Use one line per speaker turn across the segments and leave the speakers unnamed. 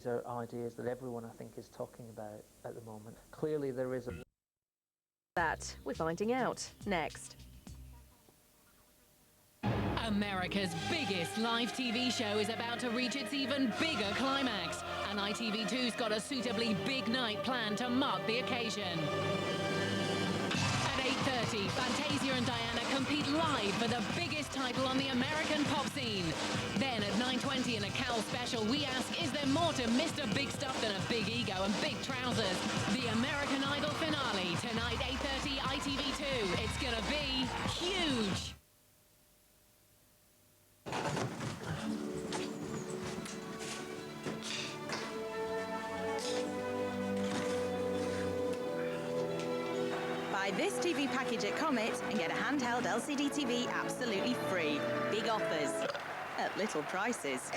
These are ideas that everyone, I think, is talking about at the moment. Clearly, there is a...
That we're finding out next.
America's biggest live TV show is about to reach its even bigger climax, and ITV2's got a suitably big night planned to mark the occasion. At 8:30, Fantasia and Diana compete live for the biggest title on the American pop scene. Then at 9:20 in a Cal special, we ask, is there more to Mr. Big Stuff than a big ego and big trousers? The American Idol finale, tonight 8:30 ITV2. It's gonna be huge.
Buy this TV package at Comet and get a handheld LCD TV absolutely free. Big offers at little prices.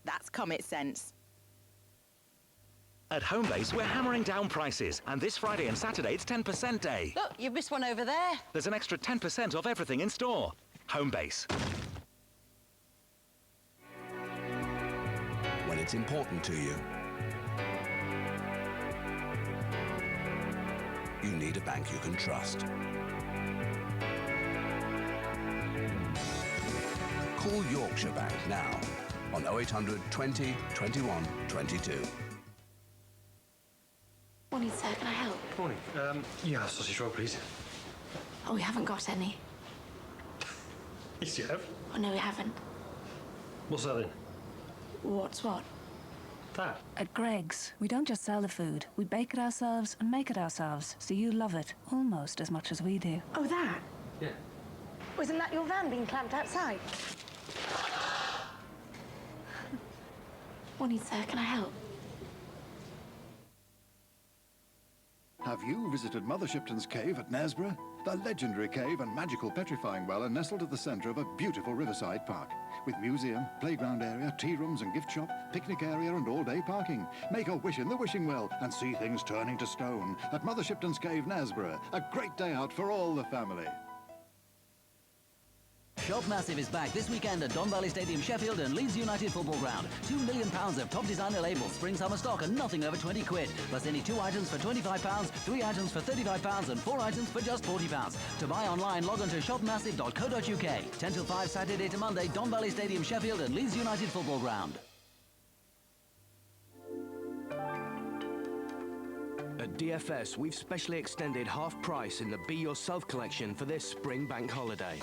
That's Comet Sense.
At Homebase, we're hammering down prices, and this Friday and Saturday it's 10% day.
Look, you've missed one over there.
There's an extra 10% off everything in store. Homebase.
When it's important to you, you need a bank you can trust. Call Yorkshire Bank now on 0800 20 21 22.
Morning, sir. Can I help?
Morning. Yeah, sausage roll, please.
Oh, we haven't got any.
Yes, you have.
Oh, no, we haven't.
What's that then?
What's what?
That.
At Greggs, we don't just sell the food. We bake it ourselves and make it ourselves, so you love it almost as much as we do.
Oh, that?
Yeah.
Wasn't that your van being clamped outside?
Morning, sir. Can I help?
Have you visited Mother Shipton's cave at Knaresborough? The legendary cave and magical petrifying well are nestled at the centre of a beautiful riverside park. With museum, playground area, tea rooms and gift shop, picnic area and all-day parking. Make a wish in the wishing well and see things turning to stone. At Mother Shipton's cave, Knaresborough. A great day out for all the family.
Shop Massive is back this weekend at Don Valley Stadium, Sheffield and Leeds United Football Ground. £2 million of top designer labels, spring-summer stock and nothing over 20 quid. Plus any 2 items for £25, 3 items for £35 and 4 items for just £40. To buy online, log on to shopmassive.co.uk. 10 till 5 Saturday to Monday, Don Valley Stadium, Sheffield and Leeds United Football Ground.
At DFS, we've specially extended half price in the Be Yourself collection for this spring bank holiday.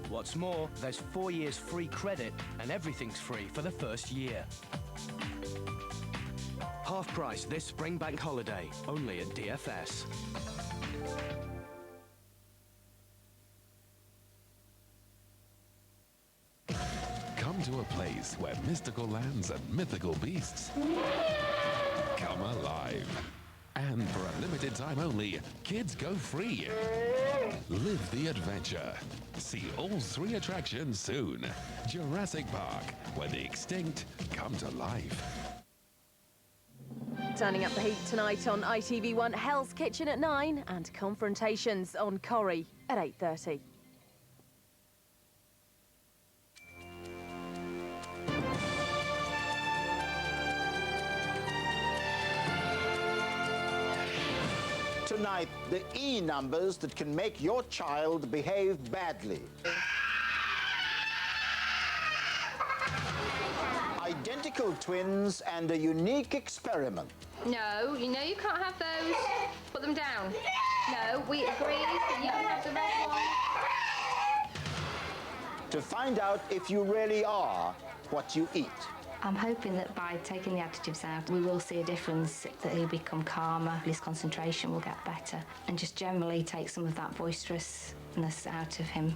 What's more, there's 4 years free credit and everything's free for the first year. Half price this spring bank holiday, only at DFS.
Come to a place where mystical lands and mythical beasts come alive. And for a limited time only, kids go free. Live the adventure. See all 3 attractions soon. Jurassic Park, where the extinct come to life.
Turning up the heat tonight on ITV1, Hell's Kitchen at 9 and Confrontations on Corrie at 8:30.
Tonight, the E numbers that can make your child behave badly. Identical twins and a unique experiment.
No, you know you can't have those. Put them down. No, we agree that you can have the red one.
To find out if you really are what you eat.
I'm hoping that by taking the additives out, we will see a difference, that he'll become calmer, his concentration will get better, and just generally take some of that boisterousness out of him.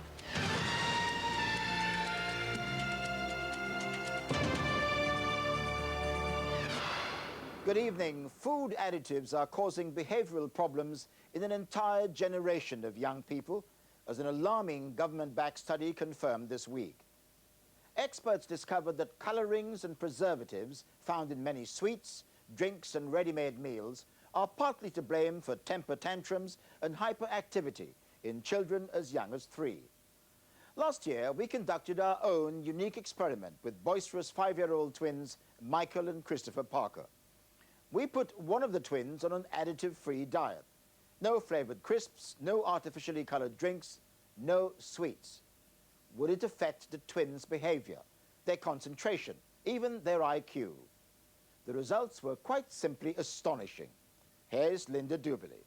Good evening. Food additives are causing behavioral problems in an entire generation of young people, as an alarming government-backed study confirmed this week. Experts discovered that colorings and preservatives found in many sweets, drinks and ready-made meals are partly to blame for temper tantrums and hyperactivity, in children as young as 3. Last year, we conducted our own unique experiment with boisterous 5-year-old twins Michael and Christopher Parker. We put one of the twins on an additive-free diet. No flavoured crisps, no artificially coloured drinks, no sweets. Would it affect the twins' behaviour, their concentration, even their IQ? The results were quite simply astonishing. Here's Linda Duberly.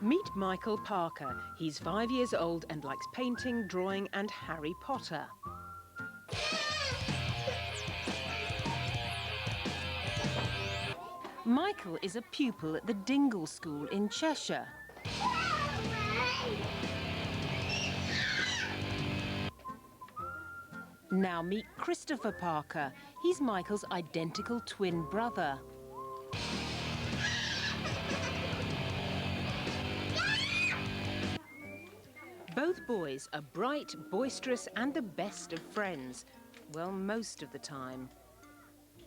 Meet Michael Parker. He's 5 years old and likes painting, drawing and Harry Potter. Michael is a pupil at the Dingle School in Cheshire. Now meet Christopher Parker. He's Michael's identical twin brother. Both boys are bright, boisterous and the best of friends. Well, most of the time.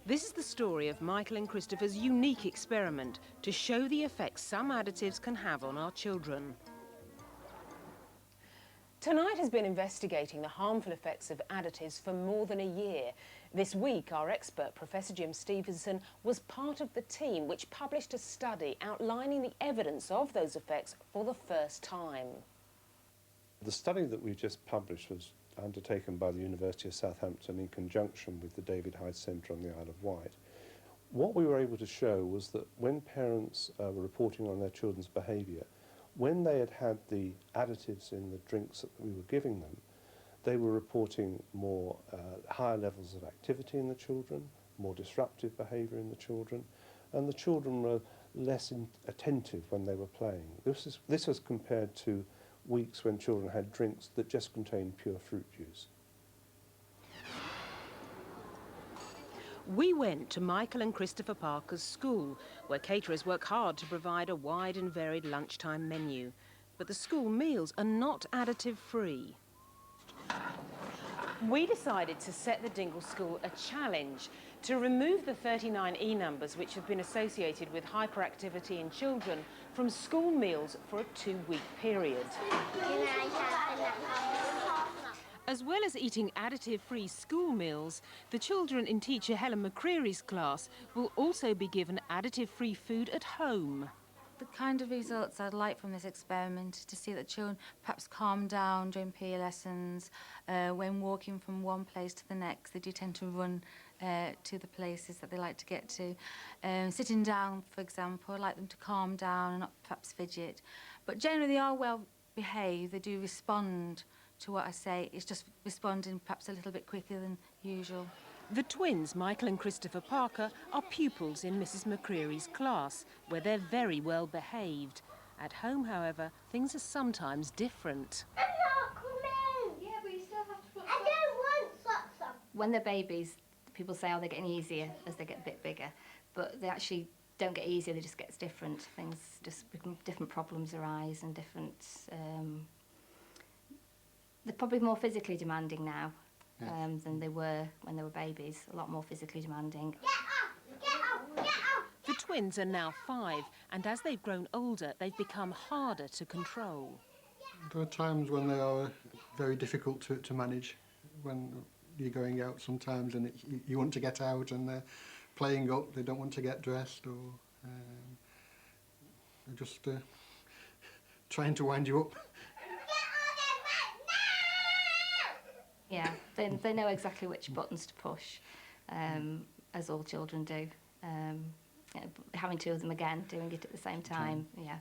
This is the story of Michael and Christopher's unique experiment to show the effects some additives can have on our children. Tonight has been investigating the harmful effects of additives for more than a year. This week, our expert, Professor Jim Stevenson, was part of the team which published a study outlining the evidence of those effects for the first time.
The study that we just published was undertaken by the University of Southampton in conjunction with the David Hyde Centre on the Isle of Wight. What we were able to show was that when parents were reporting on their children's behaviour, when they had had the additives in the drinks that we were giving them, they were reporting higher levels of activity in the children, more disruptive behaviour in the children, and the children were less attentive when they were playing. This was compared to weeks when children had drinks that just contained pure fruit juice.
We went to Michael and Christopher Parker's school, where caterers work hard to provide a wide and varied lunchtime menu. But the school meals are not additive-free. We decided to set the Dingle School a challenge to remove the 39 E numbers which have been associated with hyperactivity in children from school meals for a 2-week period. As well as eating additive-free school meals, the children in teacher Helen McCreary's class will also be given additive-free food at home.
The kind of results I'd like from this experiment to see that children perhaps calm down during PE lessons, when walking from one place to the next. They do tend to run to the places that they like to get to. Sitting down, for example, I'd like them to calm down and not perhaps fidget. But generally they are well behaved, they do respond to what I say. It's just responding perhaps a little bit quicker than usual.
The twins, Michael and Christopher Parker, are pupils in Mrs. McCreary's class, where they're very well behaved. At home, however, things are sometimes different.
When they're babies, people say, oh, they're getting easier as they get a bit bigger, but they actually don't get easier, they just get different. Things just become, different problems arise and different... they're probably more physically demanding now. Than they were when they were babies, a lot more physically demanding.
The twins are now 5, and as they've grown older, they've become harder to control.
There are times when they are very difficult to manage, when you're going out sometimes and you want to get out and they're playing up, they don't want to get dressed, or they're just trying to wind you up.
Yeah, they know exactly which buttons to push, as all children do. Having 2 of them again, doing it at the same time, yeah.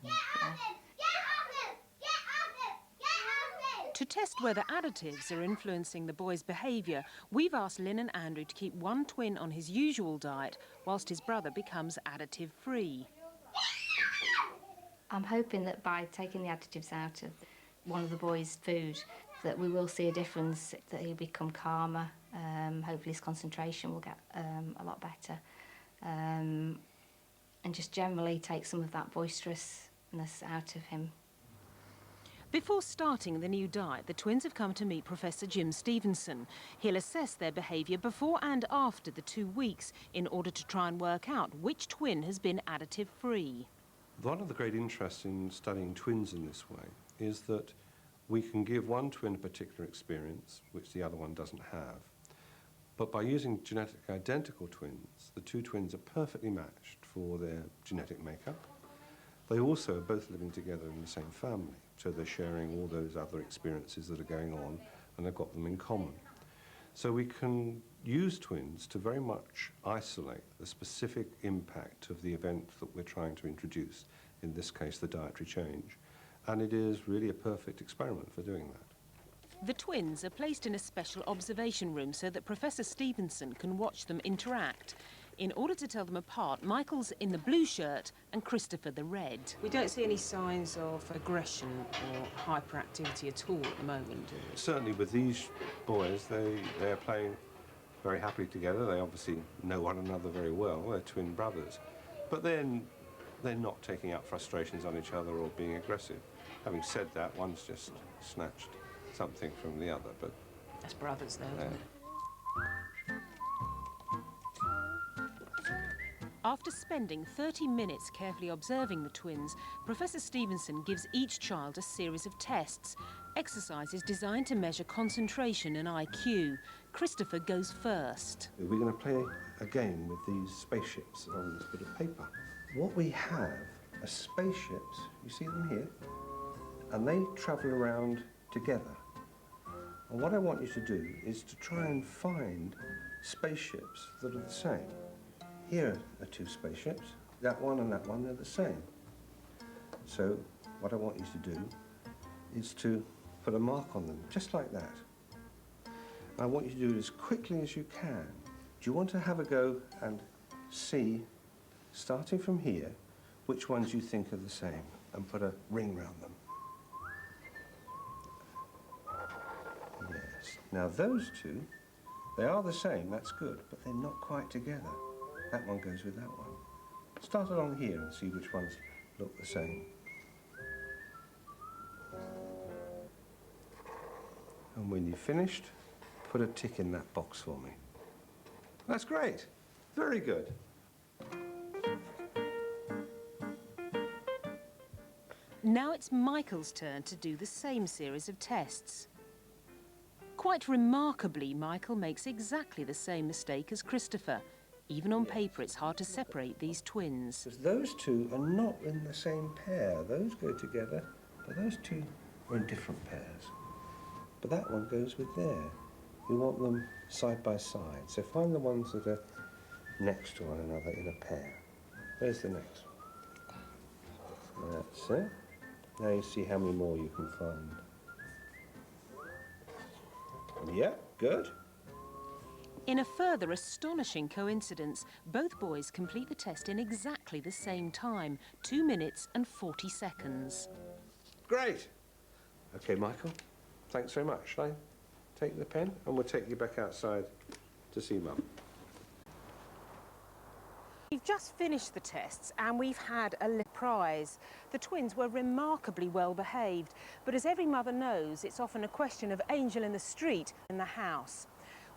To test whether additives are influencing the boy's behaviour, we've asked Lynn and Andrew to keep one twin on his usual diet whilst his brother becomes additive-free.
I'm hoping that by taking the additives out of one of the boys' food, that we will see a difference, that he'll become calmer, hopefully his concentration will get a lot better, and just generally take some of that boisterousness out of him.
Before starting the new diet, the twins have come to meet Professor Jim Stevenson. He'll assess their behaviour before and after the 2 weeks in order to try and work out which twin has been additive-free.
One of the great interests in studying twins in this way is that we can give one twin a particular experience, which the other one doesn't have. But by using genetically identical twins, the two twins are perfectly matched for their genetic makeup. They also are both living together in the same family, so they're sharing all those other experiences that are going on, and they've got them in common. So we can use twins to very much isolate the specific impact of the event that we're trying to introduce, in this case the dietary change, and it is really a perfect experiment for doing that.
The twins are placed in a special observation room so that Professor Stevenson can watch them interact. In order to tell them apart, Michael's in the blue shirt and Christopher the red. We don't see any signs of aggression or hyperactivity at all at the moment.
Certainly with these boys, they are playing very happily together. They obviously know one another very well. They're twin brothers. But then they're not taking out frustrations on each other or being aggressive. Having said that, one's just snatched something from the other. But
that's brothers, though, isn't it? After spending 30 minutes carefully observing the twins, Professor Stevenson gives each child a series of tests, exercises designed to measure concentration and IQ. Christopher goes first.
We're going to play a game with these spaceships on this bit of paper. What we have are spaceships, you see them here, and they travel around together. And what I want you to do is to try and find spaceships that are the same. Here are two spaceships. That one and that one are the same. So what I want you to do is to put a mark on them, just like that. I want you to do it as quickly as you can. Do you want to have a go and see, starting from here, which ones you think are the same, and put a ring round them? Yes. Now those two, they are the same, that's good, but they're not quite together. That one goes with that one. Start along here and see which ones look the same. And when you've finished, put a tick in that box for me. That's great. Very good.
Now it's Michael's turn to do the same series of tests. Quite remarkably, Michael makes exactly the same mistake as Christopher. Even on paper, it's hard to separate these twins.
Because those two are not in the same pair. Those go together, but those two are in different pairs. But that one goes with there. You want them side by side. So find the ones that are next to one another in a pair. There's the next one. That's it. Now you see how many more you can find. Yeah, good.
In a further astonishing coincidence, both boys complete the test in exactly the same time, 2 minutes and 40 seconds.
Great. OK, Michael, thanks very much. Shall I take the pen? And we'll take you back outside to see Mum.
We've just finished the tests and we've had a little prize. The twins were remarkably well behaved, but as every mother knows, it's often a question of angel in the street in the house.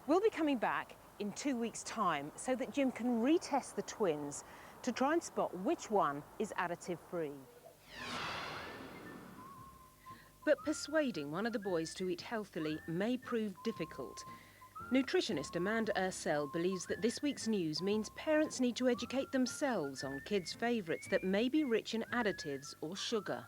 We'll be coming back in 2 weeks' time so that Jim can retest the twins to try and spot which one is additive-free. But persuading one of the boys to eat healthily may prove difficult. Nutritionist Amanda Ursell believes that this week's news means parents need to educate themselves on kids' favourites that may be rich in additives or sugar.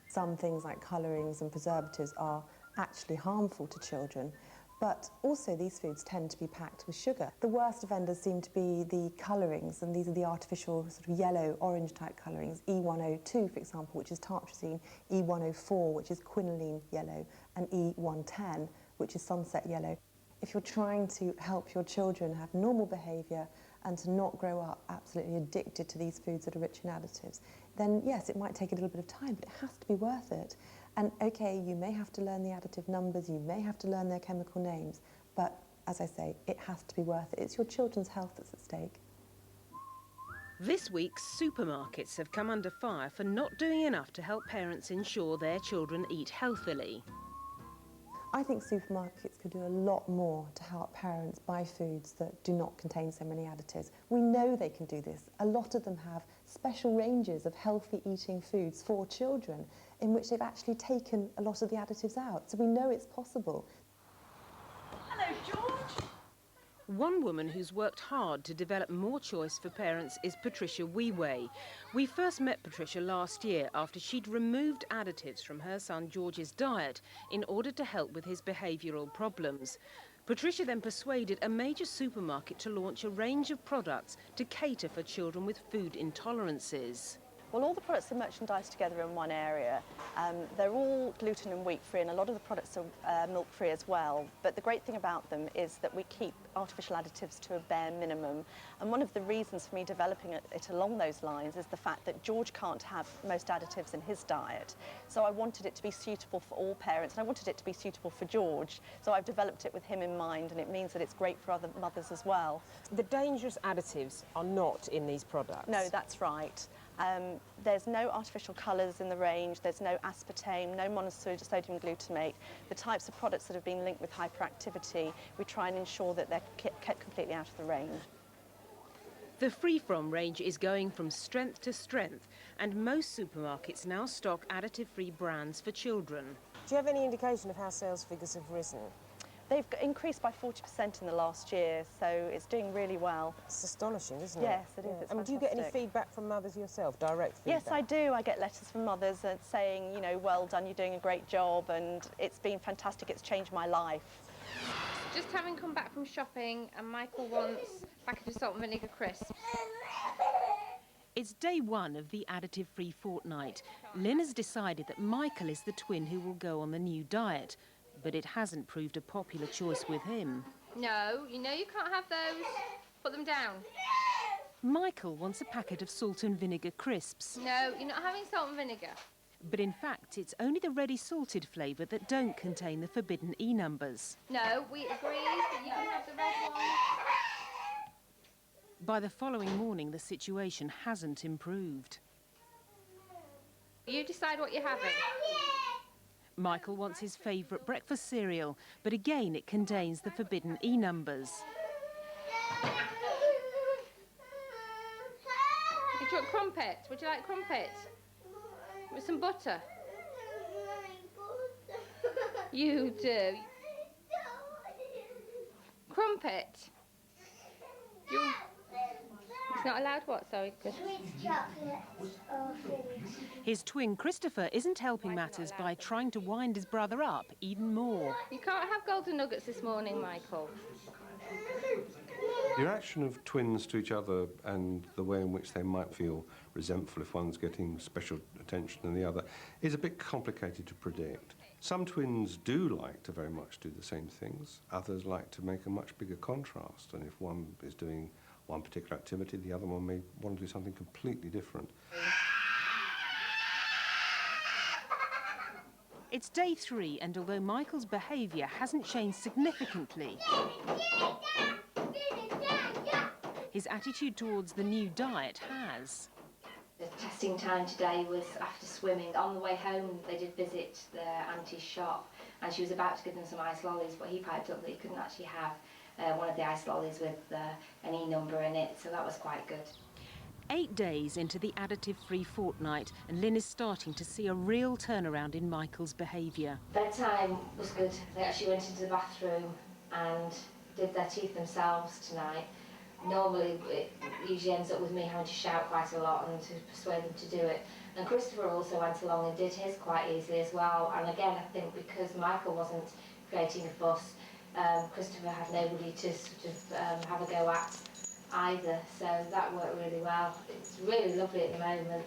Some things like colourings and preservatives are actually harmful to children, but also these foods tend to be packed with sugar. The worst offenders seem to be the colourings, and these are the artificial sort of yellow, orange type colourings, E102 for example, which is tartrazine, E104, which is quinoline yellow, and E110, which is sunset yellow. If you're trying to help your children have normal behaviour and to not grow up absolutely addicted to these foods that are rich in additives, then yes, it might take a little bit of time, but it has to be worth it. And okay, you may have to learn the additive numbers, you may have to learn their chemical names, but as I say, it has to be worth it. It's your children's health that's at stake.
This week, supermarkets have come under fire for not doing enough to help parents ensure their children eat healthily.
I think supermarkets could do a lot more to help parents buy foods that do not contain so many additives. We know they can do this. A lot of them have special ranges of healthy eating foods for children in which they've actually taken a lot of the additives out. So we know it's possible.
Hello, George. One woman who's worked hard to develop more choice for parents is Patricia Wee-Way. We first met Patricia last year after she'd removed additives from her son George's diet in order to help with his behavioural problems. Patricia then persuaded a major supermarket to launch a range of products to cater for children with food intolerances.
Well, all the products are merchandised together in one area. They're all gluten and wheat free, and a lot of the products are milk free as well. But the great thing about them is that we keep artificial additives to a bare minimum. And one of the reasons for me developing it along those lines is the fact that George can't have most additives in his diet. So I wanted it to be suitable for all parents, and I wanted it to be suitable for George. So I've developed it with him in mind, and it means that it's great for other mothers as well.
The dangerous additives are not in these products?
No, that's right. There's no artificial colours in the range, there's no aspartame, no monosodium glutamate. The types of products that have been linked with hyperactivity, we try and ensure that they're kept completely out of the range.
The Free-From range is going from strength to strength, and most supermarkets now stock additive-free brands for children.
Do you have any indication of how sales figures have risen?
They've increased by 40% in the last year, so it's doing really well.
It's astonishing, isn't it?
Yes, it is. It's
And do you get any
fantastic.
feedback from mothers yourself, direct feedback?
Yes, I do. I get letters from mothers saying, you know, well done, you're doing a great job, and it's been fantastic, it's changed my life.
Just having come back from shopping, and Michael wants a packet of salt and vinegar crisps.
It's day one of the additive-free fortnight. Lynn has decided that Michael is the twin who will go on the new diet, but it hasn't proved a popular choice with him.
No, you know you can't have those. Put them down.
Michael wants a packet of salt and vinegar crisps.
No, you're not having salt and vinegar.
But in fact, it's only the ready salted flavour that don't contain the forbidden E numbers.
No, we agreed that you can have the red one.
By the following morning, the situation hasn't improved.
You decide what you're having.
Michael wants his favourite breakfast cereal, but again it contains the forbidden E numbers.
Do you want crumpets? Would you like crumpets? With some butter? You do. Crumpet? It's not allowed what, sorry?
His twin Christopher isn't helping matters by trying to wind his brother up even more.
You can't have golden nuggets this morning, Michael.
The reaction of twins to each other and the way in which they might feel resentful if one's getting special attention than the other is a bit complicated to predict. Some twins do like to very much do the same things. Others like to make a much bigger contrast, and if one is doing one particular activity, the other one may want to do something completely different.
It's day 3, and although Michael's behaviour hasn't changed significantly, his attitude towards the new diet has.
The testing time today was after swimming. On the way home, they did visit their auntie's shop, and she was about to give them some ice lollies, but he piped up that he couldn't actually have one of the ice lollies with an E number in it, so that was quite good.
8 days into the additive-free fortnight, and Lynn is starting to see a real turnaround in Michael's behaviour.
Bedtime was good. They actually went into the bathroom and did their teeth themselves tonight. Normally, it usually ends up with me having to shout quite a lot and to persuade them to do it. And Christopher also went along and did his quite easily as well. And again, I think because Michael wasn't creating a fuss, Christopher had nobody to sort of have a go at either. So that worked really well. It's really lovely at the moment.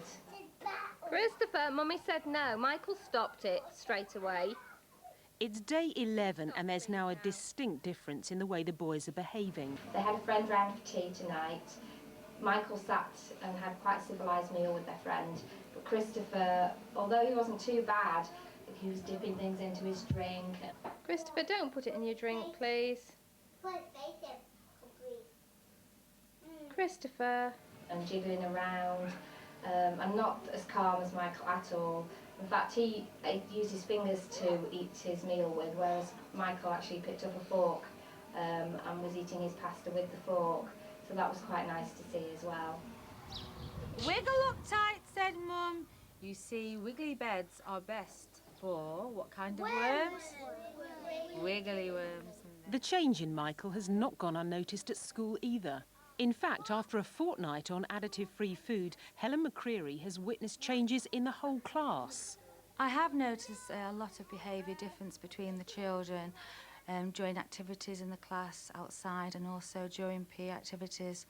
Christopher, Mummy said no. Michael stopped it straight away.
It's day 11, and there's now a distinct difference in the way the boys are behaving.
They had a friend round for tea tonight. Michael sat and had quite a civilised meal with their friend. But Christopher, although he wasn't too bad, he was dipping things into his drink.
Christopher, don't put it in your drink, please. Christopher.
and jiggling around, and not as calm as Michael at all. In fact, he used his fingers to eat his meal with, whereas Michael actually picked up a fork and was eating his pasta with the fork. So that was quite nice to see as well.
Wiggle up tight, said Mum. You see, wiggly beds are best for what kind of worms? Wiggly worms.
The change in Michael has not gone unnoticed at school either. In fact, after a fortnight on additive-free food, Helen McCreary has witnessed changes in the whole class.
I have noticed a lot of behaviour difference between the children during activities in the class, outside, and also during PE activities.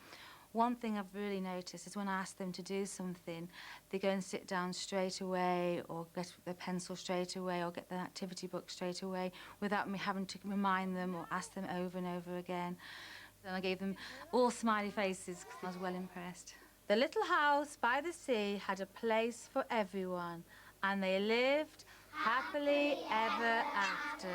One thing I've really noticed is when I ask them to do something, they go and sit down straight away, or get their pencil straight away, or get their activity book straight away, without me having to remind them or ask them over and over again. And I gave them all smiley faces because I was well impressed. The little house by the sea had a place for everyone, and they lived happily ever after.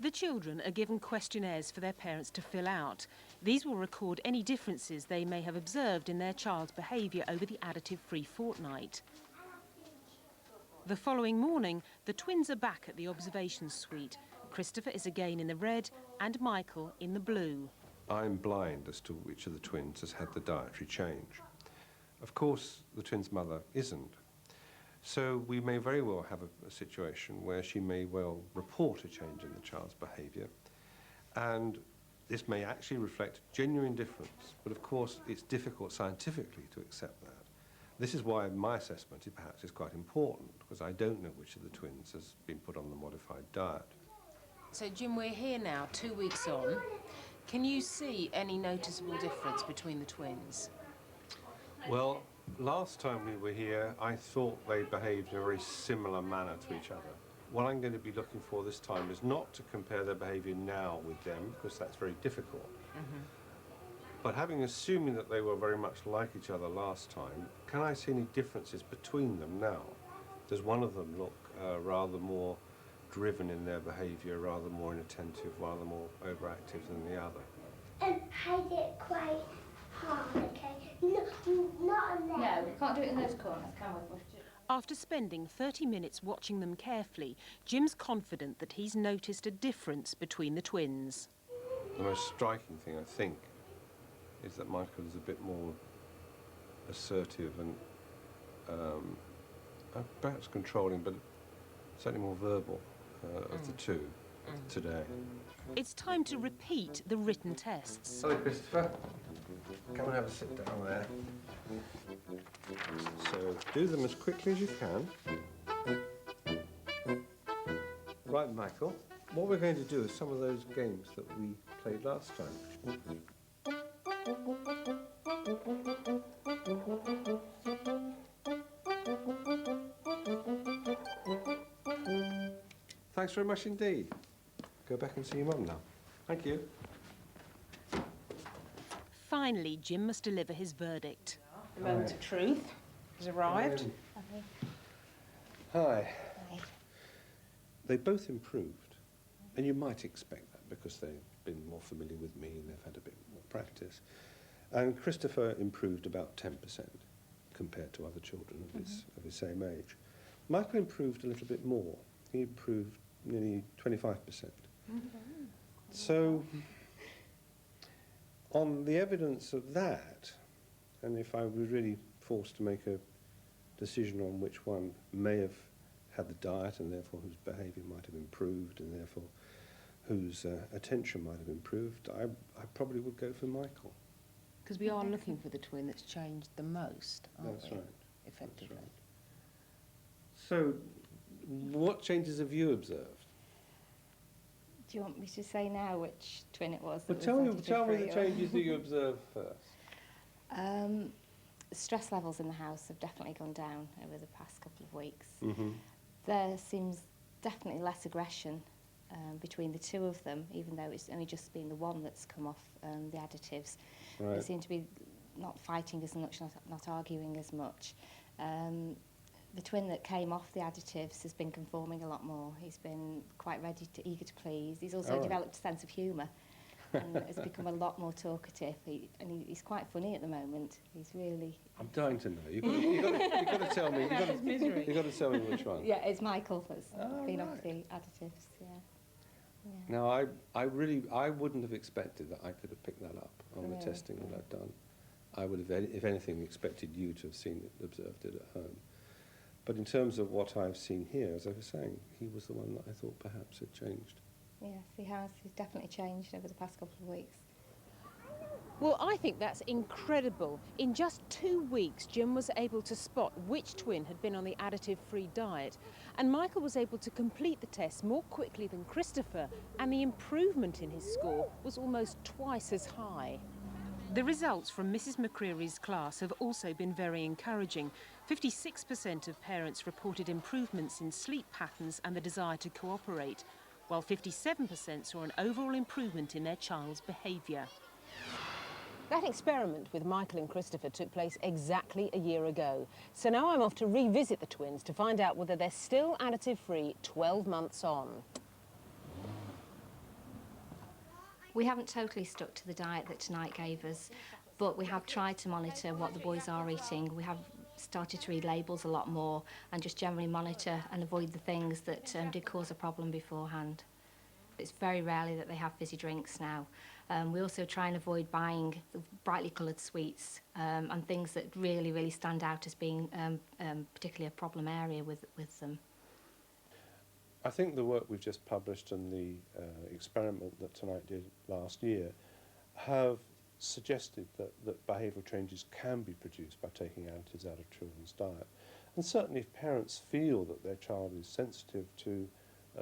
The children are given questionnaires for their parents to fill out. These will record any differences they may have observed in their child's behaviour over the additive-free fortnight. The following morning, the twins are back at the observation suite. Christopher is again in the red and Michael in the blue.
I'm blind as to which of the twins has had the dietary change. Of course, the twins' mother isn't. So we may very well have a situation where she may well report a change in the child's behaviour, and this may actually reflect genuine difference, but of course it's difficult scientifically to accept that. This is why my assessment perhaps is quite important, because I don't know which of the twins has been put on the modified diet.
So Jim, we're here now, 2 weeks on. Can you see any noticeable difference between the twins?
Well, last time we were here, I thought they behaved in a very similar manner to each other. What I'm going to be looking for this time is not to compare their behaviour now with them, because that's very difficult. But assuming that they were very much like each other last time, can I see any differences between them now? Does one of them look rather more driven in their behaviour, rather more inattentive, rather more overactive than the other?
And hide it quite hard, okay? No, not on there.
No, we can't do it in those corners, can we?
After spending 30 minutes watching them carefully, Jim's confident that he's noticed a difference between the twins.
The most striking thing, I think, is that Michael is a bit more assertive and perhaps controlling, but certainly more verbal of the two today.
It's time to repeat the written tests.
Hello, Christopher. Come and have a sit down there. So do them as quickly as you can. Right, Michael. What we're going to do is some of those games that we played last time. Thanks very much indeed. Go back and see your mum now. Thank you.
Finally, Jim must deliver his verdict.
The moment of truth has arrived.
Hi. They both improved, and you might expect that because they've been more familiar with me and they've had a bit more practice. And Christopher improved about 10% compared to other children of his same age. Michael improved a little bit more. He improved nearly 25%. So, on the evidence of that, and if I was really forced to make a decision on which one may have had the diet and therefore whose behaviour might have improved and therefore whose attention might have improved, I probably would go for Michael.
Because we are looking for the twin that's changed the most, aren't we?
That's right.
Effectively.
That's right. So, what changes have you observed?
Do you want me to say now which twin it was?
Well, tell me the changes that you observed first.
Stress levels in the house have definitely gone down over the past couple of weeks.
Mm-hmm.
There seems definitely less aggression between the two of them, even though it's only just been the one that's come off the additives.
Right.
They seem to be not fighting as much, not arguing as much. The twin that came off the additives has been conforming a lot more. He's been quite eager to please. He's also developed a sense of humour. and has become a lot more talkative. He's quite funny at the moment. He's really...
I'm dying to know. You've got to tell me. You've got to tell me which one.
Yeah, it's Michael that's been off the additives, yeah.
Now, I wouldn't have expected that I could have picked that up on the testing that I've done. I would have, if anything, expected you to have seen it, observed it at home. But in terms of what I've seen here, as I was saying, he was the one that I thought perhaps had changed.
Yes, he has. He's definitely changed over the past couple of weeks.
Well, I think that's incredible. In just 2 weeks, Jim was able to spot which twin had been on the additive-free diet, and Michael was able to complete the test more quickly than Christopher, and the improvement in his score was almost twice as high. The results from Mrs. McCreary's class have also been very encouraging. 56% of parents reported improvements in sleep patterns and the desire to cooperate, while 57% saw an overall improvement in their child's behaviour. That experiment with Michael and Christopher took place exactly a year ago. So now I'm off to revisit the twins to find out whether they're still additive-free 12 months on.
We haven't totally stuck to the diet that Tonight gave us, but we have tried to monitor what the boys are eating. We have started to read labels a lot more and just generally monitor and avoid the things that did cause a problem beforehand. It's very rarely that they have fizzy drinks now. We also try and avoid buying brightly coloured sweets and things that really stand out as being particularly a problem area with them.
I think the work we've just published and the experiment that Tonight did last year have suggested that behavioural changes can be produced by taking additives out of children's diet. And certainly if parents feel that their child is sensitive to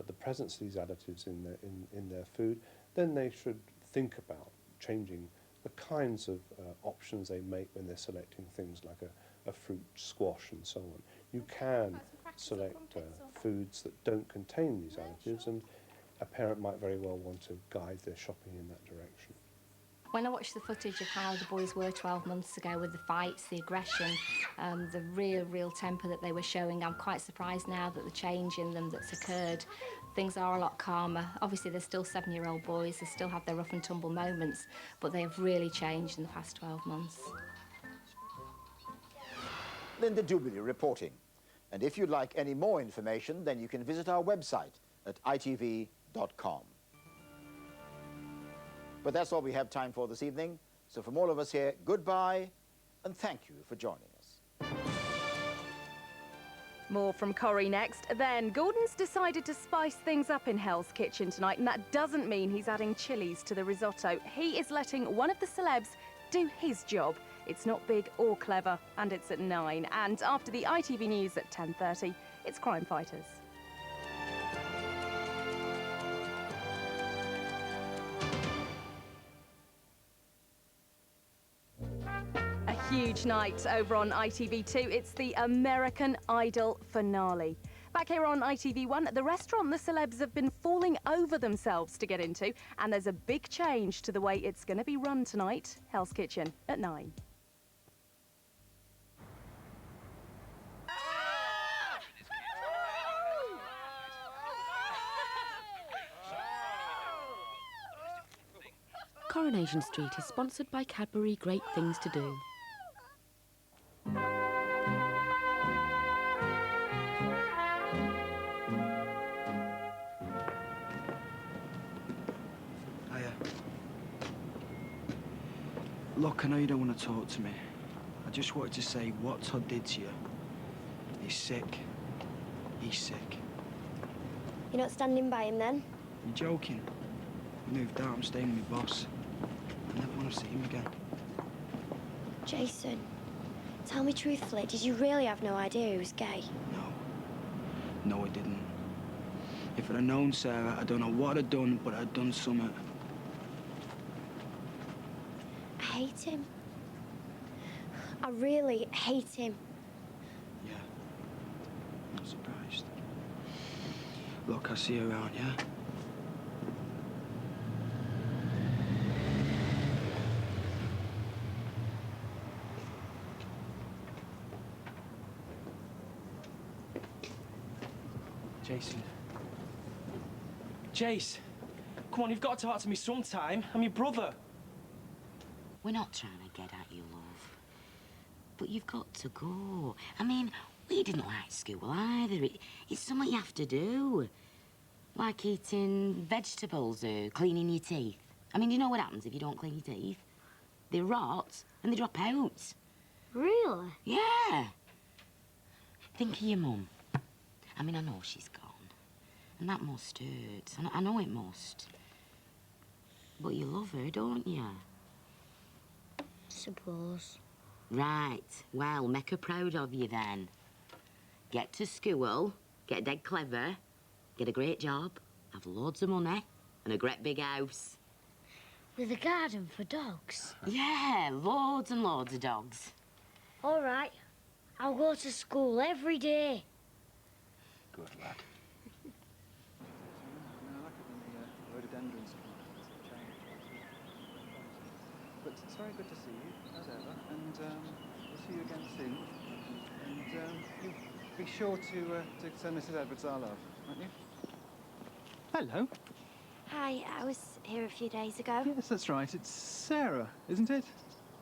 the presence of these additives in their food, then they should think about changing the kinds of options they make when they're selecting things like a fruit squash and so on. You can select foods that don't contain these additives, and a parent might very well want to guide their shopping in that direction.
When I watched the footage of how the boys were 12 months ago with the fights, the aggression, the real temper that they were showing, I'm quite surprised now that the change in them that's occurred. Things are a lot calmer. Obviously, they're still 7-year-old boys. They still have their rough and tumble moments, but they have really changed in the past 12 months.
Linda Jubilee reporting. And if you'd like any more information, then you can visit our website at itv.com. But that's all we have time for this evening. So from all of us here, goodbye and thank you for joining us.
More from Corrie next. Then, Gordon's decided to spice things up in Hell's Kitchen tonight, and that doesn't mean he's adding chilies to the risotto. He is letting one of the celebs do his job. It's not big or clever, and it's at 9. And after the ITV News at 10:30, it's Crime Fighters. A huge night over on ITV2. It's the American Idol finale. Back here on ITV1, the restaurant the celebs have been falling over themselves to get into, and there's a big change to the way it's going to be run tonight. Hell's Kitchen at 9.
Coronation Street is sponsored by Cadbury Great Things to Do.
Hiya. Look, I know you don't want to talk to me. I just wanted to say what Todd did to you. He's sick. He's sick.
You're not standing by him then?
You're joking. He moved out. I'm staying with my boss. I never want to see him again.
Jason, tell me truthfully, did you really have no idea he was gay?
No, I didn't. If I'd have known Sarah, I don't know what I'd done, but I'd done something.
I hate him. I really hate him.
Yeah. I'm not surprised. Look, I'll see you around, yeah? Jason. Jace, come on, you've got to talk to me sometime. I'm your brother.
We're not trying to get at you, love. But you've got to go. I mean, we didn't like school either. It's something you have to do. Like eating vegetables or cleaning your teeth. I mean, do you know what happens if you don't clean your teeth? They rot and they drop out.
Really?
Yeah. Think of your mum. I mean, I know she's gone. And that must hurt. I know it must. But you love her, don't you?
Suppose.
Right. Well, make her proud of you then. Get to school, get dead clever, get a great job, have loads of money, and a great big house.
With a garden for dogs?
Yeah, loads and loads of dogs.
All right. I'll go to school every day.
Good lad.
But it's very good to see you, as ever, and we'll see you again soon. And you be sure to send Mrs. Edwards our love, won't you? Hello.
Hi, I was here a few days ago.
Yes, that's right. It's Sarah, isn't it?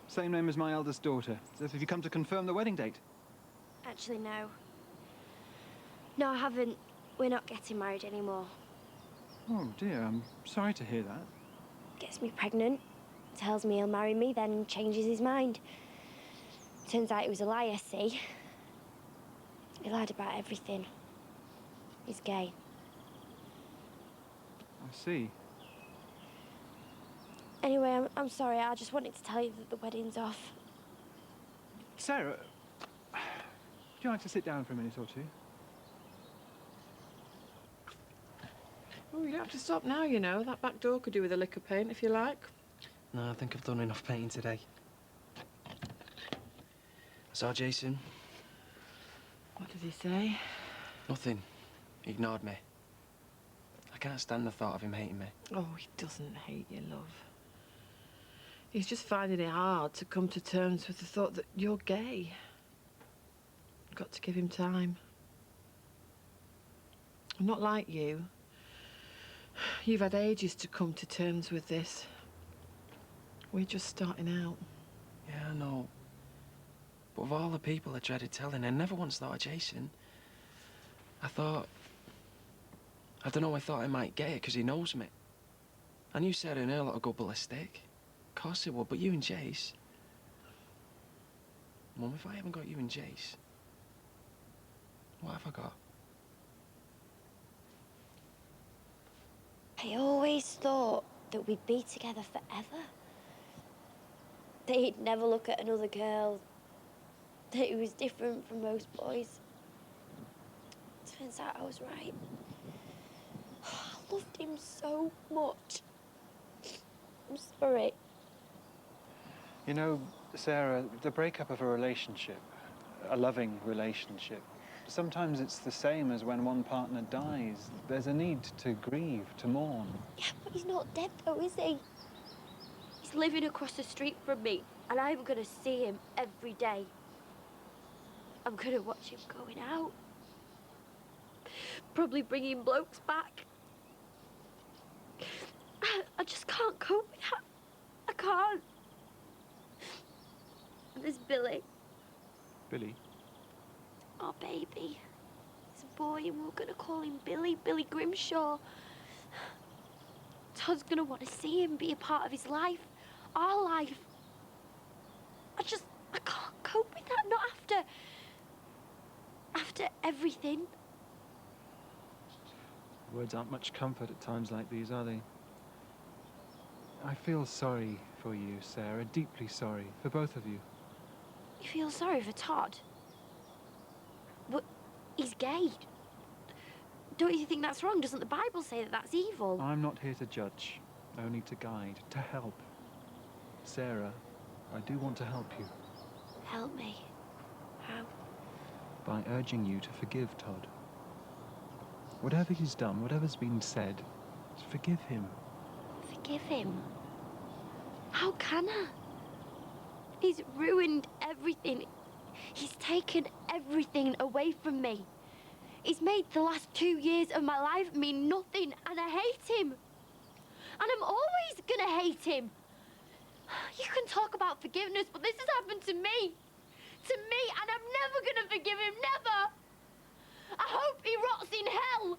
Same name as my eldest daughter. So have you come to confirm the wedding date?
Actually, no. No, I haven't. We're not getting married anymore.
Oh, dear. I'm sorry to hear that.
Gets me pregnant, tells me he'll marry me, then changes his mind. Turns out it was a liar, see? He lied about everything. He's gay.
I see.
Anyway, I'm sorry. I just wanted to tell you that the wedding's off.
Sarah, would you like to sit down for a minute or two?
Oh, you don't have to stop now, you know. That back door could do with a lick of paint if you like.
No, I think I've done enough painting today. I saw Jason.
What did he say?
Nothing. He ignored me. I can't stand the thought of him hating me.
Oh, he doesn't hate you, love. He's just finding it hard to come to terms with the thought that you're gay. You've got to give him time. I'm not like you. You've had ages to come to terms with this. We're just starting out.
Yeah, I know. But of all the people I dreaded telling, I never once thought of Jason. I thought... I don't know, I thought I might get it because he knows me. I knew Sarah and Earl would go ballistic. Of course they would, but you and Jace... Mum, if I haven't got you and Jace, what have I got?
I always thought that we'd be together forever. That he'd never look at another girl. That he was different from most boys. Turns out I was right. I loved him so much. I'm sorry.
You know, Sarah, the breakup of a relationship, a loving relationship, sometimes it's the same as when one partner dies. There's a need to grieve, to mourn.
Yeah, but he's not dead though, is he? He's living across the street from me, and I'm gonna see him every day. I'm gonna watch him going out. Probably bringing blokes back. I just can't cope with that. I can't. And there's Billy.
Billy?
Our baby. He's a boy and we're gonna call him Billy, Billy Grimshaw. Todd's gonna want to see him, be a part of his life, our life. I can't cope with that, not after everything.
Words aren't much comfort at times like these, are they? I feel sorry for you, Sarah, deeply sorry, for both of you.
You feel sorry for Todd? But he's gay. Don't you think that's wrong? Doesn't the Bible say that that's evil?
I'm not here to judge, only to guide, to help. Sarah, I do want to help you.
Help me? How?
By urging you to forgive Todd. Whatever he's done, whatever's been said, forgive him.
Forgive him? How can I? He's ruined everything. He's taken everything away from me. He's made the last 2 years of my life mean nothing, and I hate him. And I'm always gonna hate him. You can talk about forgiveness, but this has happened to me. To me, and I'm never gonna forgive him, never. I hope he rots in hell.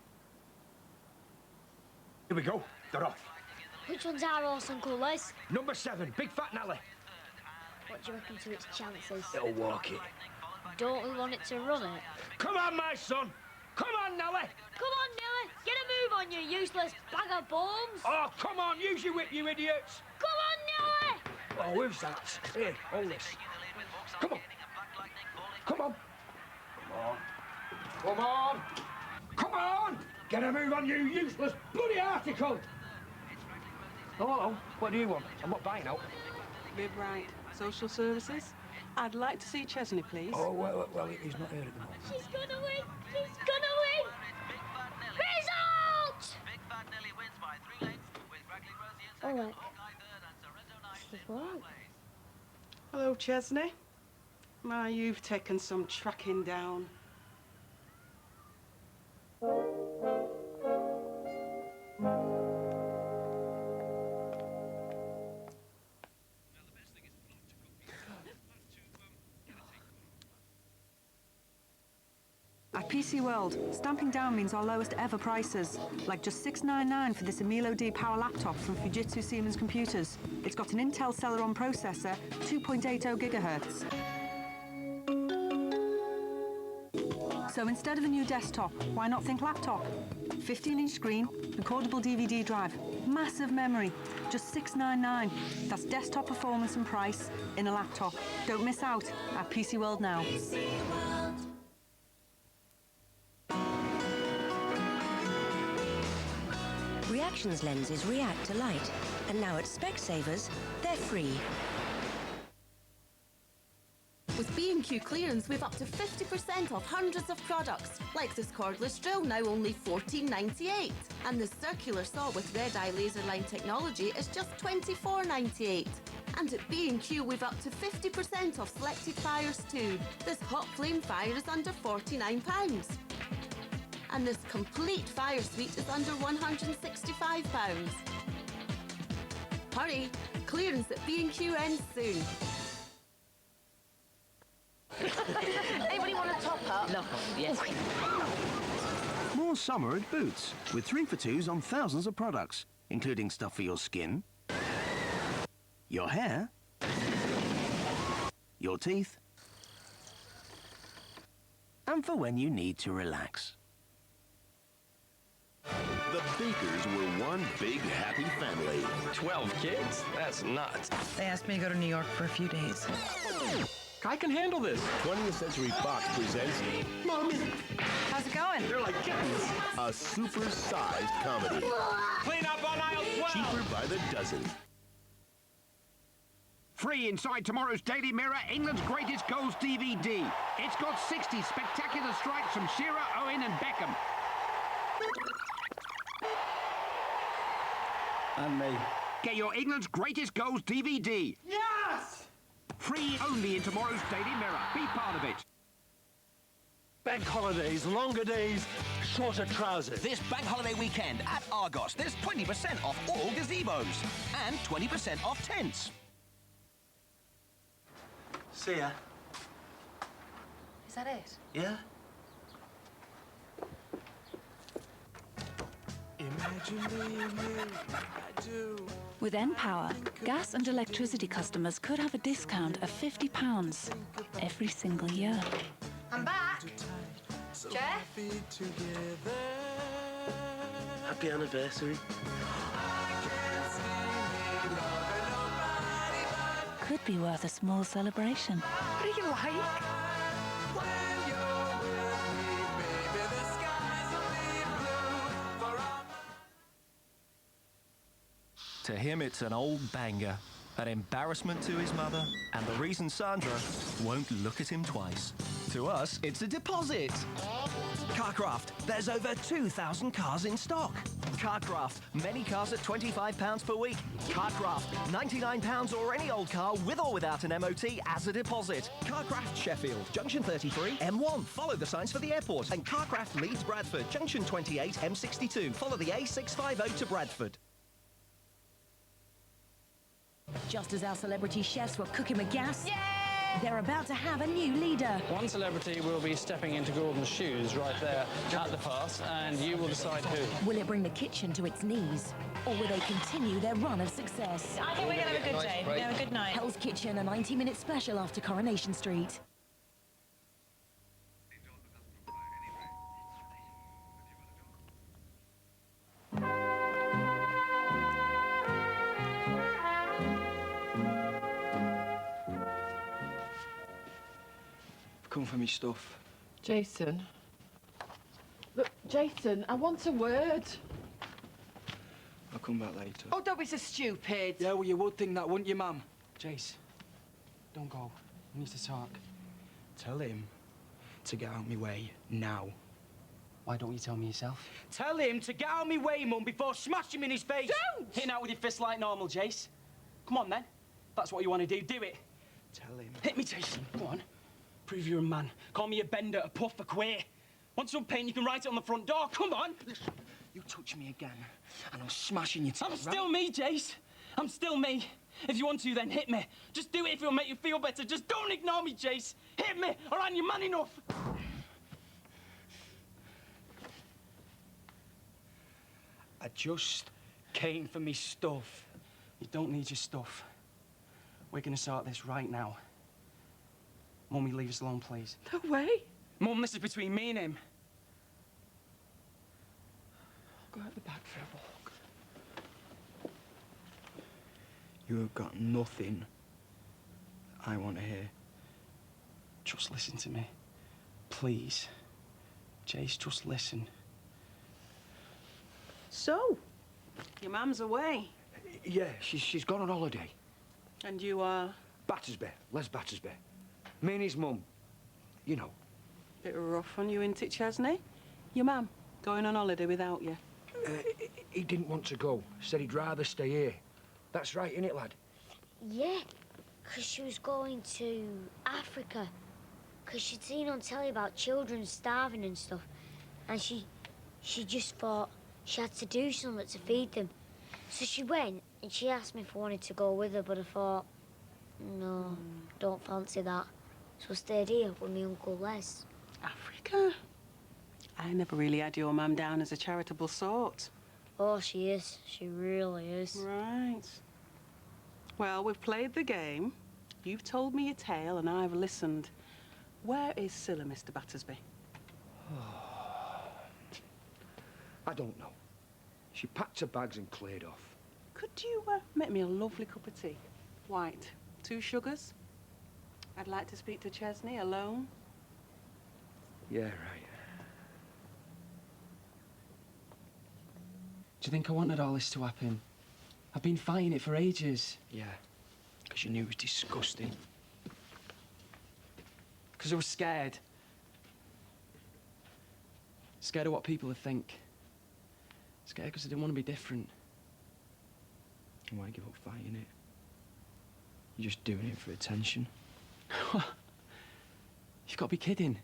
Here we go. They're off.
Which one's our horse, Uncle Les?
Number 7, Big Fat Nelly.
What do you reckon to its chances?
It'll walk it.
Don't we want it to run it?
Come on, my son. Come on, Nelly.
Come on, Nelly. Get a move on, you useless bag of bones.
Oh, come on. Use your whip, you idiots.
Come on, Nelly.
Oh, who's that? Here, hold this. Come on. Come on. Come on. Come on. Come on. Get a move on, you useless bloody article. Oh, hello. What do you want? I'm not buying out.
Bib Wright, Social Services. I'd like to see Chesney, please.
Oh, well, he's not here at the moment.
She's gonna win. She's gonna win. Result! Oh, look. She's wrong.
Hello, Chesney. My, you've taken some tracking down.
At PC World, stamping down means our lowest ever prices, like just $699 for this Emilo D power laptop from Fujitsu Siemens Computers. It's got an Intel Celeron processor, 2.80 gigahertz. So instead of a new desktop, why not think laptop? 15-inch screen, recordable DVD drive, massive memory, just $699. That's desktop performance and price in a laptop. Don't miss out at PC World now.
Reactions lenses react to light, and now at Specsavers, they're free.
With B&Q clearance, we've up to 50% off hundreds of products, like this cordless drill, now only $14.98. And this circular saw with red-eye laser line technology is just $24.98. And at B&Q, we've up to 50% off selected fires too. This hot flame fire is under £49. And this complete fire suite is under £165. Hurry! Clearance at B&Q ends soon.
Anybody want a top up?
No, yes.
More summer at Boots, with 3 for 2s on thousands of products, including stuff for your skin, your hair, your teeth, and for when you need to relax.
The Bakers were one big happy family.
12 kids? That's nuts.
They asked me to go to New York for a few days.
I can handle this.
20th Century Fox presents
Mommy! How's it going?
They're like kittens. A super-sized comedy.
Clean up on aisle 12.
Cheaper by the dozen.
Free inside tomorrow's Daily Mirror, England's Greatest Goals DVD. It's got 60 spectacular strikes from Shearer, Owen and Beckham.
And me.
Get your England's Greatest Goals DVD. Yes! Free only in tomorrow's Daily Mirror. Be part of it.
Bank holidays, longer days, shorter trousers.
This bank holiday weekend at Argos, there's 20% off all gazebos and 20% off tents.
See ya.
Is that it?
Yeah?
Imagine me, I do.
With N-Power, gas and electricity customers could have a discount of £50 every single year.
I'm back. Jeff?
Happy anniversary.
Could be worth a small celebration.
What do you like?
To him, it's an old banger, an embarrassment to his mother, and the reason Sandra won't look at him twice. To us, it's a deposit.
Carcraft, there's over 2,000 cars in stock. Carcraft, many cars at £25 per week. Carcraft, £99 or any old car with or without an MOT as a deposit. Carcraft Sheffield, Junction 33, M1. Follow the signs for the airport. And Carcraft Leeds Bradford, Junction 28, M62. Follow the A650 to Bradford.
Just as our celebrity chefs were cooking with gas, they're about to have a new leader.
One celebrity will be stepping into Gordon's shoes right there at the pass, and you will decide who.
Will it bring the kitchen to its knees, or will they continue their run of success?
I think we're going to have a good day. We're going to have a good night.
Hell's Kitchen, a 90-minute special after Coronation Street.
Come for me stuff.
Jason. Look, Jason, I want a word.
I'll come back later.
Oh, don't be so stupid.
Yeah, well, you would think that, wouldn't you, Mum? Jace, don't go. We need to talk. Tell him to get out of my way now. Why don't you tell me yourself?
Tell him to get out of my way, Mum, before I smash him in his face.
Don't!
Hitting out with your fist like normal, Jace. Come on, then. That's what you want to do. Do it.
Tell him.
Hit me, Jason. Go on. Prove you're a man. Call me a bender, a puff, a queer. Want some pain, you can write it on the front door. Come on.
Listen, you touch me again, and I'm smashing your teeth.
I'm still me, Jace. I'm still me. If you want to, then hit me. Just do it if it'll make you feel better. Just don't ignore me, Jace. Hit me, or aren't you man enough? I just came for me stuff.
You don't need your stuff. We're gonna sort this right now. Mummy, leave us alone, please.
No way.
Mum, this is between me and him.
Go out the back for a walk. You have got nothing I want to hear. Just listen to me. Please. Jace, just listen.
So, your mum's away.
Yeah, she's gone on holiday.
And you are?
Battersby, Les Battersby. Me and his mum, you know.
Bit rough on you, isn't it, Chesney? Your mum going on holiday without you?
He didn't want to go. Said he'd rather stay here. That's right, innit, lad?
Yeah, because she was going to Africa. Because she'd seen on telly about children starving and stuff. And she just thought she had to do something to feed them. So she went and she asked me if I wanted to go with her, but I thought, no, don't fancy that. So I stayed here with my Uncle Les.
Africa? I never really had your mum down as a charitable sort.
Oh, she is. She really is.
Right. Well, we've played the game. You've told me your tale and I've listened. Where is Scylla, Mr. Battersby?
I don't know. She packed her bags and cleared off.
Could you make me a lovely cup of tea? White. 2 sugars? I'd like to speak to Chesney alone.
Yeah, right.
Do you think I wanted all this to happen? I've been fighting it for ages.
Yeah, because you knew it was disgusting.
Because I was scared. Scared of what people would think. Scared because I didn't want to be different.
Why give up fighting it? You're just doing it for attention.
You've got to be kidding.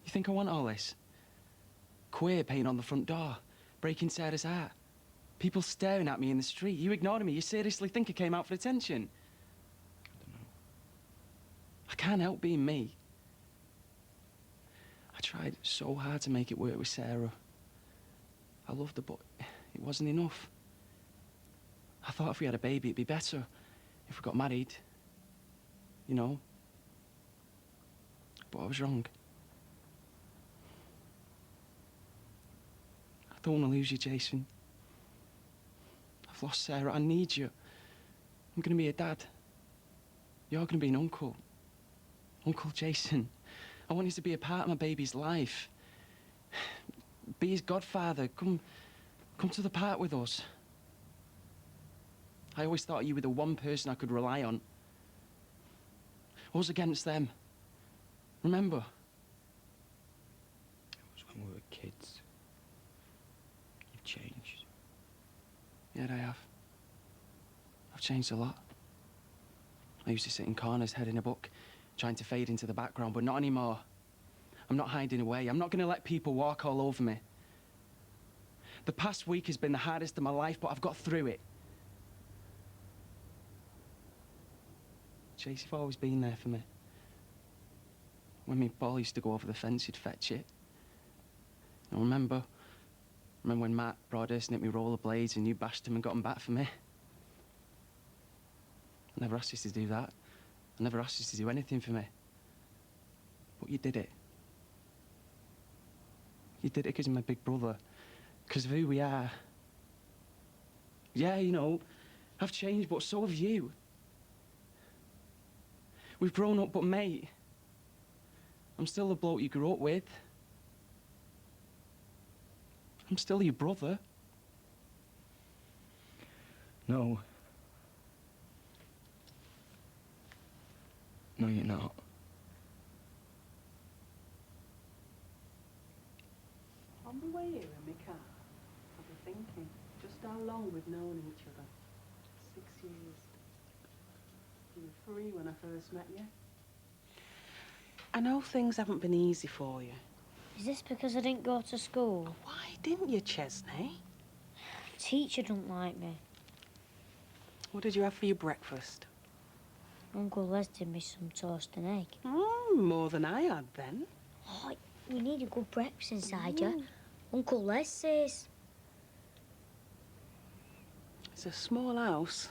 You think I want all this? Queer paint on the front door, breaking Sarah's heart. People staring at me in the street. You ignored me. You seriously think I came out for attention?
I don't know.
I can't help being me. I tried so hard to make it work with Sarah. I loved her, but it wasn't enough. I thought if we had a baby, it'd be better. If we got married, you know. But I was wrong. I don't want to lose you, Jason. I've lost Sarah. I need you. I'm going to be a dad. You're going to be an uncle. Uncle Jason. I want you to be a part of my baby's life. Be his godfather. Come to the park with us. I always thought you were the one person I could rely on. Us against them. Remember?
It was when we were kids. You've changed.
Yeah, I have. I've changed a lot. I used to sit in corners, head in a book, trying to fade into the background, but not anymore. I'm not hiding away. I'm not going to let people walk all over me. The past week has been the hardest of my life, but I've got through it. Chase, you've always been there for me. When me ball used to go over the fence, you'd fetch it. I remember when Matt Broadhurst nicked me rollerblades and you bashed him and got him back for me? I never asked you to do that. I never asked you to do anything for me. But you did it. You did it because you're my big brother. Because of who we are. Yeah, you know, I've changed, but so have you. We've grown up, but mate, I'm still the bloke you grew up with. I'm still your brother. No. No, you're not.
On the way here in my car, I've been thinking just how long we've known each other. 6 years. You were 3 when I first met you. I know things haven't been easy for you.
Is this because I didn't go to school?
Why didn't you, Chesney?
Teacher don't like me.
What did you have for your breakfast?
Uncle Les did me some toast and egg.
More than I had then.
Oh, you need a good breakfast inside you. Uncle Les says.
It's a small house.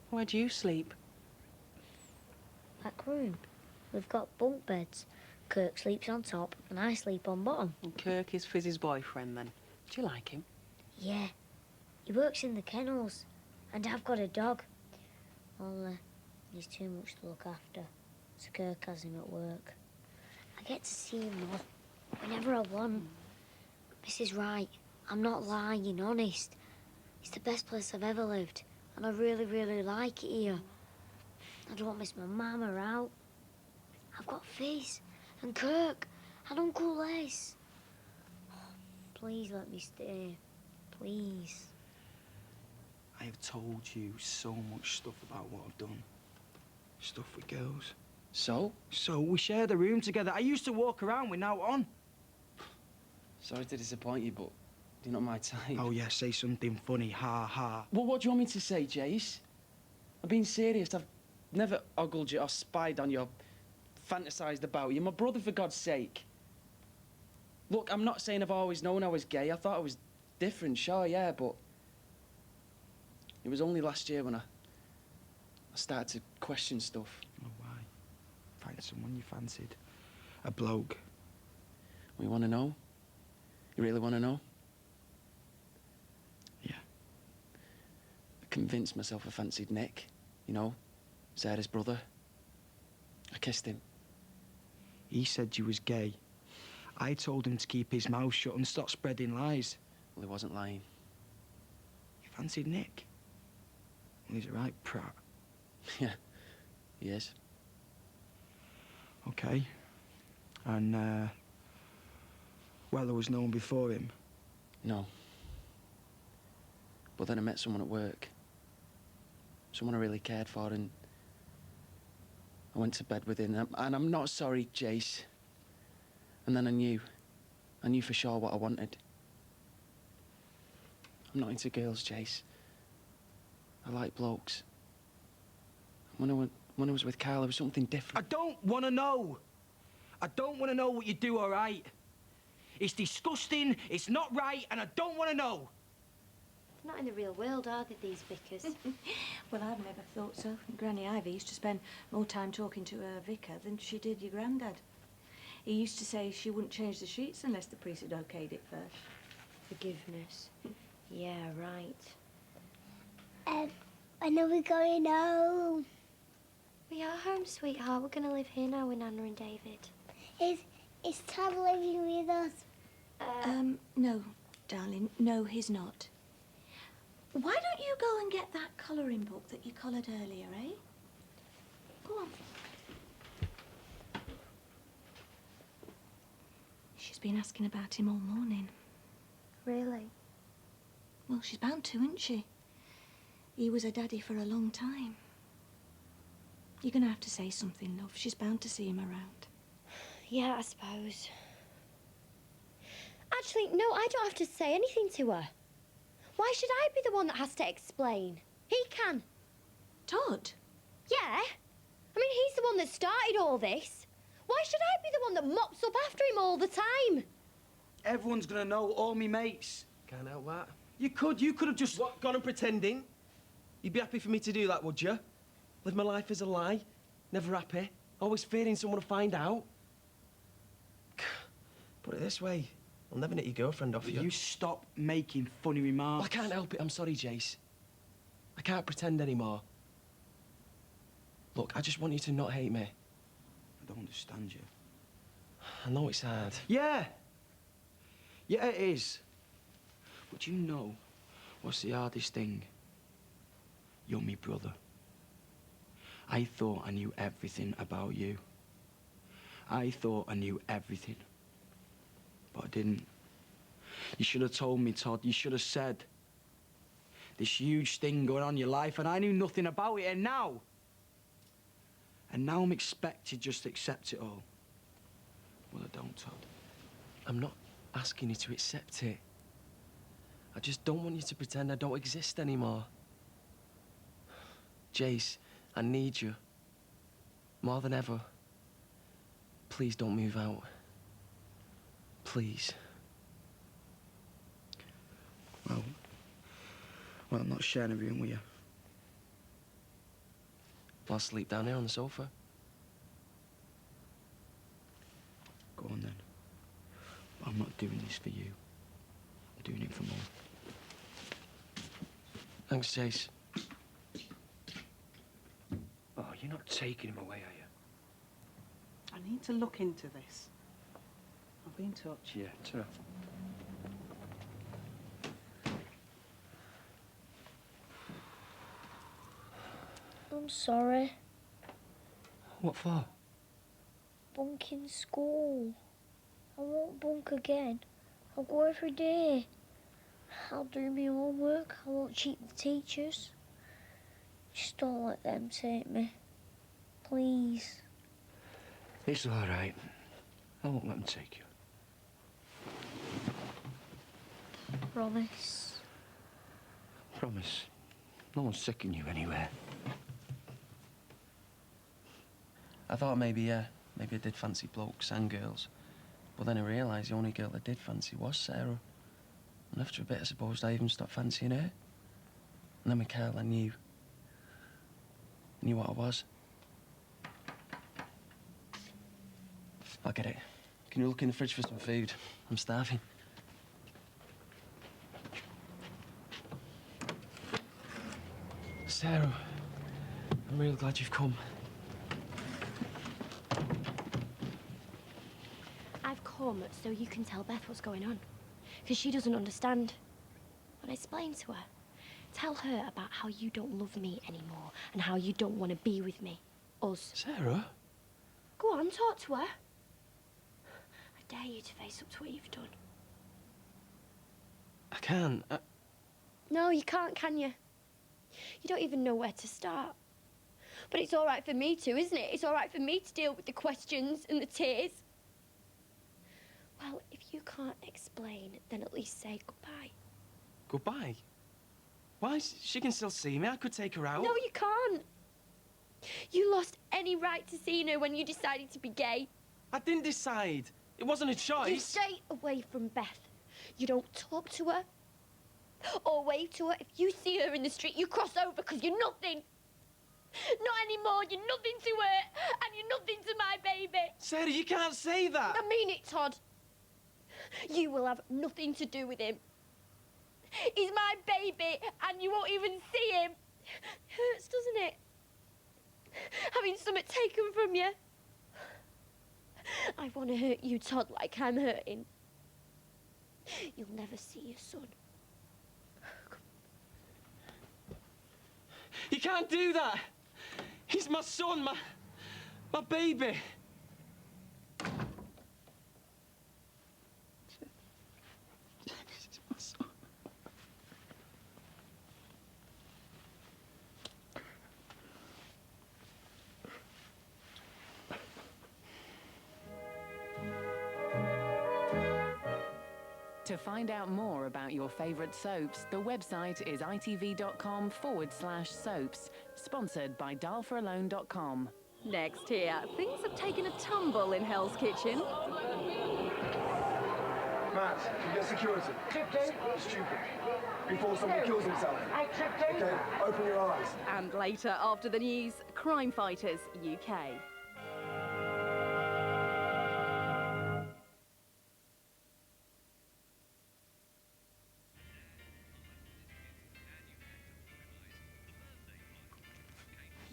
Where do you sleep?
Back room. We've got bunk beds. Kirk sleeps on top and I sleep on bottom.
And Kirk is Fizz's boyfriend then. Do you like him?
Yeah. He works in the kennels. And I've got a dog. Only he's too much to look after. So Kirk has him at work. I get to see him more whenever I want. Mrs. Wright, I'm not lying, honest. It's the best place I've ever lived. And I really, really like it here. I don't miss my mama out. I've got Fizz and Kirk and Uncle Les. Please let me stay. Please.
I have told you so much stuff about what I've done. Stuff with girls. So?
So, we shared a room together. I used to walk around with now on.
Sorry to disappoint you, but you're not my type.
Oh, yeah, say something funny. Ha, ha.
Well, what do you want me to say, Jace? I've been serious. I've never ogled you or spied on you or fantasised about you. My brother, for God's sake. Look, I'm not saying I've always known I was gay. I thought I was different, sure, yeah, but... It was only last year when I started to question stuff.
Oh, why? Find someone you fancied. A bloke.
You want to know? You really want to know?
Yeah.
I convinced myself I fancied Nick, you know, Sarah's brother. I kissed him.
He said you was gay. I told him to keep his mouth shut and stop spreading lies.
Well, he wasn't lying.
You fancied Nick? Well, he's a right prat.
Yeah, he is.
Okay. And, well, there was no one before him?
No. But then I met someone at work. Someone I really cared for, and I went to bed with him. And I'm not sorry, Jace. And then I knew for sure what I wanted. I'm not into girls, Jace. I like blokes. When I was with Carl, there was something different.
I don't want to know. I don't want to know what you do, all right? It's disgusting, it's not right, and I don't want to know.
They're not in the real world, are they, these vicars?
Well, I've never thought so. Granny Ivy used to spend more time talking to her vicar than she did your granddad. He used to say she wouldn't change the sheets unless the priest had okayed it first.
Forgiveness. Yeah, right.
When are we going home?
We are home, sweetheart. We're going to live here now with Nana and David.
Is Tom living with us?
No, darling. No, he's not. Why don't you go and get that colouring book that you coloured earlier, eh? Go on. She's been asking about him all morning.
Really?
Well, she's bound to, isn't she? He was a daddy for a long time. You're going to have to say something, love. She's bound to see him around.
Yeah, I suppose. Actually, no, I don't have to say anything to her. Why should I be the one that has to explain? He can.
Todd?
Yeah. I mean, he's the one that started all this. Why should I be the one that mops up after him all the time?
Everyone's gonna know, all me mates.
Can't help that.
You could have just...
What, gone and pretending? You'd be happy for me to do that, would you? Live my life as a lie? Never happy? Always fearing someone will find out? Put it this way, I'll never get your girlfriend off you.
You stop making funny remarks.
Well, I can't help it. I'm sorry, Jace. I can't pretend anymore. Look, I just want you to not hate me.
I don't understand you.
I know it's hard.
Yeah. Yeah, it is. But you know what's the hardest thing? You're me brother. I thought I knew everything about you. I thought I knew everything. But I didn't. You should have told me, Todd. You should have said. This huge thing going on in your life, and I knew nothing about it, and now... And now I'm expected just to accept it all. Well, I don't, Todd.
I'm not asking you to accept it. I just don't want you to pretend I don't exist anymore. Jace, I need you. More than ever. Please don't move out. Please.
Well, I'm not sharing a room with you.
I'll sleep down here on the sofa.
Go on then. But I'm not doing this for you. I'm doing it for Mum.
Thanks, Jace.
Oh, you're not taking him away, are you?
I need to look into this. I'll be in touch.
Yeah, ta.
I'm sorry.
What for?
Bunking school. I won't bunk again. I'll go every day. I'll do my homework. I won't cheat the teachers. Just don't let them take me. Please.
It's all right. I won't let them take you.
Promise.
Promise. No one's sicking you anywhere.
I thought maybe I did fancy blokes and girls. But then I realised the only girl I did fancy was Sarah. And after a bit, I suppose I even stopped fancying her. And then with Carl, I knew what I was. I'll get it. Can you look in the fridge for some food? I'm starving. Sarah, I'm really glad you've come.
I've come so you can tell Beth what's going on. Because she doesn't understand. When I explain to her, tell her about how you don't love me anymore and how you don't want to be with me. Us.
Sarah?
Go on, talk to her. I dare you to face up to what you've done.
I can't.
No, you can't, can you? You don't even know where to start. But it's all right for me to, isn't it? It's all right for me to deal with the questions and the tears. Well, if you can't explain, then at least say goodbye.
Goodbye? Why? She can still see me. I could take her out.
No, you can't. You lost any right to seeing her when you decided to be gay.
I didn't decide. It wasn't a choice.
You stay away from Beth. You don't talk to her or wave to her. If you see her in the street, you cross over because you're nothing. Not anymore. You're nothing to her, and you're nothing to my baby.
Sarah, you can't say that.
I mean it, Todd. You will have nothing to do with him. He's my baby, and you won't even see him. Hurts, doesn't it? Having something taken from you. I want to hurt you, Todd, like I'm hurting. You'll never see your son.
You can't do that. He's my son, my baby. He's my son.
To find out more about your favourite soaps, the website is itv.com/soaps. Sponsored by dialforalone.com.
Next here, things have taken a tumble in Hell's Kitchen.
Matt, you get security. Stupid. Before somebody kills himself. Okay, open your eyes.
And later, after the news, Crime Fighters UK.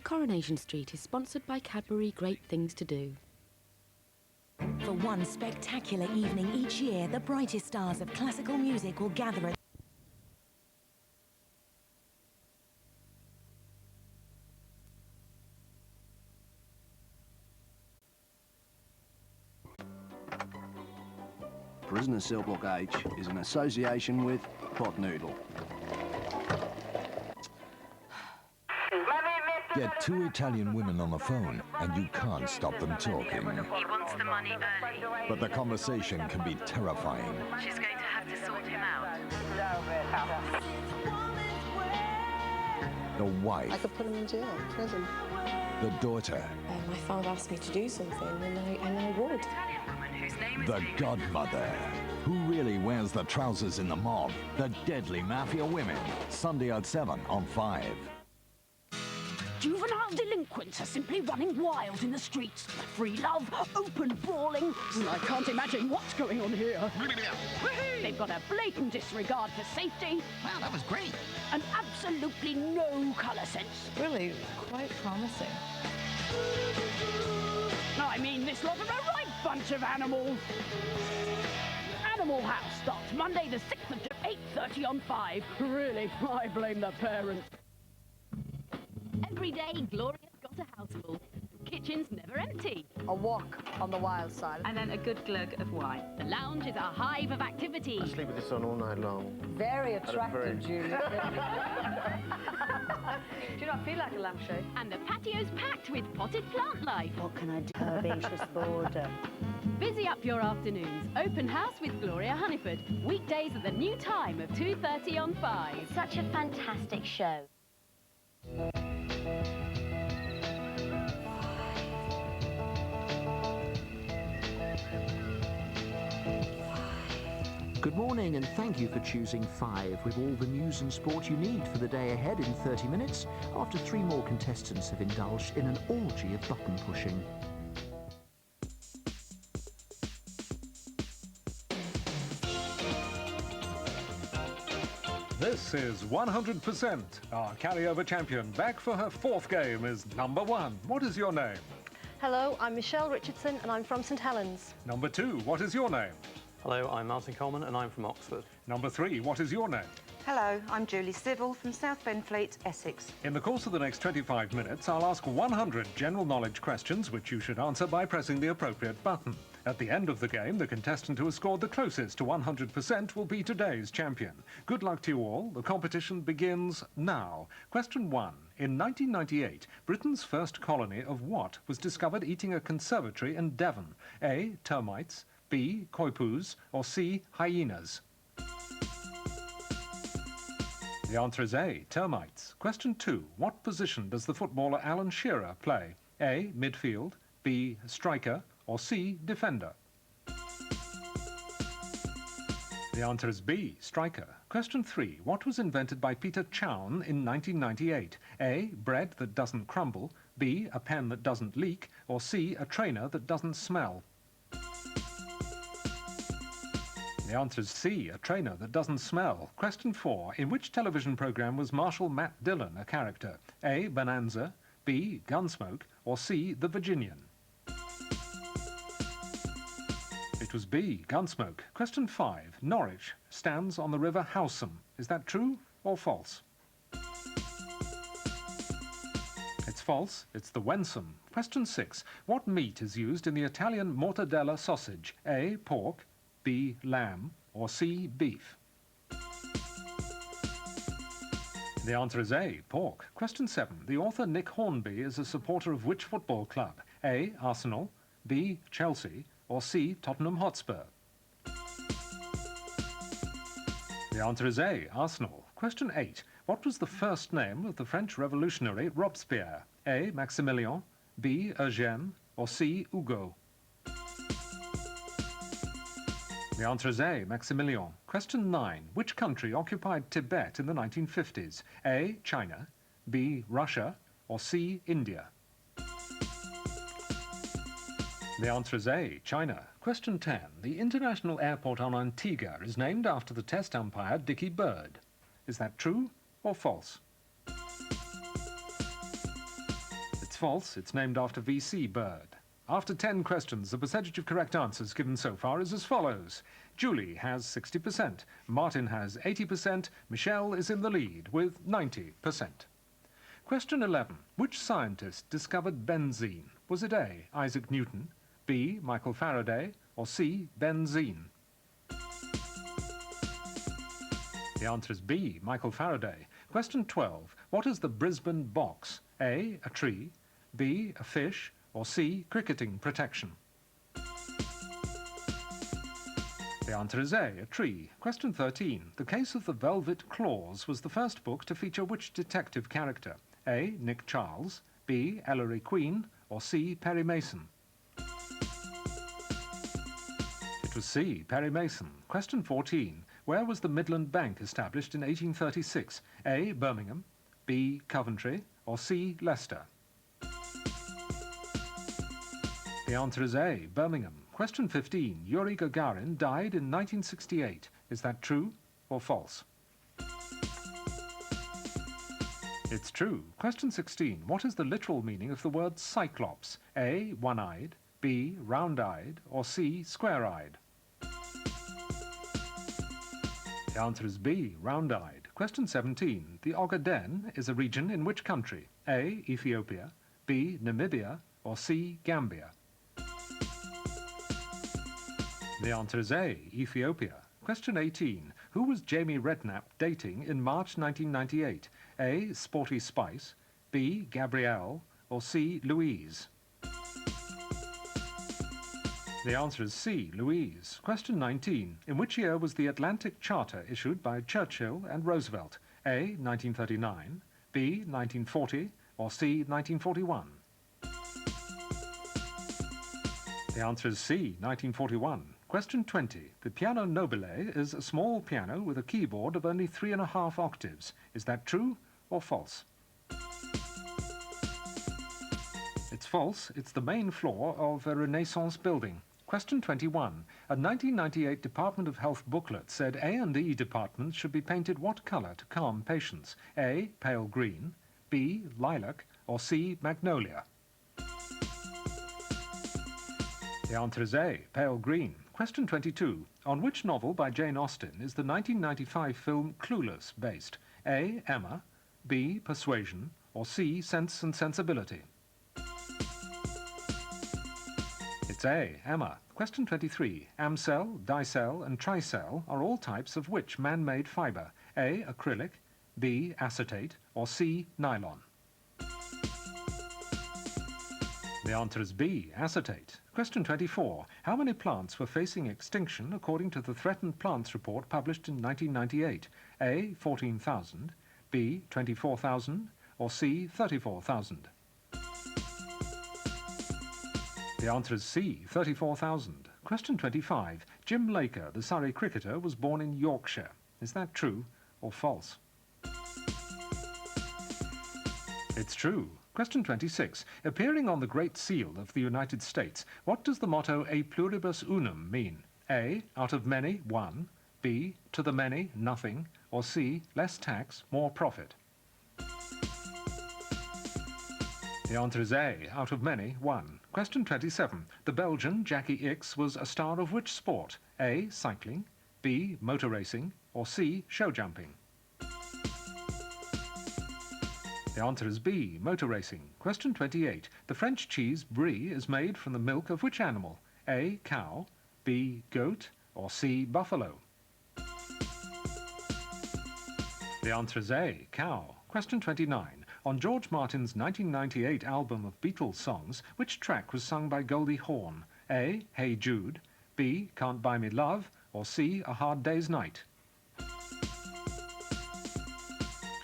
Coronation Street is sponsored by Cadbury Great Things to Do.
For one spectacular evening each year, the brightest stars of classical music will gather at
Prisoner Cell Block H is in association with Pot Noodle.
Get two Italian women on the phone and you can't stop them talking.
He wants the money early.
But the conversation can be terrifying.
She's going to have to sort him out.
The wife,
I could put him in jail, prison.
the daughter,
My father asked me to do something, and I would.
the godmother. Who really wears the trousers in the mob? The deadly mafia women. Sunday at 7 on 5.
Juvenile delinquents are simply running wild in the streets. Free love, open brawling. I can't imagine what's going on here. They've got a blatant disregard for safety.
Wow, that was great.
And absolutely no colour sense.
Really, quite promising.
I mean, this lot are a right bunch of animals. Animal House starts Monday the 6th of July, 8:30 on 5. Really, I blame the parents.
Every day, Gloria's got a house full. Kitchen's never empty.
A walk on the wild side.
And then a good glug of wine. The lounge is a hive of activity.
I sleep with this on all night long.
Very attractive, Julie.
Do you not feel like a lampshade?
And the patio's packed with potted plant life.
What can I do? Herbaceous border.
Busy up your afternoons. Open house with Gloria Honeyford. Weekdays at the new time of 2:30 on 5.
Such a fantastic show.
Good morning and thank you for choosing 5 with all the news and sport you need for the day ahead in 30 minutes after 3 more contestants have indulged in an orgy of button pushing.
This is 100%. Our carryover champion back for her 4th game is number 1. What is your name?
Hello, I'm Michelle Richardson and I'm from St Helens.
Number 2, what is your name?
Hello, I'm Martin Coleman and I'm from Oxford.
Number 3, what is your name?
Hello, I'm Julie Civil from South Benfleet, Essex.
In the course of the next 25 minutes, I'll ask 100 general knowledge questions which you should answer by pressing the appropriate button. At the end of the game, the contestant who has scored the closest to 100% will be today's champion. Good luck to you all. The competition begins now. Question 1. In 1998, Britain's first colony of what was discovered eating a conservatory in Devon? A. Termites, B. Coipoos, or C. Hyenas? The answer is A. Termites. Question 2. What position does the footballer Alan Shearer play? A. Midfield, B. Striker, or C. Defender? The answer is B. Striker. Question 3. What was invented by Peter Chown in 1998? A. Bread that doesn't crumble, B. A pen that doesn't leak, or C. A trainer that doesn't smell? The answer is C, a trainer that doesn't smell. Question 4. In which television programme was Marshal Matt Dillon a character? A. Bonanza, B. Gunsmoke, or C. The Virginian? It was B. Gunsmoke. Question 5. Norwich stands on the river Howsam. Is that true or false? It's false. It's the Wensum. Question 6. What meat is used in the Italian mortadella sausage? A. Pork, B. Lamb, or C. Beef? The answer is A. Pork. Question 7. The author Nick Hornby is a supporter of which football club? A. Arsenal, B. Chelsea, or C. Tottenham Hotspur? The answer is A. Arsenal. Question 8. What was the first name of the French revolutionary Robespierre? A. Maximilien, B. Eugène, or C. Hugo? The answer is A. Maximilian. Question 9. Which country occupied Tibet in the 1950s? A. China, B. Russia, or C. India? The answer is A. China. Question 10. The international airport on Antigua is named after the test umpire Dickie Bird. Is that true or false? It's false. It's named after V.C. Bird. After 10 questions, the percentage of correct answers given so far is as follows. Julie has 60%, Martin has 80%, Michelle is in the lead with 90%. Question 11. Which scientist discovered benzene? Was it A. Isaac Newton, B. Michael Faraday, or C. benzene? The answer is B. Michael Faraday. Question 12. What is the Brisbane box? A. A tree, B. A fish, or C. Cricketing protection? The answer is A. A tree. Question 13. The Case of the Velvet Claws was the first book to feature which detective character? A. Nick Charles, B. Ellery Queen, or C. Perry Mason? It was C. Perry Mason. Question 14. Where was the Midland Bank established in 1836? A. Birmingham, B. Coventry, or C. Leicester? The answer is A. Birmingham. Question 15. Yuri Gagarin died in 1968. Is that true or false? It's true. Question 16. What is the literal meaning of the word cyclops? A. One-eyed, B. Round-eyed, or C. Square-eyed? The answer is B. Round-eyed. Question 17. The Ogaden is a region in which country? A. Ethiopia, B. Namibia, or C. Gambia? The answer is A. Ethiopia. Question 18. Who was Jamie Redknapp dating in March 1998? A. Sporty Spice, B. Gabrielle, or C. Louise? The answer is C. Louise. Question 19. In which year was the Atlantic Charter issued by Churchill and Roosevelt? A. 1939, B. 1940, or C. 1941? The answer is C. 1941. Question 20. The piano nobile is a small piano with a keyboard of only 3.5 octaves. Is that true or false? It's false. It's the main floor of a Renaissance building. Question 21. A 1998 Department of Health booklet said A&E departments should be painted what colour to calm patients? A. Pale green, B. Lilac, or C. Magnolia? The answer is A. Pale green. Question 22. On which novel by Jane Austen is the 1995 film Clueless based? A. Emma, B. Persuasion, or C. Sense and Sensibility? It's A. Emma. Question 23. Amcel, dicel, and tricel are all types of which man-made fibre? A. Acrylic, B. Acetate, or C. Nylon? The answer is B. Acetate. Question 24. How many plants were facing extinction according to the Threatened Plants report published in 1998? A. 14,000, B. 24,000, or C. 34,000? The answer is C. 34,000. Question 25. Jim Laker, the Surrey cricketer, was born in Yorkshire. Is that true or false? It's true. Question 26. Appearing on the Great Seal of the United States, what does the motto E pluribus unum mean? A. Out of many, one, B. To the many, nothing, or C. Less tax, more profit? The answer is A. Out of many, one. Question 27. The Belgian Jackie Ickx was a star of which sport? A. Cycling, B. Motor racing, or C. Show jumping? The answer is B. Motor racing. Question 28. The French cheese Brie is made from the milk of which animal? A. Cow, B. Goat, or C. Buffalo? The answer is A. Cow. Question 29. On George Martin's 1998 album of Beatles songs, which track was sung by Goldie Hawn? A. Hey Jude, B. Can't Buy Me Love, or C. A Hard Day's Night?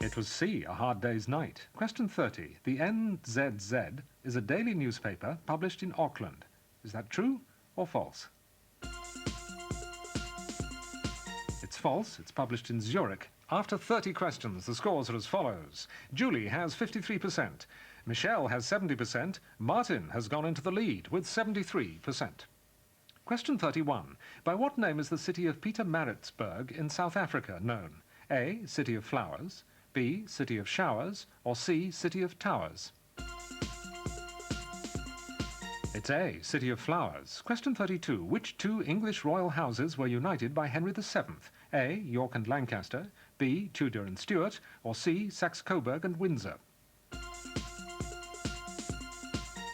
It was C. A Hard Day's Night. Question 30. The NZZ is a daily newspaper published in Auckland. Is that true or false? It's false. It's published in Zurich. After 30 questions, the scores are as follows. Julie has 53%. Michelle has 70%. Martin has gone into the lead with 73%. Question 31. By what name is the city of Pietermaritzburg in South Africa known? A. City of Flowers. B. City of Showers. Or C. City of Towers? It's A. City of Flowers. Question 32. Which two English royal houses were united by Henry VII? A. York and Lancaster. B. Tudor and Stuart. Or C. Saxe-Coburg and Windsor?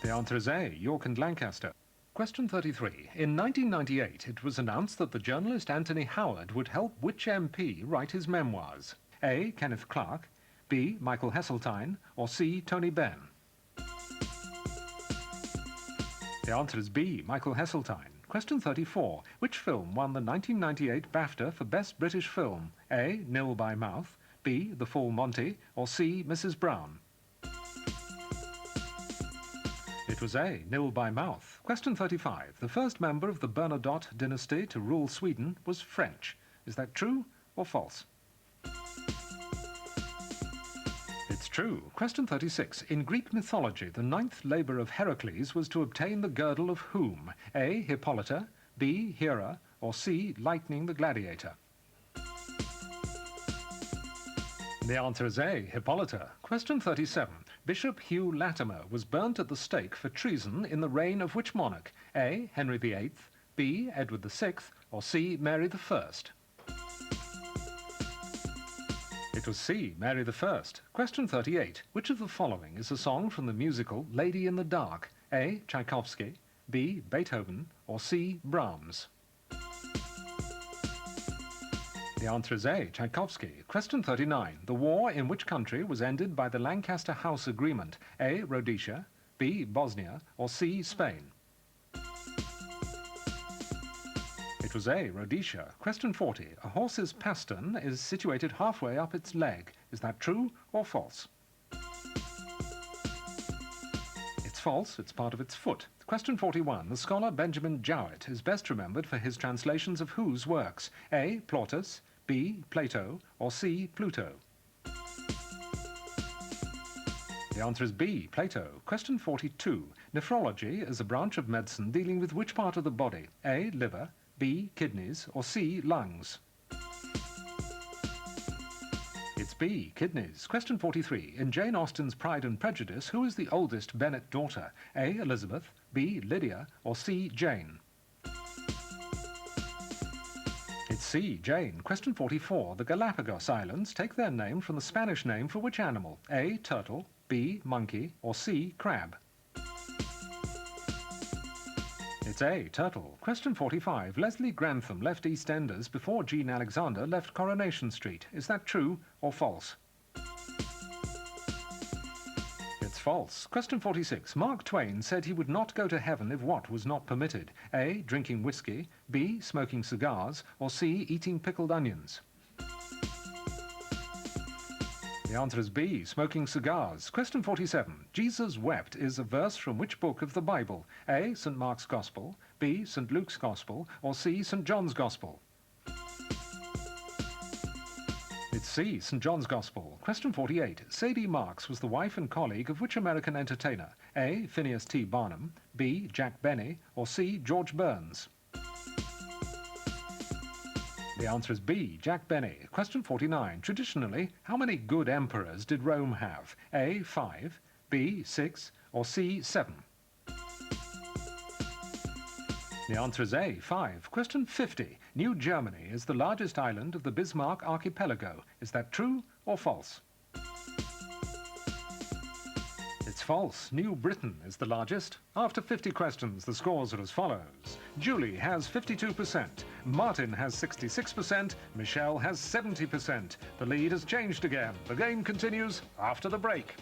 The answer is A. York and Lancaster. Question 33. In 1998, it was announced that the journalist Anthony Howard would help which MP write his memoirs? A. Kenneth Clarke. B. Michael Heseltine. Or C. Tony Benn? The answer is B. Michael Heseltine. Question 34. Which film won the 1998 BAFTA for Best British Film? A. Nil by Mouth. B. The Full Monty. Or C. Mrs. Brown? It was A. Nil by Mouth. Question 35. The first member of the Bernadotte dynasty to rule Sweden was French. Is that true or false? It's true. Question 36. In Greek mythology, the ninth labour of Heracles was to obtain the girdle of whom? A. Hippolyta. B. Hera. Or C. Lightning the Gladiator? The answer is A. Hippolyta. Question 37. Bishop Hugh Latimer was burnt at the stake for treason in the reign of which monarch? A. Henry VIII. B. Edward VI. Or C. Mary I? It was C. Mary I. Question 38. Which of the following is a song from the musical Lady in the Dark? A. Tchaikovsky. B. Beethoven. Or C. Brahms? The answer is A. Tchaikovsky. Question 39. The war in which country was ended by the Lancaster House Agreement? A. Rhodesia. B. Bosnia. Or C. Spain? It was A. Rhodesia. Question 40. A horse's pastern is situated halfway up its leg. Is that true or false? It's false. It's part of its foot. Question 41. The scholar Benjamin Jowett is best remembered for his translations of whose works? A. Plautus. B. Plato. Or C. Pluto? The answer is B. Plato. Question 42. Nephrology is a branch of medicine dealing with which part of the body? A. Liver. B. Kidneys. Or C. Lungs? It's B. Kidneys. Question 43. In Jane Austen's Pride and Prejudice, who is the oldest Bennet daughter? A. Elizabeth. B. Lydia. Or C. Jane? It's C. Jane. Question 44. The Galapagos Islands take their name from the Spanish name for which animal? A. Turtle. B. Monkey. Or C. Crab? It's A. Turtle. Question 45. Leslie Grantham left EastEnders before Jean Alexander left Coronation Street. Is that true or false? It's false. Question 46. Mark Twain said he would not go to heaven if what was not permitted? A. Drinking whiskey. B. Smoking cigars. Or C. Eating pickled onions? The answer is B. Smoking cigars. Question 47. Jesus wept is a verse from which book of the Bible? A. St. Mark's Gospel. B. St. Luke's Gospel. Or C. St. John's Gospel? It's C. St. John's Gospel. Question 48. Sadie Marks was the wife and colleague of which American entertainer? A. Phineas T. Barnum. B. Jack Benny. Or C. George Burns? The answer is B. Jack Benny. Question 49. Traditionally, how many good emperors did Rome have? A. 5. B. 6. Or C. 7? The answer is A. 5. Question 50. New Germany is the largest island of the Bismarck archipelago. Is that true or false? It's false. New Britain is the largest. After 50 questions, the scores are as follows. Julie has 52%, Martin has 66%, Michelle has 70%. The lead has changed again. The game continues after the break.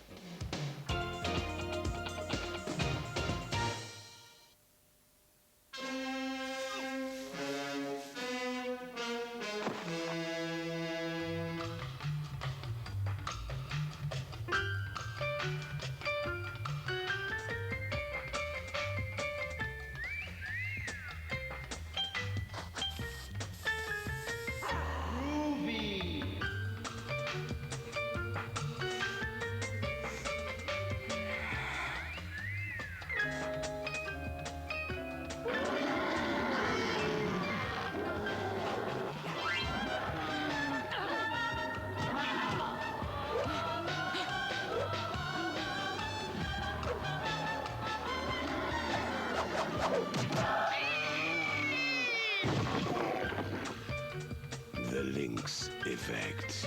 The Lynx Effect.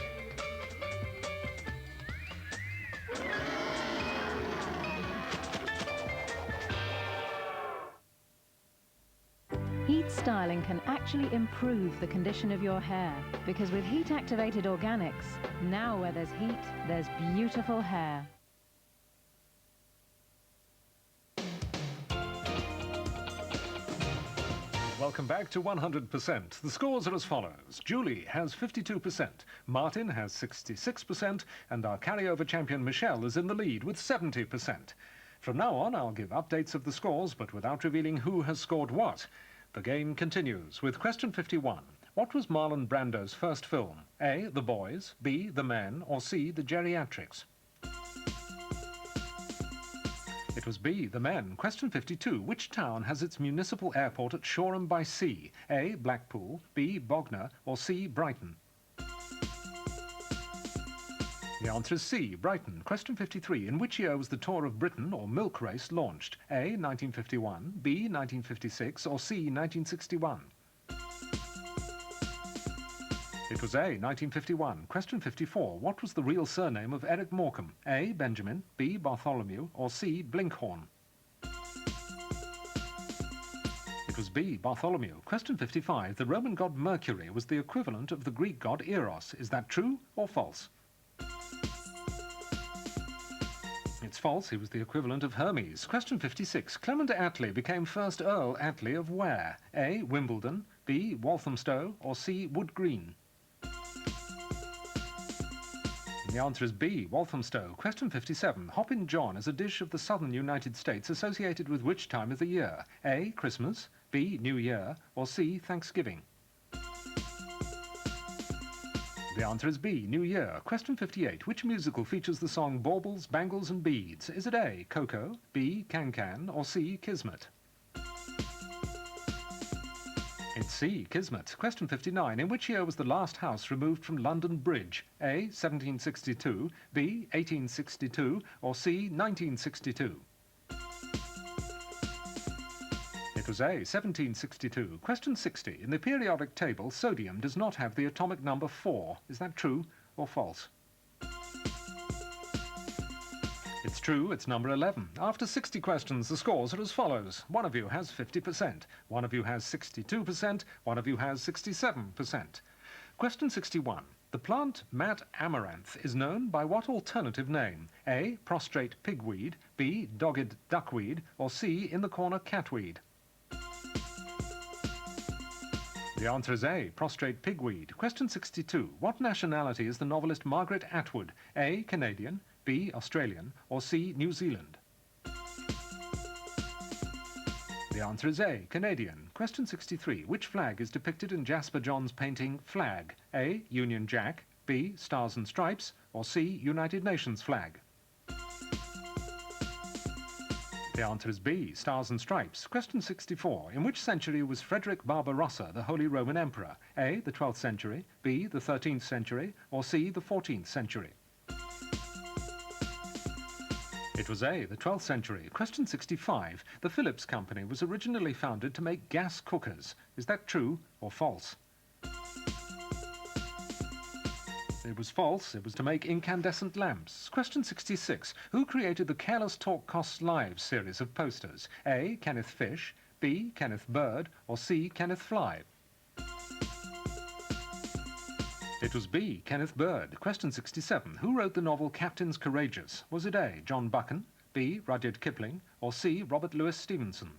Heat styling can actually improve the condition of your hair, because with heat-activated organics, now where there's heat, there's beautiful hair.
Welcome back to 100%. The scores are as follows. Julie has 52%, Martin has 66%, and our carryover champion Michelle is in the lead with 70%. From now on, I'll give updates of the scores, but without revealing who has scored what. The game continues with question 51. What was Marlon Brando's first film? A, The Boys, B, The Men, or C, The Geriatrics? It was B, The Men. Question 52. Which town has its municipal airport at Shoreham by Sea? A, Blackpool, B, Bognor, or C, Brighton? The answer is C, Brighton. Question 53. In which year was the Tour of Britain, or milk race, launched? A, 1951, B, 1956, or C, 1961? It was A, 1951. Question 54. What was the real surname of Eric Morecambe? A, Benjamin, B, Bartholomew, or C, Blinkhorn? It was B, Bartholomew. Question 55. The Roman god Mercury was the equivalent of the Greek god Eros. Is that true or false? It's false. He was the equivalent of Hermes. Question 56. Clement Attlee became first Earl Attlee of where? A, Wimbledon, B, Walthamstow, or C, Wood Green? The answer is B, Walthamstow. Question 57. Hoppin' John is a dish of the southern United States associated with which time of the year? A, Christmas, B, New Year, or C, Thanksgiving? The answer is B, New Year. Question 58. Which musical features the song Baubles, Bangles and Beads? Is it A, Coco, B, Can-Can, or C, Kismet? It's C, Kismet. Question 59. In which year was the last house removed from London Bridge? A, 1762, B, 1862, or C, 1962? It was A, 1762. Question 60. In the periodic table, sodium does not have the atomic number 4. Is that true or false? It's true, it's number 11. After 60 questions, the scores are as follows. One of you has 50%, one of you has 62%, one of you has 67%. Question 61. The plant mat amaranth is known by what alternative name? A, prostrate pigweed, B, dogged duckweed, or C, in the corner catweed? The answer is A, prostrate pigweed. Question 62. What nationality is the novelist Margaret Atwood? A, Canadian, B, Australian, or C, New Zealand? The answer is A, Canadian. Question 63. Which flag is depicted in Jasper Johns' painting Flag? A, Union Jack, B, Stars and Stripes, or C, United Nations flag? The answer is B, Stars and Stripes. Question 64. In which century was Frederick Barbarossa the Holy Roman Emperor? A, the 12th century, B, the 13th century, or C, the 14th century? It was A, the 12th century. Question 65. The Philips Company was originally founded to make gas cookers. Is that true or false? It was false. It was to make incandescent lamps. Question 66. Who created the Careless Talk Costs Lives series of posters? A, Kenneth Fish, B, Kenneth Bird, or C, Kenneth Fly? It was B, Kenneth Bird. Question 67. Who wrote the novel Captains Courageous? Was it A, John Buchan, B, Rudyard Kipling, or C, Robert Louis Stevenson?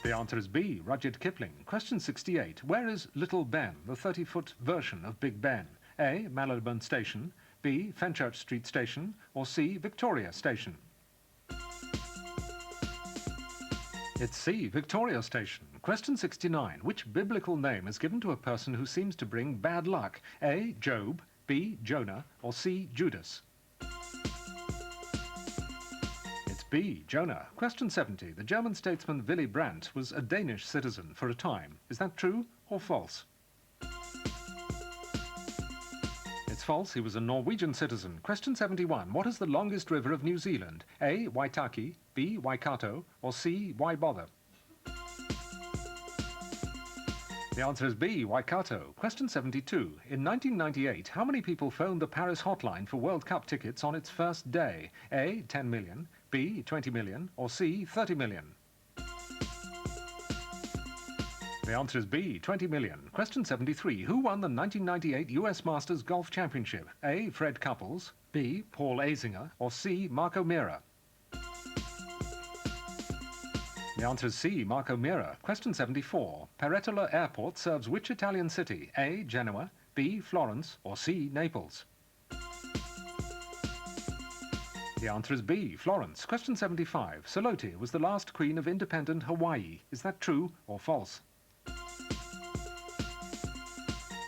The answer is B, Rudyard Kipling. Question 68. Where is Little Ben, the 30-foot version of Big Ben? A, Marylebone Station, B, Fenchurch Street Station, or C, Victoria Station? It's C, Victoria Station. Question 69. Which biblical name is given to a person who seems to bring bad luck? A, Job, B, Jonah, or C, Judas? B, Jonah. Question 70. The German statesman Willy Brandt was a Danish citizen for a time. Is that true or false? It's false. He was a Norwegian citizen. Question 71. What is the longest river of New Zealand? A, Waitaki, B, Waikato, or C, Why Bother? The answer is B, Waikato. Question 72. In 1998, how many people phoned the Paris hotline for World Cup tickets on its first day? A, 10 million, B, 20 million, or C, 30 million? The answer is B, 20 million. Question 73. Who won the 1998 US Masters Golf Championship? A, Fred Couples, B, Paul Azinger, or C, Marco Mira? The answer is C, Marco Mira. Question 74. Peretola Airport serves which Italian city? A, Genoa, B, Florence, or C, Naples? The answer is B, Florence. Question 75. Saloti was the last queen of independent Hawaii. Is that true or false?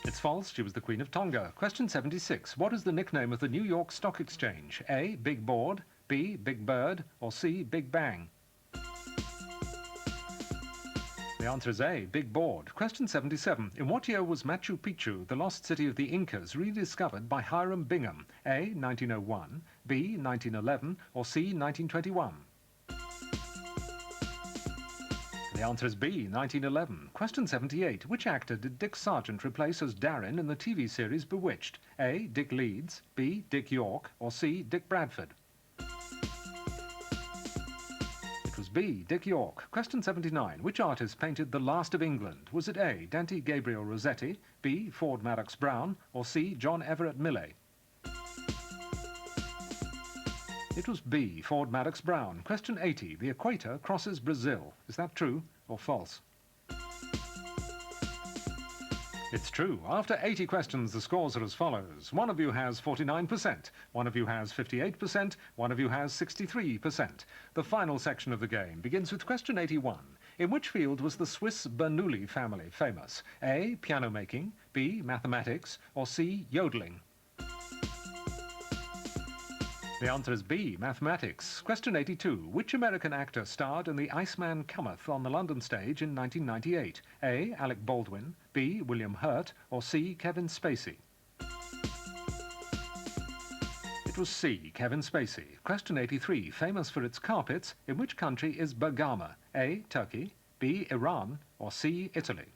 It's false. She was the Queen of Tonga. Question 76. What is the nickname of the New York Stock Exchange? A, Big Board, B, Big Bird, or C, Big Bang? The answer is A, Big Board. Question 77. In what year was Machu Picchu, the lost city of the Incas, rediscovered by Hiram Bingham? A, 1901, B, 1911, or C, 1921? The answer is B, 1911. Question 78. Which actor did Dick Sargent replace as Darren in the TV series Bewitched? A, Dick Leeds, B, Dick York, or C, Dick Bradford? It was B, Dick York. Question 79. Which artist painted The Last of England? Was it A, Dante Gabriel Rossetti, B, Ford Madox Brown, or C, John Everett Millay? It was B, Ford Madox Brown. Question 80. The equator crosses Brazil. Is that true or false? It's true. After 80 questions, the scores are as follows. One of you has 49%, one of you has 58%, one of you has 63%. The final section of the game begins with question 81. In which field was the Swiss Bernoulli family famous? A, piano making, B, mathematics, or C, yodeling? The answer is B, mathematics. Question 82. Which American actor starred in The Iceman Cometh on the London stage in 1998? A, Alec Baldwin, B, William Hurt, or C, Kevin Spacey? It was C, Kevin Spacey. Question 83. Famous for its carpets, in which country is Bergamo? A, Turkey, B, Iran, or C, Italy?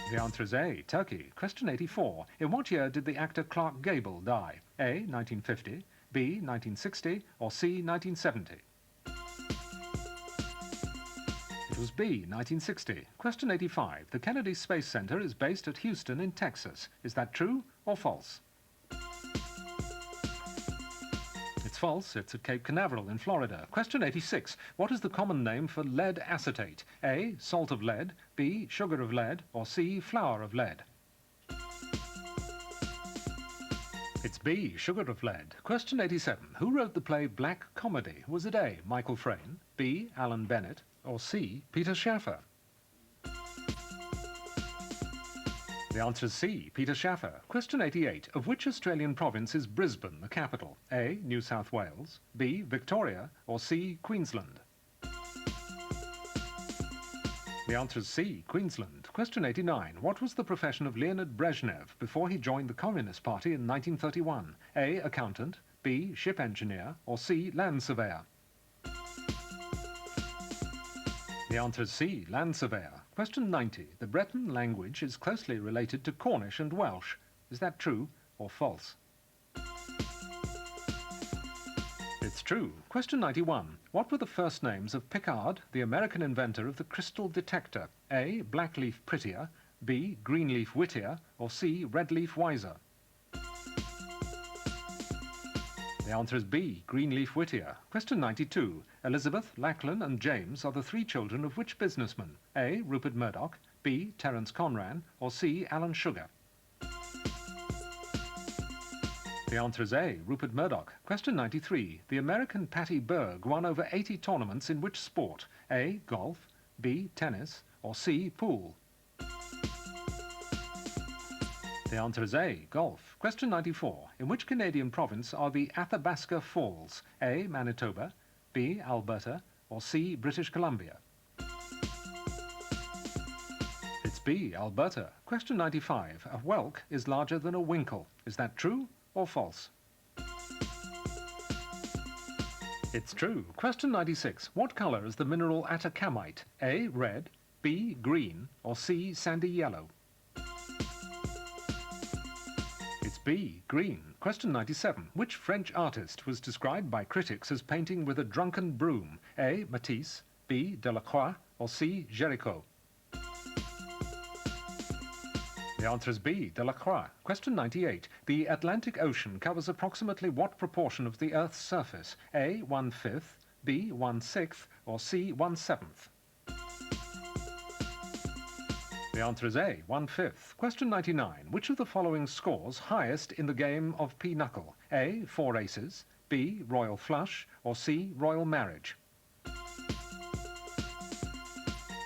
The answer is A, Turkey. Question 84. In what year did the actor Clark Gable die? A, 1950, B, 1960, or C, 1970? It was B, 1960. Question 85. The Kennedy Space Center is based at Houston in Texas. Is that true or false? It's false. It's at Cape Canaveral in Florida. Question 86. What is the common name for lead acetate? A, salt of lead, B, sugar of lead, or C, flour of lead? It's B, sugar of lead. Question 87. Who wrote the play Black Comedy? Was it A, Michael Frayn, B, Alan Bennett, or C, Peter Shaffer? The answer is C, Peter Shaffer. Question 88. Of which Australian province is Brisbane, the capital? A, New South Wales, B, Victoria, or C, Queensland? The answer is C, Queensland. Question 89. What was the profession of Leonid Brezhnev before he joined the Communist Party in 1931? A, accountant, B, ship engineer, or C, land surveyor? The answer is C, land surveyor. Question 90. The Breton language is closely related to Cornish and Welsh. Is that true or false? It's true. Question 91. What were the first names of Pickard, the American inventor of the crystal detector? A, Blackleaf Prettier, B, Greenleaf Whittier, or C, Redleaf Wiser? The answer is B, Greenleaf Whittier. Question 92. Elizabeth, Lachlan and James are the three children of which businessman? A, Rupert Murdoch, B, Terence Conran, or C, Alan Sugar? The answer is A, Rupert Murdoch. Question 93. The American Patty Berg won over 80 tournaments in which sport? A, golf, B, tennis, or C, pool? The answer is A, golf. Question 94. In which Canadian province are the Athabasca Falls? A, Manitoba, B, Alberta, or C, British Columbia? It's B, Alberta. Question 95. A whelk is larger than a winkle. Is that true or false? It's true. Question 96. What colour is the mineral atacamite? A, red, B, green, or C, sandy yellow? It's B, green. Question 97. Which French artist was described by critics as painting with a drunken broom? A, Matisse, B, Delacroix, or C, Géricault? The answer is B, Delacroix. Question 98. The Atlantic Ocean covers approximately what proportion of the Earth's surface? A, 1/5, B, 1/6, or C, 1/7? The answer is A, 1/5. Question 99. Which of the following scores highest in the game of pinochle? A, 4 aces, B, royal flush, or C, royal marriage?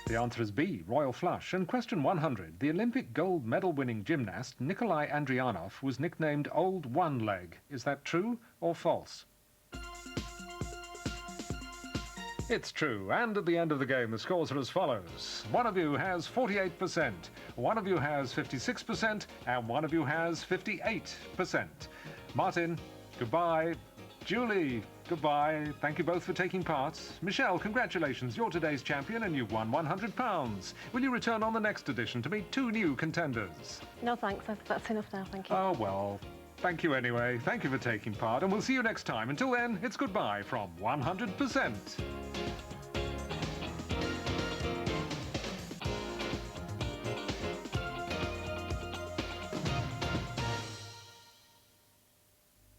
The answer is B, royal flush. And question 100. The Olympic gold medal winning gymnast Nikolai Andrianov was nicknamed Old One Leg. Is that true or false? It's true, and at the end of the game the scores are as follows. One of you has 48%, one of you has 56%, and one of you has 58%. Martin, goodbye. Julie, goodbye. Thank you both for taking part. Michelle, congratulations, you're today's champion and you've won £100. Will you return on the next edition to meet 2 new contenders?
No, thanks. That's enough now, thank you.
Oh, well, thank you anyway. Thank you for taking part, and we'll see you next time. Until then, it's goodbye from 100%.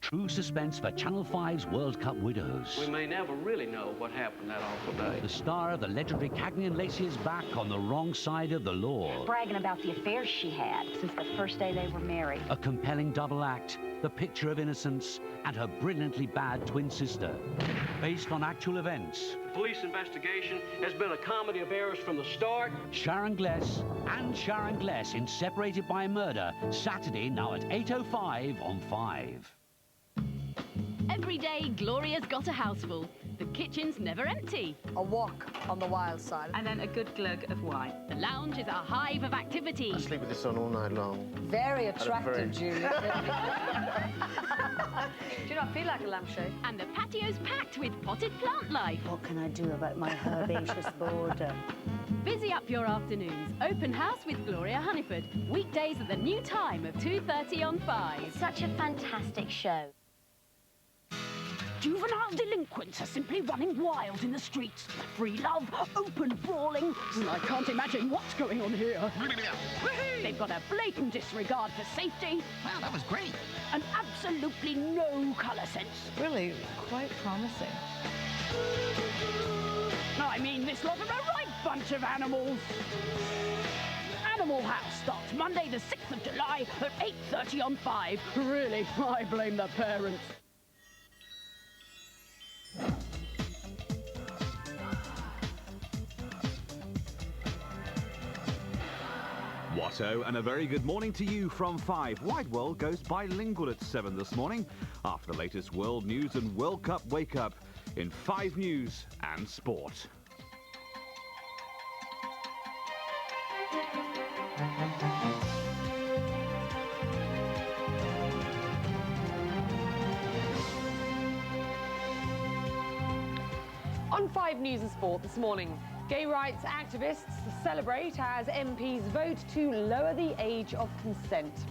True suspense for Channel 5's World Cup widows.
We may never really know what happened that awful day.
The star of the legendary Cagney and Lacey is back on the wrong side of the law.
Bragging about the affairs she had since the first day they were married.
A compelling double act, the picture of innocence, and her brilliantly bad twin sister. Based on actual events.
The police investigation has been a comedy of errors from the start.
Sharon Gless and Sharon Gless in Separated by Murder, Saturday now at 8:05 on 5.
Every day, Gloria's got a houseful. The kitchen's never empty.
A walk on the wild side.
And then a good glug of wine. The lounge is a hive of activity.
I sleep with this on all night long.
Very attractive, Julie.
Do
you not feel like a lampshade?
And the patio's packed with potted plant life.
What can I do about my herbaceous border?
Busy up your afternoons. Open house with Gloria Honeyford. Weekdays at the new time of 2:30 on 5.
It's such a fantastic show.
Juvenile delinquents are simply running wild in the streets. Free love, open brawling, and I can't imagine what's going on here. They've got a blatant disregard for safety.
Wow, that was great.
And absolutely no colour sense.
Really, quite promising.
I mean, this lot are a right bunch of animals. Animal House starts Monday the 6th of July at 8:30 on 5. Really, I blame the parents.
Watto, and a very good morning to you from 5. Wide World goes bilingual at 7 this morning after the latest world news and World Cup wake-up in 5 News and Sport.
On 5 News and Sport this morning, gay rights activists celebrate as MPs vote to lower the age of consent.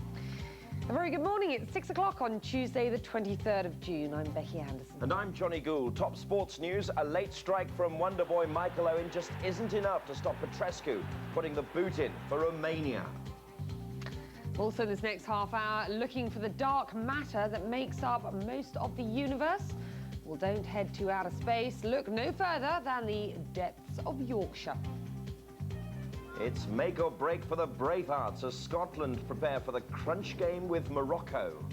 A very good morning. It's 6 o'clock on Tuesday, the 23rd of June. I'm Becky Anderson.
And I'm Johnny Gould. Top sports news. A late strike from Wonder Boy Michael Owen just isn't enough to stop Petrescu putting the boot in for Romania.
Also, this next half hour, looking for the dark matter that makes up most of the universe. Well, don't head to outer space. Look no further than the depths of Yorkshire.
It's make or break for the Bravehearts as Scotland prepare for the crunch game with Morocco.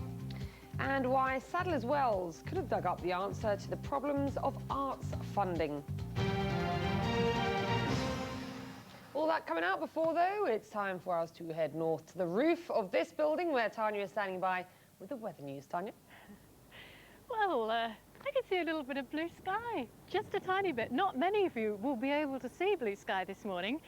And why Sadler's Wells could have dug up the answer to the problems of arts funding. All that coming out before, though, it's time for us to head north to the roof of this building where Tanya is standing by with the weather news. Tanya?
Well, I can see a little bit of blue sky, just a tiny bit. Not many of you will be able to see blue sky this morning.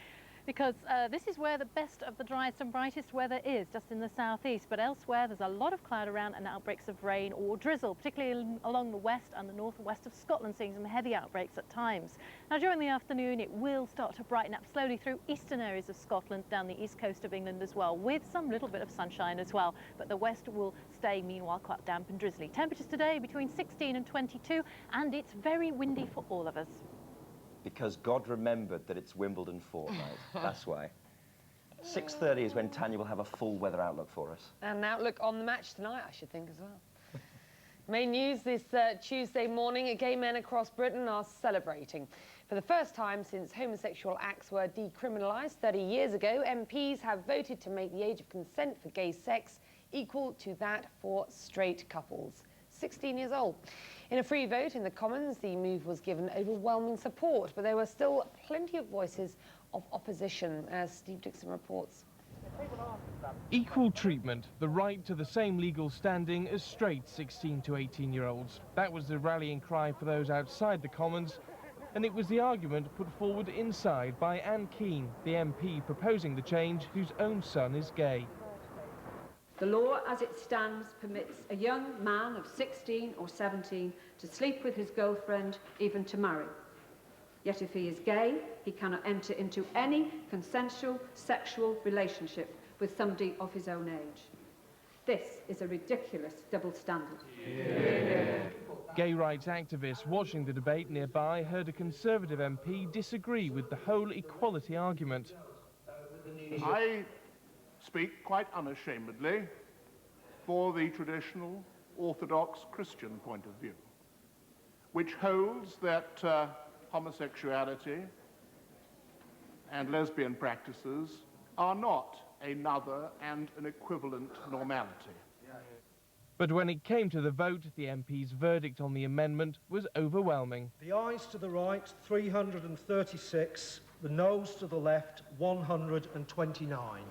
because this is where the best of the driest and brightest weather is, just in the southeast, but elsewhere there's a lot of cloud around and outbreaks of rain or drizzle, particularly along the west and the north and west of Scotland, seeing some heavy outbreaks at times. Now during the afternoon it will start to brighten up slowly through eastern areas of Scotland, down the east coast of England as well, with some little bit of sunshine as well, but the west will stay meanwhile quite damp and drizzly. Temperatures today between 16 and 22, and it's very windy for all of us.
Because God remembered that it's Wimbledon fortnight. That's why. 6:30 is when Tanya will have a full weather outlook for us.
And an outlook on the match tonight, I should think, as well. Main news this Tuesday morning, gay men across Britain are celebrating. For the first time since homosexual acts were decriminalised 30 years ago, MPs have voted to make the age of consent for gay sex equal to that for straight couples. 16 years old. In a free vote in the Commons, the move was given overwhelming support, but there were still plenty of voices of opposition, as Steve Dixon reports.
Equal treatment, the right to the same legal standing as straight 16 to 18-year-olds. That was the rallying cry for those outside the Commons, and it was the argument put forward inside by Anne Keane, the MP proposing the change, whose own son is gay.
The law as it stands permits a young man of 16 or 17 to sleep with his girlfriend, even to marry. Yet if he is gay, he cannot enter into any consensual sexual relationship with somebody of his own age. This is a ridiculous double standard.
Yeah. Gay rights activists watching the debate nearby heard a Conservative MP disagree with the whole equality argument.
I speak quite unashamedly for the traditional Orthodox Christian point of view, which holds that homosexuality and lesbian practices are not another and an equivalent normality.
But when it came to the vote, the MP's verdict on the amendment was overwhelming.
The ayes to the right, 336, the noes to the left, 129.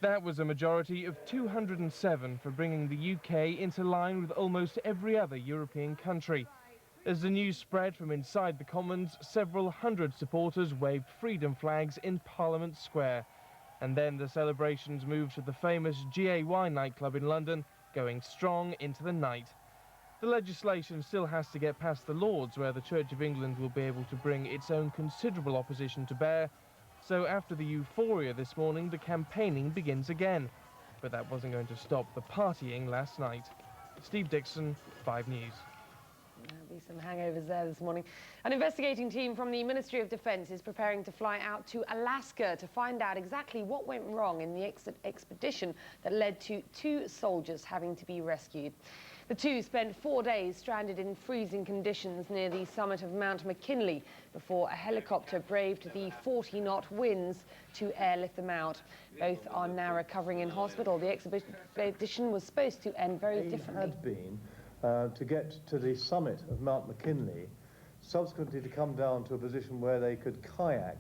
That was a majority of 207 for bringing the UK into line with almost every other European country. As the news spread from inside the Commons, several hundred supporters waved freedom flags in Parliament Square. And then the celebrations moved to the famous GAY nightclub in London, going strong into the night. The legislation still has to get past the Lords, where the Church of England will be able to bring its own considerable opposition to bear. So after the euphoria this morning, the campaigning begins again. But that wasn't going to stop the partying last night. Steve Dixon, 5 News.
There'll be some hangovers there this morning. An investigating team from the Ministry of Defence is preparing to fly out to Alaska to find out exactly what went wrong in the expedition that led to 2 soldiers having to be rescued. The 2 spent 4 days stranded in freezing conditions near the summit of Mount McKinley before a helicopter braved the 40-knot winds to airlift them out. Both are now recovering in hospital. The expedition was supposed to end very differently.
Had been to get to the summit of Mount McKinley, subsequently to come down to a position where they could kayak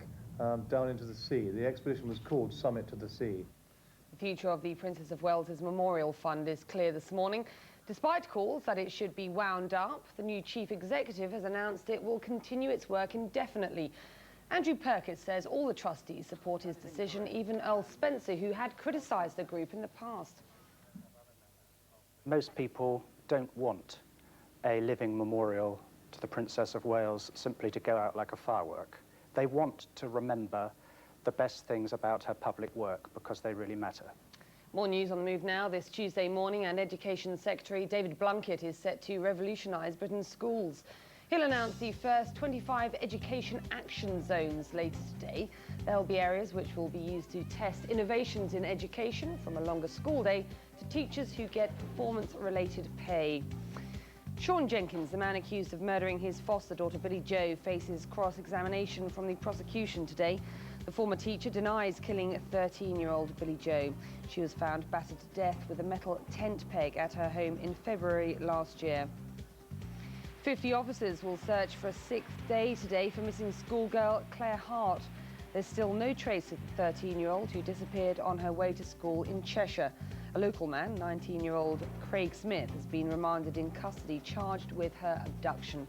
down into the sea. The expedition was called Summit to the Sea.
The future of the Princess of Wales's Memorial Fund is clear this morning. Despite calls that it should be wound up, the new chief executive has announced it will continue its work indefinitely. Andrew Perkins says all the trustees support his decision, even Earl Spencer, who had criticised the group in the past.
Most people don't want a living memorial to the Princess of Wales simply to go out like a firework. They want to remember the best things about her public work because they really matter.
More news on the move now. This Tuesday morning, and Education Secretary David Blunkett is set to revolutionise Britain's schools. He'll announce the first 25 education action zones later today. There'll be areas which will be used to test innovations in education, from a longer school day to teachers who get performance-related pay. Sean Jenkins, the man accused of murdering his foster daughter Billie Jo, faces cross-examination from the prosecution today. The former teacher denies killing 13-year-old Billie Jo. She was found battered to death with a metal tent peg at her home in February last year. 50 officers will search for a 6th day today for missing schoolgirl Claire Hart. There's still no trace of the 13-year-old who disappeared on her way to school in Cheshire. A local man, 19-year-old Craig Smith, has been remanded in custody, charged with her abduction.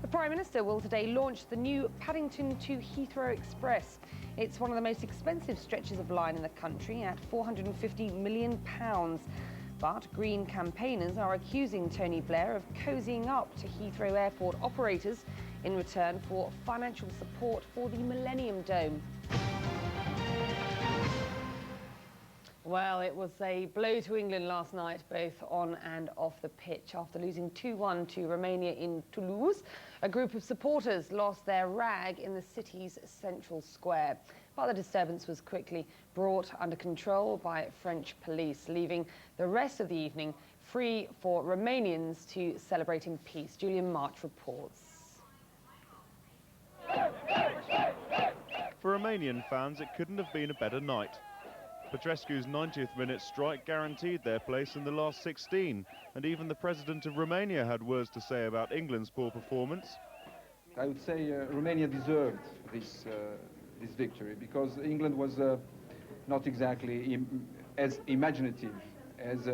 The Prime Minister will today launch the new Paddington to Heathrow Express. It's one of the most expensive stretches of line in the country at £450 million. But Green campaigners are accusing Tony Blair of cozying up to Heathrow Airport operators in return for financial support for the Millennium Dome. Well, it was a blow to England last night, both on and off the pitch. After losing 2-1 to Romania in Toulouse, a group of supporters lost their rag in the city's central square. But the disturbance was quickly brought under control by French police, leaving the rest of the evening free for Romanians to celebrate in peace. Julian March reports.
For Romanian fans, it couldn't have been a better night. Petrescu's 90th minute strike guaranteed their place in the last 16, and even the president of Romania had words to say about England's poor performance.
I would say Romania deserved this victory, because England was not exactly as imaginative, as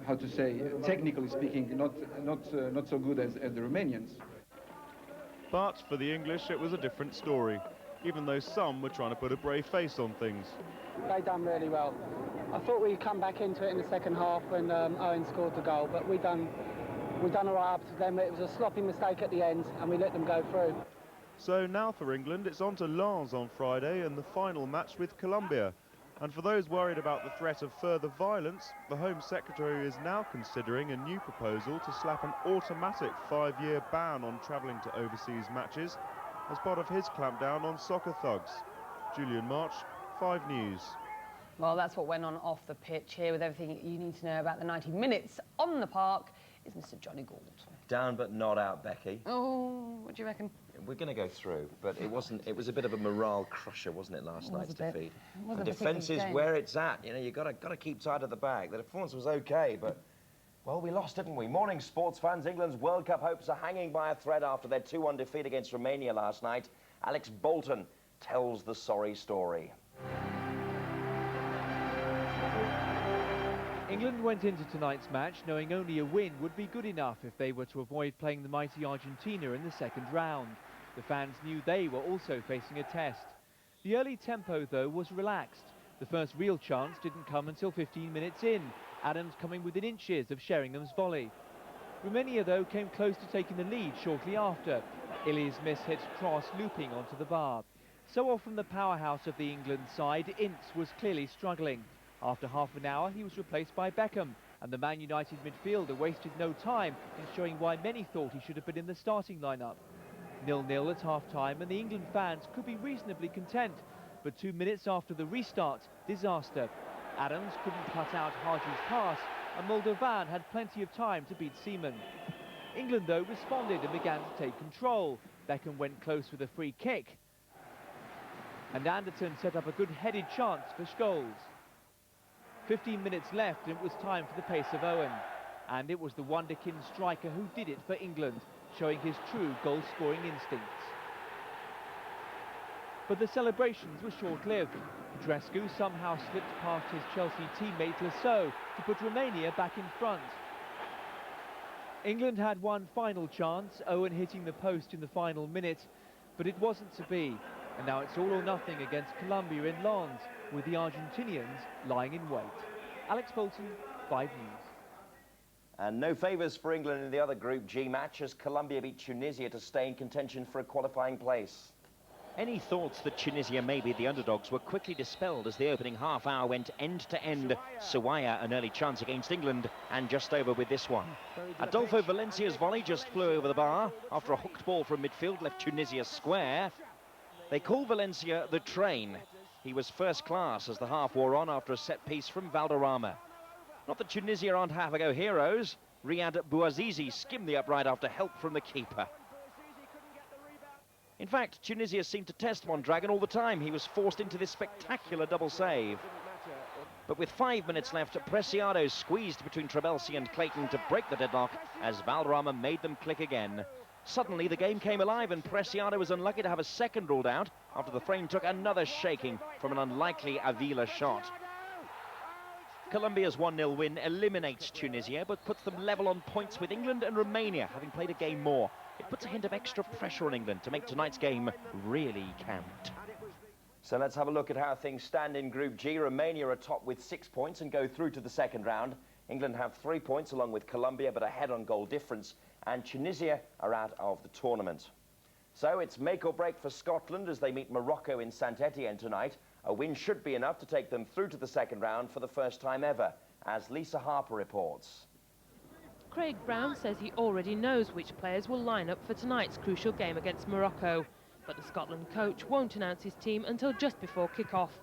how to say, technically speaking, not so good as the Romanians.
But for the English, it was a different story, even though some were trying to put a brave face on things.
They done really well. I thought we'd come back into it in the second half when Owen scored the goal, but we done all right up to them. It was a sloppy mistake at the end, and we let them go through.
So now for England, it's on to Lens on Friday and the final match with Colombia. And for those worried about the threat of further violence, the Home Secretary is now considering a new proposal to slap an automatic 5-year ban on travelling to overseas matches as part of his clampdown on soccer thugs. Julian March, 5 News.
Well, that's what went on off the pitch. Here with everything you need to know about the 90 minutes on the park is Mr. Johnny Gould.
Down but not out, Becky.
Oh, what do you reckon?
We're going to go through, but it was a bit of a morale crusher, wasn't it, last night's defeat? The defence is where it's at. You know, you've got to keep tight of the bag. The performance was OK, but, well, we lost, didn't we? Morning, sports fans. England's World Cup hopes are hanging by a thread after their 2-1 defeat against Romania last night. Alex Bolton tells the sorry story.
England went into tonight's match knowing only a win would be good enough if they were to avoid playing the mighty Argentina in the second round. The fans knew they were also facing a test. The early tempo, though, was relaxed. The first real chance didn't come until 15 minutes in, Adams coming within inches of Sheringham's volley. Romania, though, came close to taking the lead shortly after. Illy's miss-hit cross looping onto the bar. So often the powerhouse of the England side, Ince, was clearly struggling. After half an hour, he was replaced by Beckham, and the Man United midfielder wasted no time in showing why many thought he should have been in the starting lineup. 0-0 at half-time, and the England fans could be reasonably content. But 2 minutes after the restart, disaster. Adams couldn't cut out Haji's pass, and Moldovan had plenty of time to beat Seaman. England, though, responded and began to take control. Beckham went close with a free kick, and Anderton set up a good headed chance for Scholes. 15 minutes left, and it was time for the pace of Owen. And it was the wonderkin striker who did it for England, showing his true goal-scoring instincts. But the celebrations were short-lived. Petrescu somehow slipped past his Chelsea teammate Lasso to put Romania back in front. England had one final chance, Owen hitting the post in the final minute, but it wasn't to be. And now it's all or nothing against Colombia in Lens, with the Argentinians lying in wait. Alex Bolton, 5 News.
And no favours for England in the other Group G match as Colombia beat Tunisia to stay in contention for a qualifying place.
Any thoughts that Tunisia may be the underdogs were quickly dispelled as the opening half hour went end-to-end. Sawaya, an early chance against England, and just over with this one. Adolfo Valencia's volley just flew over the bar after a hooked ball from midfield left Tunisia square. They call Valencia the train. He was first class as the half wore on after a set piece from Valderrama. Not that Tunisia aren't half-a-go heroes. Riyad Bouazizi skimmed the upright after help from the keeper. In fact, Tunisia seemed to test Mondragon all the time. He was forced into this spectacular double save. But with 5 minutes left, Preciado squeezed between Trabelsi and Clayton to break the deadlock as Valderrama made them click again. Suddenly, the game came alive, and Preciado was unlucky to have a second ruled out after the frame took another shaking from an unlikely Avila shot. Colombia's 1-0 win eliminates Tunisia, but puts them level on points with England and Romania, having played a game more. It puts a hint of extra pressure on England to make tonight's game really count.
So let's have a look at how things stand in Group G. Romania are top with 6 points and go through to the second round. England have 3 points along with Colombia, but ahead on goal difference. And Tunisia are out of the tournament. So it's make or break for Scotland as they meet Morocco in St Etienne tonight. A win should be enough to take them through to the second round for the first time ever, as Lisa Harper reports.
Craig Brown says he already knows which players will line up for tonight's crucial game against Morocco. But the Scotland coach won't announce his team until just before kick-off.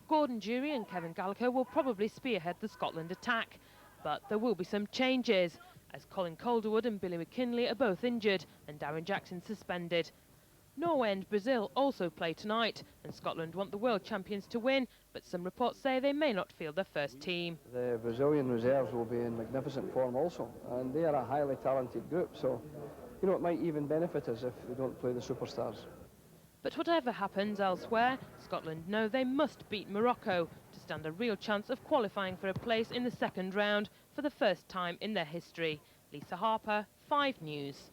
Gordon Durie and Kevin Gallagher will probably spearhead the Scotland attack. But there will be some changes, as Colin Calderwood and Billy McKinlay are both injured and Darren Jackson suspended. Norway and Brazil also play tonight, and Scotland want the world champions to win, but some reports say they may not field their first team.
The Brazilian reserves will be in magnificent form also, and they are a highly talented group, so, you know, it might even benefit us if we don't play the superstars.
But whatever happens elsewhere, Scotland know they must beat Morocco to stand a real chance of qualifying for a place in the second round for the first time in their history. Lisa Harper, 5 News.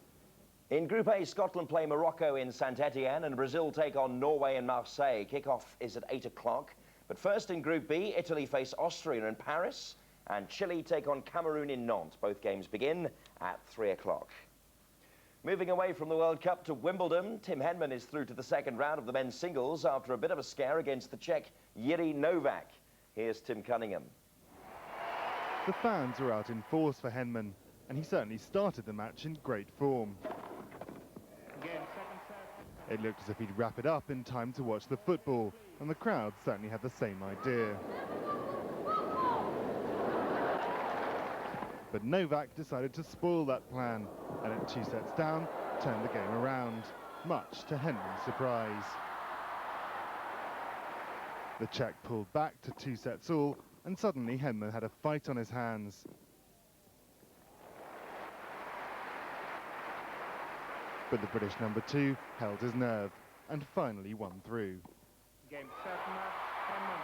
In Group A, Scotland play Morocco in St Etienne and Brazil take on Norway in Marseille. Kick-off is at 8 o'clock. But first in Group B, Italy face Austria in Paris and Chile take on Cameroon in Nantes. Both games begin at 3 o'clock. Moving away from the World Cup to Wimbledon, Tim Henman is through to the second round of the men's singles after a bit of a scare against the Czech Jiří Novák. Here's Tim Cunningham.
The fans are out in force for Henman, and he certainly started the match in great form. It looked as if he'd wrap it up in time to watch the football, and the crowd certainly had the same idea. But Novak decided to spoil that plan, and at 2 sets down, turned the game around, much to Henman's surprise. The Czech pulled back to 2 sets all, and suddenly Henman had a fight on his hands. But the British number 2 held his nerve, and finally won through.
Game 7 match, Henman.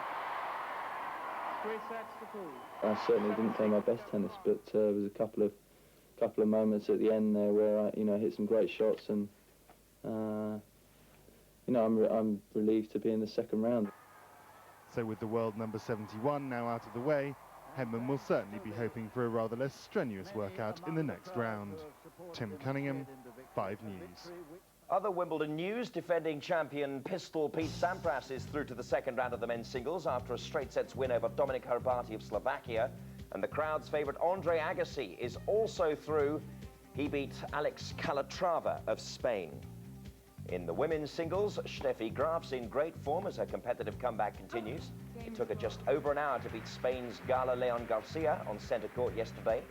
3 sets to 2.
I certainly didn't play my best tennis, but there was a couple of moments at the end there where I hit some great shots, and I'm relieved to be in the second round.
So with the world number 71 now out of the way, Henman will certainly be hoping for a rather less strenuous workout in the next round. Tim Cunningham, 5 News.
Other Wimbledon news, defending champion Pistol Pete Sampras is through to the second round of the men's singles after a straight sets win over Dominik Hrbatý of Slovakia. And the crowd's favourite Andre Agassi is also through. He beat Alex Calatrava of Spain. In the women's singles, Steffi Graf's in great form as her competitive comeback continues. It took her just over an hour to beat Spain's Gala Leon Garcia on centre court yesterday.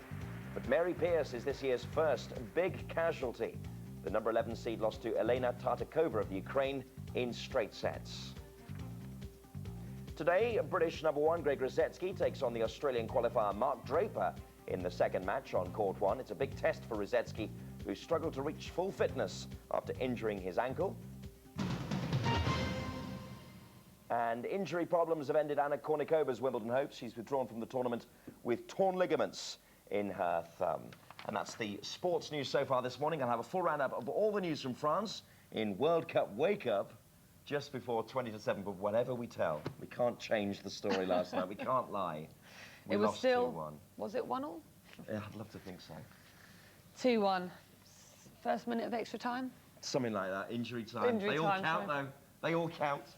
But Mary Pierce is this year's first big casualty. The number 11 seed lost to Elena Tartakova of Ukraine in straight sets. Today, British number 1 Greg Rosetsky takes on the Australian qualifier Mark Draper in the second match on court 1. It's a big test for Rosetsky, who struggled to reach full fitness after injuring his ankle. And injury problems have ended Anna Kournikova's Wimbledon hopes. She's withdrawn from the tournament with torn ligaments in her thumb. And that's the sports news so far this morning. I'll have a full roundup of all the news from France in World Cup Wake Up just before 20 to 7. But whatever we tell, we can't change the story last night. We can't lie. We
it was
lost
still
2-1.
Was it 1-1?
Yeah, I'd love to think so.
2-1. First minute of extra time?
Something like that. Injury time. They all count, though. They all count.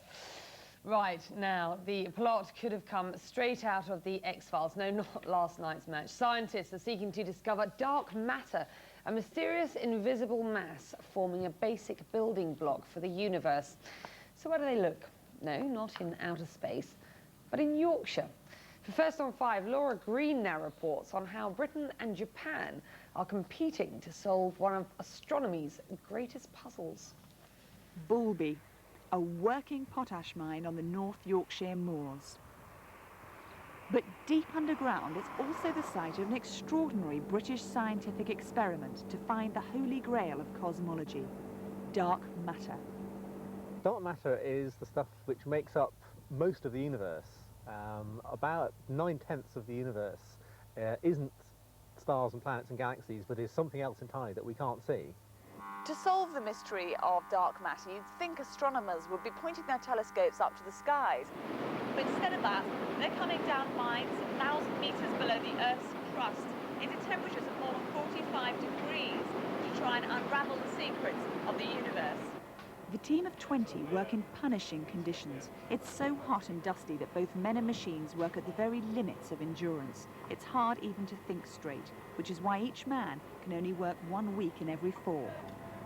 Right, now, the plot could have come straight out of the X-Files. No, not last night's match. Scientists are seeking to discover dark matter, a mysterious invisible mass forming a basic building block for the universe. So where do they look? No, not in outer space, but in Yorkshire. For First on 5, Laura Green now reports on how Britain and Japan are competing to solve one of astronomy's greatest puzzles.
Bulby, a working potash mine on the North Yorkshire moors. But deep underground, it's also the site of an extraordinary British scientific experiment to find the holy grail of cosmology, dark matter.
Dark matter is the stuff which makes up most of the universe.
About 9/10 of the universe isn't stars and planets and galaxies, but is something else entirely that we can't see.
To solve the mystery of dark matter, you'd think astronomers would be pointing their telescopes up to the skies. But instead of that, they're coming down mines 1,000 meters below the Earth's crust into temperatures of more than 45 degrees to try and unravel the secrets of the universe. The team of 20 work in punishing conditions. It's so hot and dusty that both men and machines work at the very limits of endurance. It's hard even to think straight, which is why each man can only work 1 week in every 4.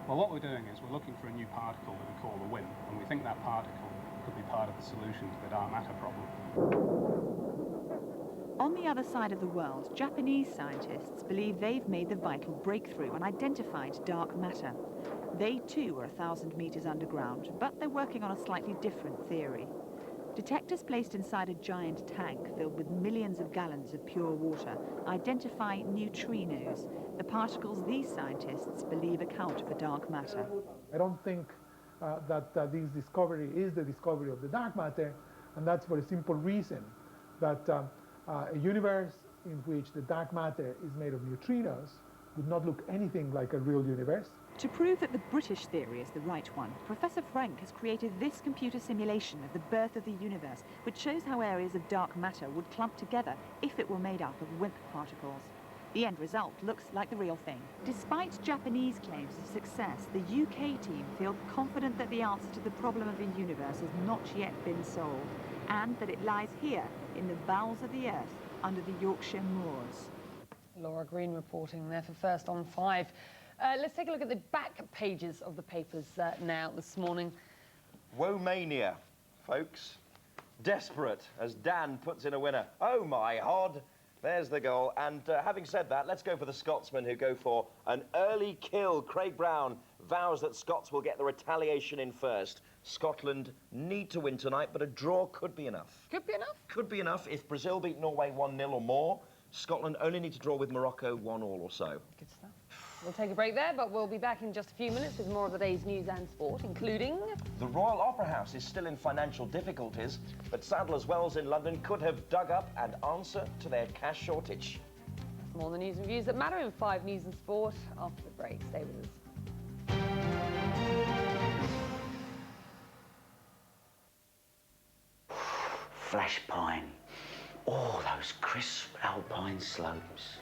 Well, what we're doing is we're looking for a new particle that we call the WIMP, and we think that particle could be part of the solution to the dark matter problem.
On the other side of the world, Japanese scientists believe they've made the vital breakthrough and identified dark matter. They too are 1,000 meters underground, but they're working on a slightly different theory. Detectors placed inside a giant tank filled with millions of gallons of pure water identify neutrinos, the particles these scientists believe account for dark matter.
I don't think that this discovery is the discovery of the dark matter, and that's for a simple reason, that a universe in which the dark matter is made of neutrinos would not look anything like a real universe.
To prove that the British theory is the right one, Professor Frank has created this computer simulation of the birth of the universe, which shows how areas of dark matter would clump together if it were made up of WIMP particles. The end result looks like the real thing. Despite Japanese claims of success, the UK team feel confident that the answer to the problem of the universe has not yet been solved, and that it lies here, in the bowels of the earth, under the Yorkshire moors.
Laura Green reporting there for First on 5. Let's take a look at the back pages of the papers now this morning.
Woe-mania, folks. Desperate, as Dan puts in a winner. Oh, my Hod. There's the goal. And having said that, let's go for the Scotsmen, who go for an early kill. Craig Brown vows that Scots will get the retaliation in first. Scotland need to win tonight, but a draw could be enough.
Could be enough?
Could be enough. If Brazil beat Norway 1-0 or more, Scotland only need to draw with Morocco 1-1 or so.
Good stuff. We'll take a break there, but we'll be back in just a few minutes with more of the day's news and sport, including...
The Royal Opera House is still in financial difficulties, but Sadler's Wells in London could have dug up an answer to their cash shortage.
That's more of the news and views that matter in 5 News and Sport after the break. Stay with us.
Flash pine. Oh, those crisp alpine slopes.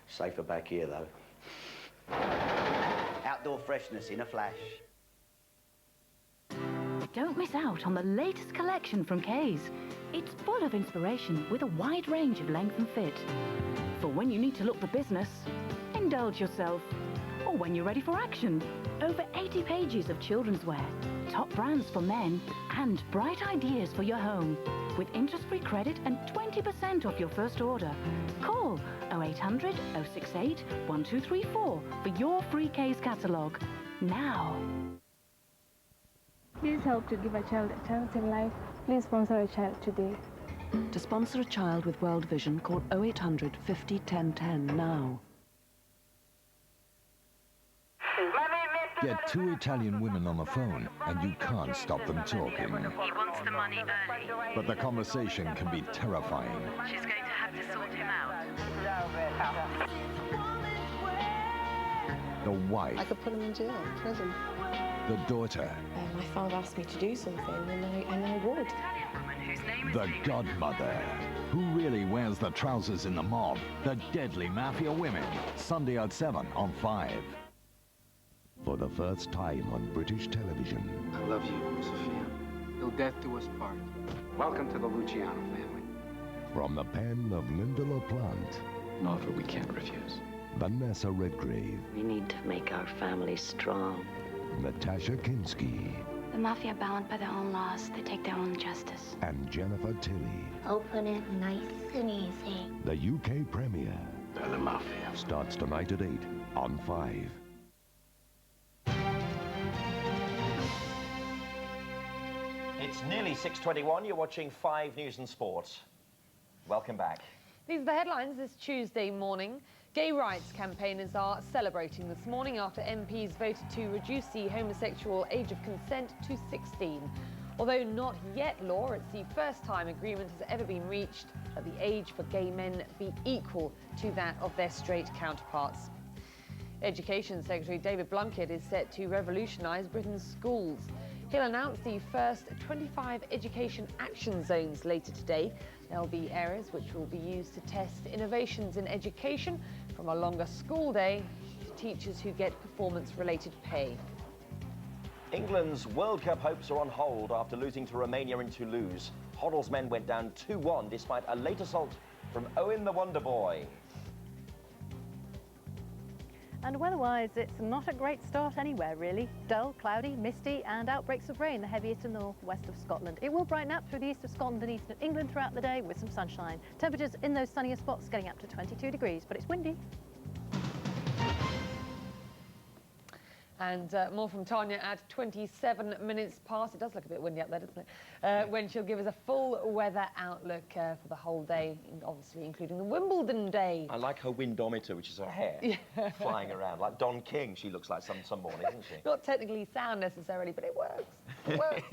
Safer back here, though. Outdoor freshness in a flash.
Don't miss out on the latest collection from Kay's. It's full of inspiration with a wide range of length and fit. For when you need to look the business, indulge yourself. Or when you're ready for action. Over 80 pages of children's wear, top brands for men, and bright ideas for your home. With interest-free credit and 20% off your first order. Call 0800 068 1234 for your free Kay's catalogue. Now.
Please help to give a child a chance in life. Please sponsor a child today.
To sponsor a child with World Vision, call 0800 50 1010 now.
Get 2 Italian women on the phone, and you can't stop them talking.
He wants the money early.
But the conversation can be terrifying.
She's going to have to sort him out.
The wife,
I could put him in jail, prison.
the daughter,
My father asked me to do something, and I would.
the godmother. Who really wears the trousers in the mob? The deadly mafia women. Sunday at 7 on 5. For the first time on British television.
I love you, Sophia. Till death do us part. Welcome to the Luciano family.
From the pen of Linda LaPlante.
An offer we can't refuse.
Vanessa Redgrave.
We need to make our family strong.
Natasha Kinski.
The mafia are bound by their own laws. They take their own justice.
And Jennifer Tilly.
Open it nice and easy.
The UK premiere.
They're the mafia.
Starts tonight at 8 on 5.
It's nearly 6:21. You're watching 5 News and Sport. Welcome back.
These are the headlines this Tuesday morning. Gay rights campaigners are celebrating this morning after MPs voted to reduce the homosexual age of consent to 16. Although not yet law, it's the first time agreement has ever been reached that the age for gay men be equal to that of their straight counterparts. Education Secretary David Blunkett is set to revolutionise Britain's schools. He'll announce the first 25 education action zones later today. There'll be areas which will be used to test innovations in education, from a longer school day to teachers who get performance-related pay.
England's World Cup hopes are on hold after losing to Romania in Toulouse. Hoddle's men went down 2-1 despite a late assault from Owen the Wonder Boy.
And weather-wise, it's not a great start anywhere, really. Dull, cloudy, misty, and outbreaks of rain, the heaviest in the northwest of Scotland. It will brighten up through the east of Scotland and eastern England throughout the day with some sunshine. Temperatures in those sunnier spots getting up to 22 degrees, but it's windy.
And more from Tanya at 27 minutes past. It does look a bit windy up there, doesn't it? When she'll give us a full weather outlook for the whole day, obviously including the Wimbledon day.
I like her windometer, which is her hair, flying around. Like Don King, she looks like some morning, isn't she?
Not technically sound necessarily, but it works. It works.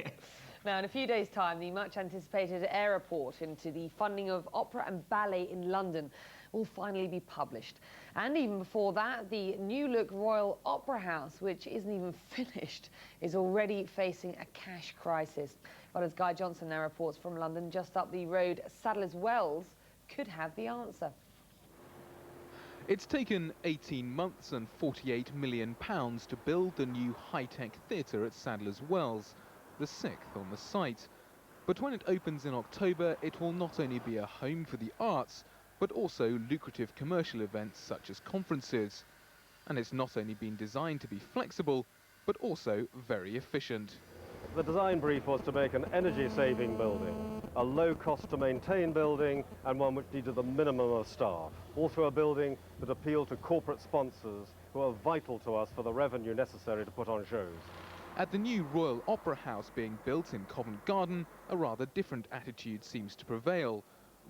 Now, in a few days' time, the much-anticipated air report into the funding of opera and ballet in London will finally be published. And even before that, the new-look Royal Opera House, which isn't even finished, is already facing a cash crisis. But as Guy Johnson now reports from London, just up the road, Sadler's Wells could have the answer.
It's taken 18 months and £48 million to build the new high-tech theatre at Sadler's Wells, the 6th on the site. But when it opens in October, it will not only be a home for the arts, but also lucrative commercial events such as conferences. And it's not only been designed to be flexible, but also very efficient.
The design brief was to make an energy-saving building, a low-cost-to-maintain building, and one which needed the minimum of staff. Also a building that appealed to corporate sponsors who are vital to us for the revenue necessary to put on shows.
At the new Royal Opera House being built in Covent Garden, a rather different attitude seems to prevail.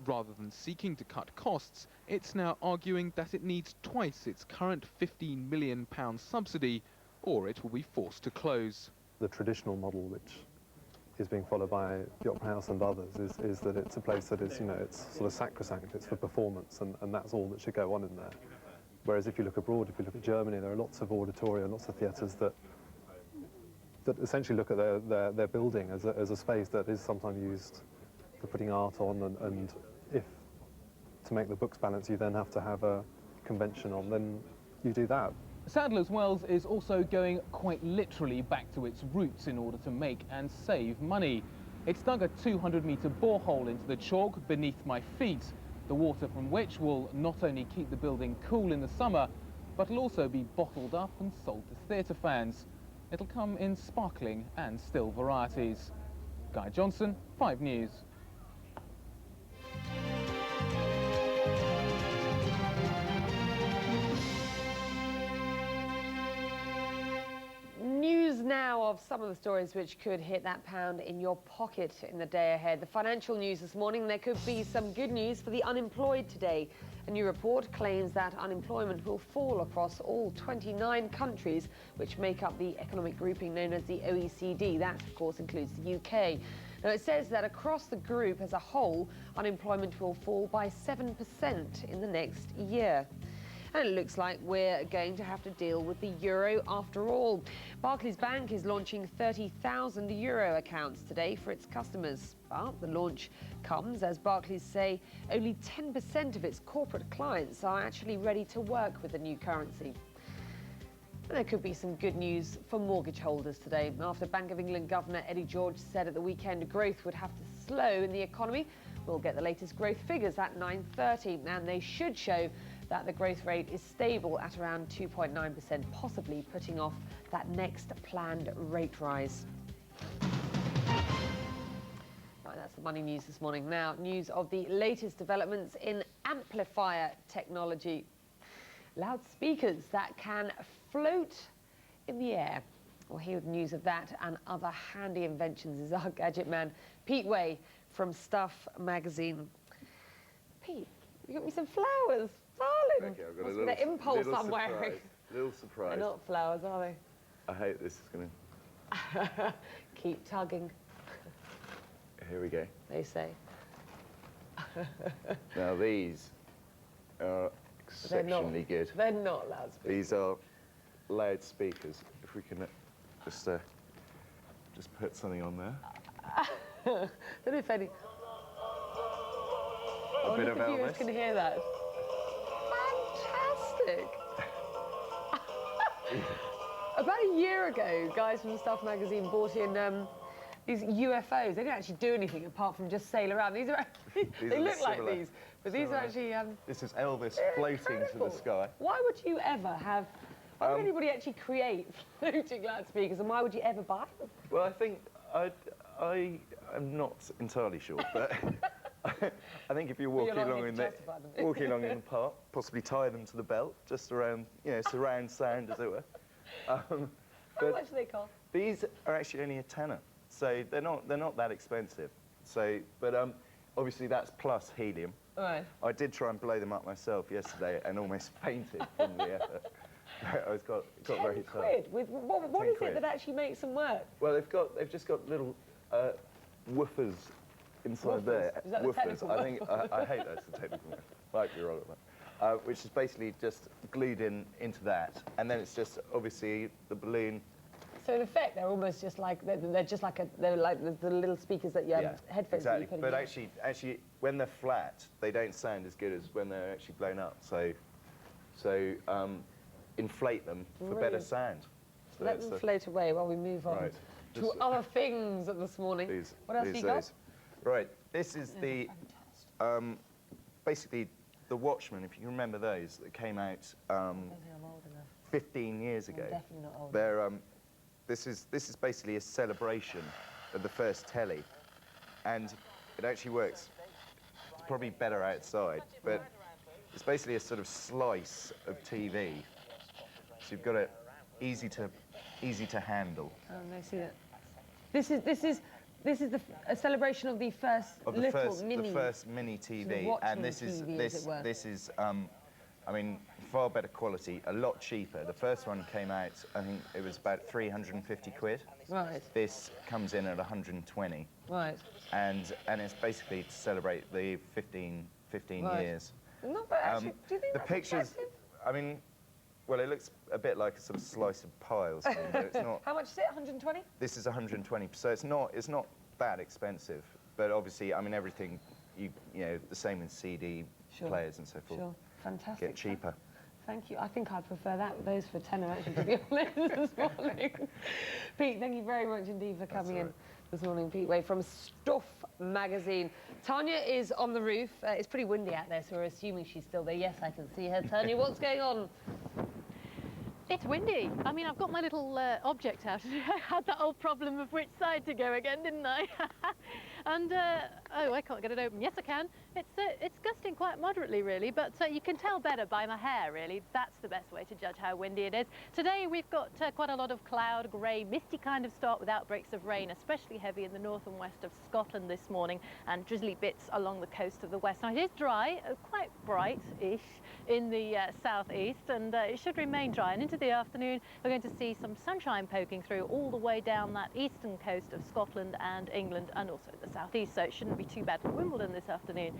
Rather than seeking to cut costs, it's now arguing that it needs twice its current £15 million subsidy, or it will be forced to close.
The traditional model, which is being followed by the Opera House and others, is that it's a place that is, you know, it's sort of sacrosanct, it's for performance, and that's all that should go on in there. Whereas if you look abroad, if you look at Germany, there are lots of auditoria, lots of theatres that essentially look at their building as a space that is sometimes used for putting art on, and if to make the books balance you then have to have a convention on, then you do that.
Sadler's Wells is also going quite literally back to its roots in order to make and save money. It's dug a 200-metre borehole into the chalk beneath my feet, the water from which will not only keep the building cool in the summer, but will also be bottled up and sold to theatre fans. It'll come in sparkling and still varieties. Guy Johnson, 5 News.
News now of some of the stories which could hit that pound in your pocket in the day ahead. The financial news this morning, there could be some good news for the unemployed today. A new report claims that unemployment will fall across all 29 countries which make up the economic grouping known as the OECD. That, of course, includes the UK. Now, it says that across the group as a whole, unemployment will fall by 7% in the next year. And it looks like we're going to have to deal with the euro after all. Barclays Bank is launching 30,000 euro accounts today for its customers. But the launch comes as Barclays say only 10% of its corporate clients are actually ready to work with the new currency. And there could be some good news for mortgage holders today after Bank of England Governor Eddie George said at the weekend growth would have to slow in the economy. We'll get the latest growth figures at 9:30, and they should show that the growth rate is stable at around 2.9%, possibly putting off that next planned rate rise. Right, that's the money news this morning. Now, news of the latest developments in amplifier technology. Loudspeakers that can float in the air. Well, here with news of that and other handy inventions is our gadget man, Pete Way from Stuff magazine. Pete, You got me some flowers, darling.
Okay, I've got
Must
a
be the impulse
little
I'm wearing.
Little surprise.
They're not flowers, are they?
I hope this is going
to... Keep tugging.
Here we go.
They say.
Now these are exceptionally good.
They're not loudspeakers.
These are loudspeakers. If we can just put something on there.
Don't know if any...
A bit of
the viewers
Elvis.
Can hear that. Fantastic. About a year ago, guys from Stuff magazine brought in these UFOs. They didn't actually do anything apart from just sail around. These are they look like these, but these are actually.
This is Elvis floating to the sky.
Why would you ever have? Why would anybody actually create floating loudspeakers, and why would you ever buy them?
Well, I think I am not entirely sure, but I think if you're walking along in the park, possibly tie them to the belt, just around, surround sound, as it were.
How much do they cost?
These are actually only a tenner, so they're not that expensive. So, but obviously that's plus helium.
Right.
I did try and blow them up myself yesterday and almost fainted from the effort. I got very tired.
£10 with what is it that actually makes them work?
Well, they've just got little woofers inside there.
Is that the technical word?
I think I hate that's the technical word. Might be wrong with that. Which is basically just glued into that, and then it's just obviously the balloon.
So in effect, they're almost just like they're like the little speakers that your headphones.
Exactly.
That you put
But
in.
actually, when they're flat, they don't sound as good as when they're actually blown up. So inflate them for better sound. So
let them float away while we move on to other things this morning. What else have you got?
Right. This is the basically the Watchmen. If you can remember those that came out 15 years ago.
I'm definitely not old.
They're this is basically a celebration of the first telly, and it actually works probably better outside, but it's basically a sort of slice of TV. So you've got it easy to handle.
Oh, I see that. This is a celebration of the first
the first mini TV, and this is I mean, far better quality, a lot cheaper. The first one came out, I think it was about 350 quid.
Right.
This comes in at 120.
Right.
And it's basically to celebrate the 15 years.
Not bad, actually. Do you think
the
that's
pictures?
expensive?
I mean, well, it looks a bit like a sort of slice of pie or something, but it's not.
How much is it? 120?
This is 120, so it's not that expensive. But obviously, I mean, everything, you know, the same with CD players and so forth.
Sure, fantastic.
Get cheaper.
Thank you. I think I'd prefer those for tenner, actually, to be honest, this morning. Pete, thank you very much indeed for coming in this morning. Pete Way from Stuff magazine. Tanya is on the roof. It's pretty windy out there, so we're assuming she's still there. Yes, I can see her. Tanya, what's going on?
It's windy. I mean, I've got my little object out. I had that old problem of which side to go again, didn't I? And, oh, I can't get it open. Yes, I can. It's gusting quite moderately, really, but you can tell better by my hair, really. That's the best way to judge how windy it is. Today, we've got quite a lot of cloud, grey, misty kind of start with outbreaks of rain, especially heavy in the north and west of Scotland this morning, and drizzly bits along the coast of the west. Now, it is dry, quite bright-ish in the southeast, and it should remain dry. And into the afternoon, we're going to see some sunshine poking through all the way down that eastern coast of Scotland and England, and also the southeast, so it shouldn't be too bad for Wimbledon this afternoon.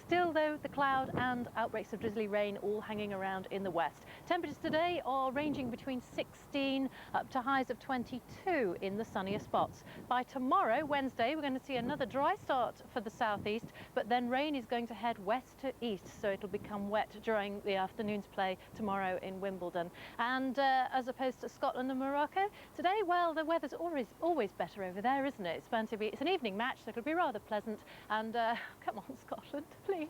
Still, though, the cloud and outbreaks of drizzly rain all hanging around in the west. Temperatures today are ranging between 16 up to highs of 22 in the sunnier spots. By tomorrow, Wednesday, we're going to see another dry start for the southeast, but then rain is going to head west to east, so it'll become wet during the afternoon's play tomorrow in Wimbledon. And as opposed to Scotland and Morocco, today, well, the weather's always better over there, isn't it? It's an evening match, so it'll be rather pleasant. And come on, Scotland, please.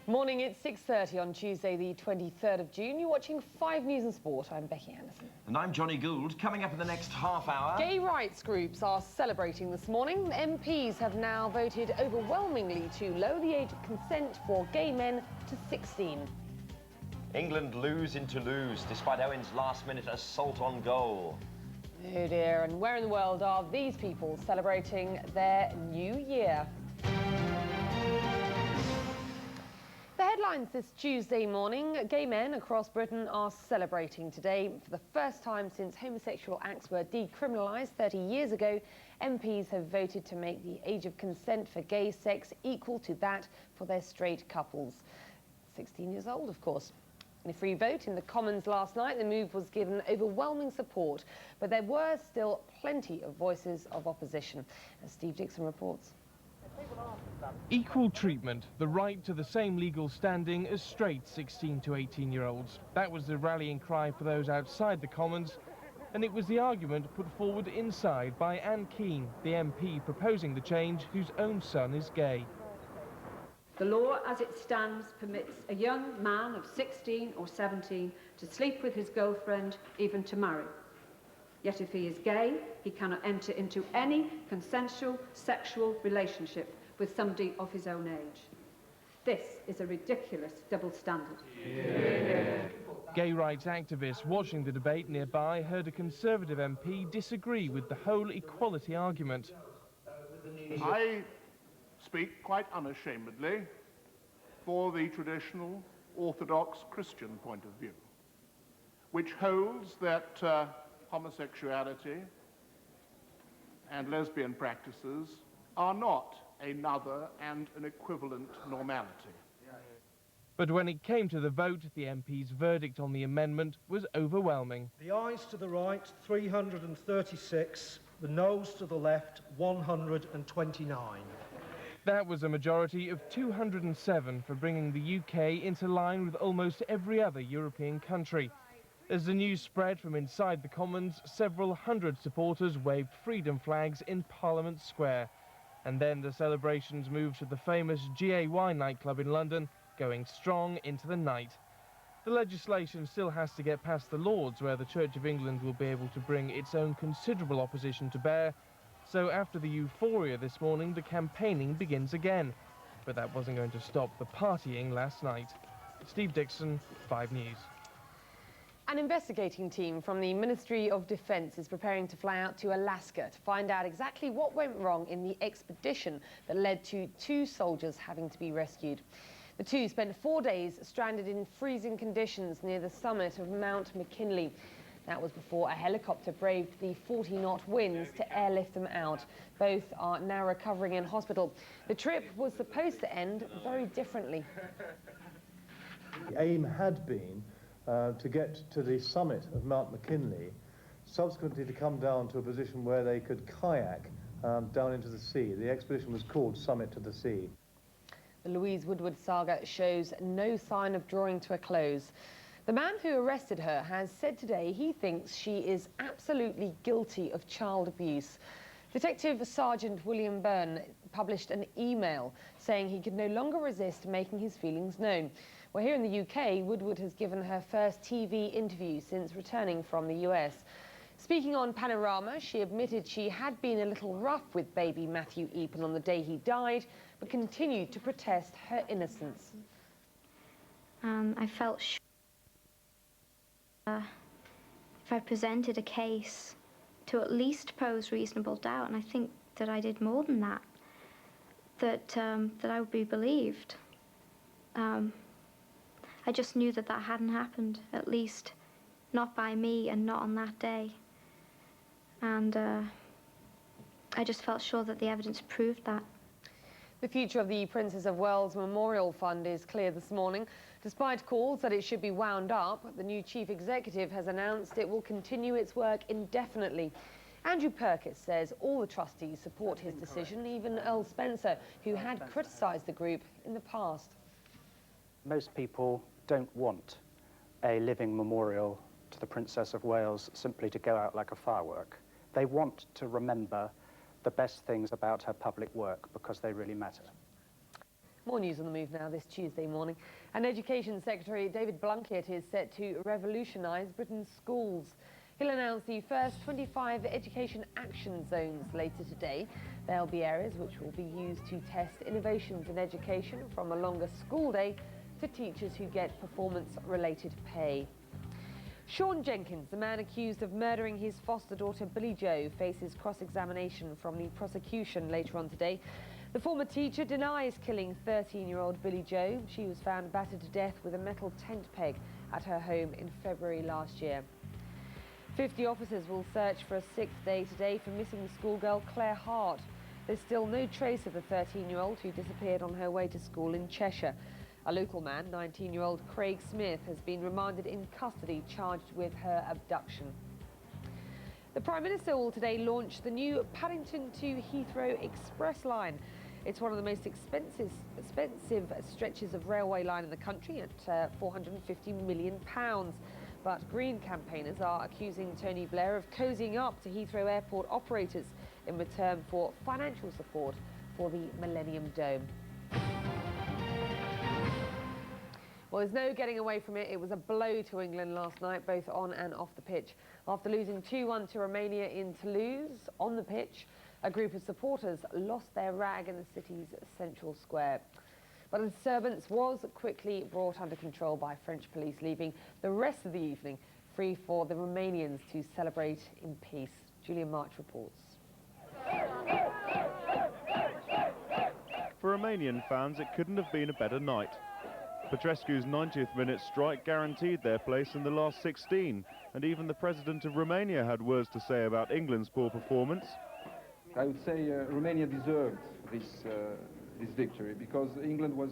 Morning, it's 6:30 on Tuesday, the 23rd of June. You're watching 5 News and Sport. I'm Becky Anderson.
And I'm Johnny Gould. Coming up in the next half hour...
Gay rights groups are celebrating this morning. MPs have now voted overwhelmingly to lower the age of consent for gay men to 16.
England lose in Toulouse, despite Owen's last-minute assault on goal.
Oh dear, and where in the world are these people celebrating their new year? The headlines this Tuesday morning: gay men across Britain are celebrating today. For the first time since homosexual acts were decriminalised 30 years ago, MPs have voted to make the age of consent for gay sex equal to that for their straight couples. 16 years old, of course. In a free vote in the Commons last night, the move was given overwhelming support, but there were still plenty of voices of opposition, as Steve Dixon reports.
Equal treatment, the right to the same legal standing as straight 16 to 18-year-olds. That was the rallying cry for those outside the Commons, and it was the argument put forward inside by Anne Keane, the MP proposing the change, whose own son is gay.
The law as it stands permits a young man of 16 or 17 to sleep with his girlfriend, even to marry. Yet if he is gay, he cannot enter into any consensual sexual relationship with somebody of his own age. This is a ridiculous double standard.
Yeah. Gay rights activists watching the debate nearby heard a Conservative MP disagree with the whole equality argument.
I speak quite unashamedly for the traditional Orthodox Christian point of view, which holds that homosexuality and lesbian practices are not another and an equivalent normality.
But when it came to the vote, the MP's verdict on the amendment was overwhelming.
The ayes to the right, 336, the noes to the left, 129.
That was a majority of 207 for bringing the UK into line with almost every other European country. As the news spread from inside the Commons, several hundred supporters waved freedom flags in Parliament Square. And then the celebrations moved to the famous GAY nightclub in London, going strong into the night. The legislation still has to get past the Lords, where the Church of England will be able to bring its own considerable opposition to bear. So after the euphoria this morning, the campaigning begins again. But that wasn't going to stop the partying last night. Steve Dixon, 5 News.
An investigating team from the Ministry of Defence is preparing to fly out to Alaska to find out exactly what went wrong in the expedition that led to 2 soldiers having to be rescued. The 2 spent 4 days stranded in freezing conditions near the summit of Mount McKinley. That was before a helicopter braved the 40-knot winds to airlift them out. Both are now recovering in hospital. The trip was supposed to end very differently.
The aim had been to get to the summit of Mount McKinley, subsequently to come down to a position where they could kayak down into the sea. The expedition was called Summit to the Sea.
The Louise Woodward saga shows no sign of drawing to a close. The man who arrested her has said today he thinks she is absolutely guilty of child abuse. Detective Sergeant William Byrne published an email saying he could no longer resist making his feelings known. Well, here in the UK, Woodward has given her first TV interview since returning from the US. Speaking on Panorama, she admitted she had been a little rough with baby Matthew Eapen on the day he died, but continued to protest her innocence.
I felt sure if I presented a case to at least pose reasonable doubt, and I think that I did more than that, that I would be believed. I just knew that that hadn't happened, at least not by me and not on that day. And I just felt sure that the evidence proved that.
The future of the Princess of Wales Memorial Fund is clear this morning. Despite calls that it should be wound up, the new chief executive has announced it will continue its work indefinitely. Andrew Perkis says all the trustees support his decision, even Earl Spencer, who had criticised the group in the past.
Most people don't want a living memorial to the Princess of Wales simply to go out like a firework. They want to remember the best things about her public work because they really matter.
More news on the move now this Tuesday morning. And Education Secretary David Blunkett is set to revolutionise Britain's schools. He'll announce the first 25 education action zones later today. There'll be areas which will be used to test innovations in education, from a longer school day to teachers who get performance-related pay. Sean Jenkins, the man accused of murdering his foster daughter Billy Jo, faces cross-examination from the prosecution later on today. The former teacher denies killing 13-year-old Billy Jo. She was found battered to death with a metal tent peg at her home in February last year. 50 officers will search for a sixth day today for missing schoolgirl Claire Hart. There's still no trace of the 13-year-old who disappeared on her way to school in Cheshire. A local man, 19-year-old Craig Smith, has been remanded in custody, charged with her abduction. The Prime Minister will today launch the new Paddington to Heathrow Express line. It's one of the most expensive stretches of railway line in the country at £450 million. But Green campaigners are accusing Tony Blair of cozying up to Heathrow Airport operators in return for financial support for the Millennium Dome. Well, there's no getting away from it. It was a blow to England last night, both on and off the pitch. After losing 2-1 to Romania in Toulouse, on the pitch, a group of supporters lost their rag in the city's central square. But the disturbance was quickly brought under control by French police, leaving the rest of the evening free for the Romanians to celebrate in peace. Julian March reports.
For Romanian fans, it couldn't have been a better night. Petrescu's 90th minute strike guaranteed their place in the last 16, and even the president of Romania had words to say about England's poor performance.
I would say Romania deserved this victory, because England was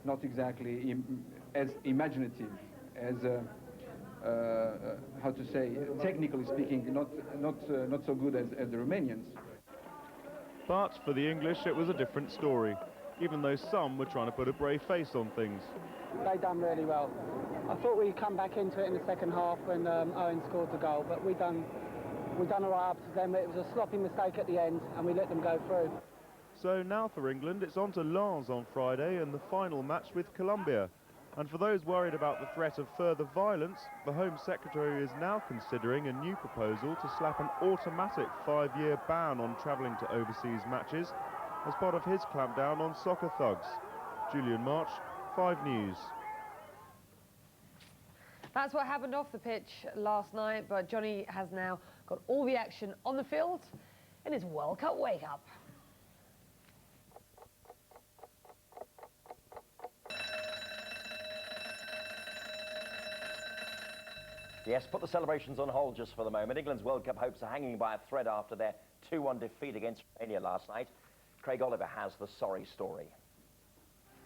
not exactly as imaginative, as how to say, technically speaking, not so good as the Romanians.
But for the English, it was a different story, even though some were trying to put a brave face on things.
They done really well. I thought we'd come back into it in the second half when Owen scored the goal, but we done all right up to them. It was a sloppy mistake at the end, and we let them go through.
So now for England, it's on to Lens on Friday and the final match with Colombia. And for those worried about the threat of further violence, the Home Secretary is now considering a new proposal to slap an automatic 5-year ban on travelling to overseas matches as part of his clampdown on soccer thugs. Julian March, 5 News.
That's what happened off the pitch last night, but Johnny has now got all the action on the field in his World Cup wake-up.
Yes, put the celebrations on hold just for the moment. England's World Cup hopes are hanging by a thread after their 2-1 defeat against Romania last night. Craig Oliver has the sorry story.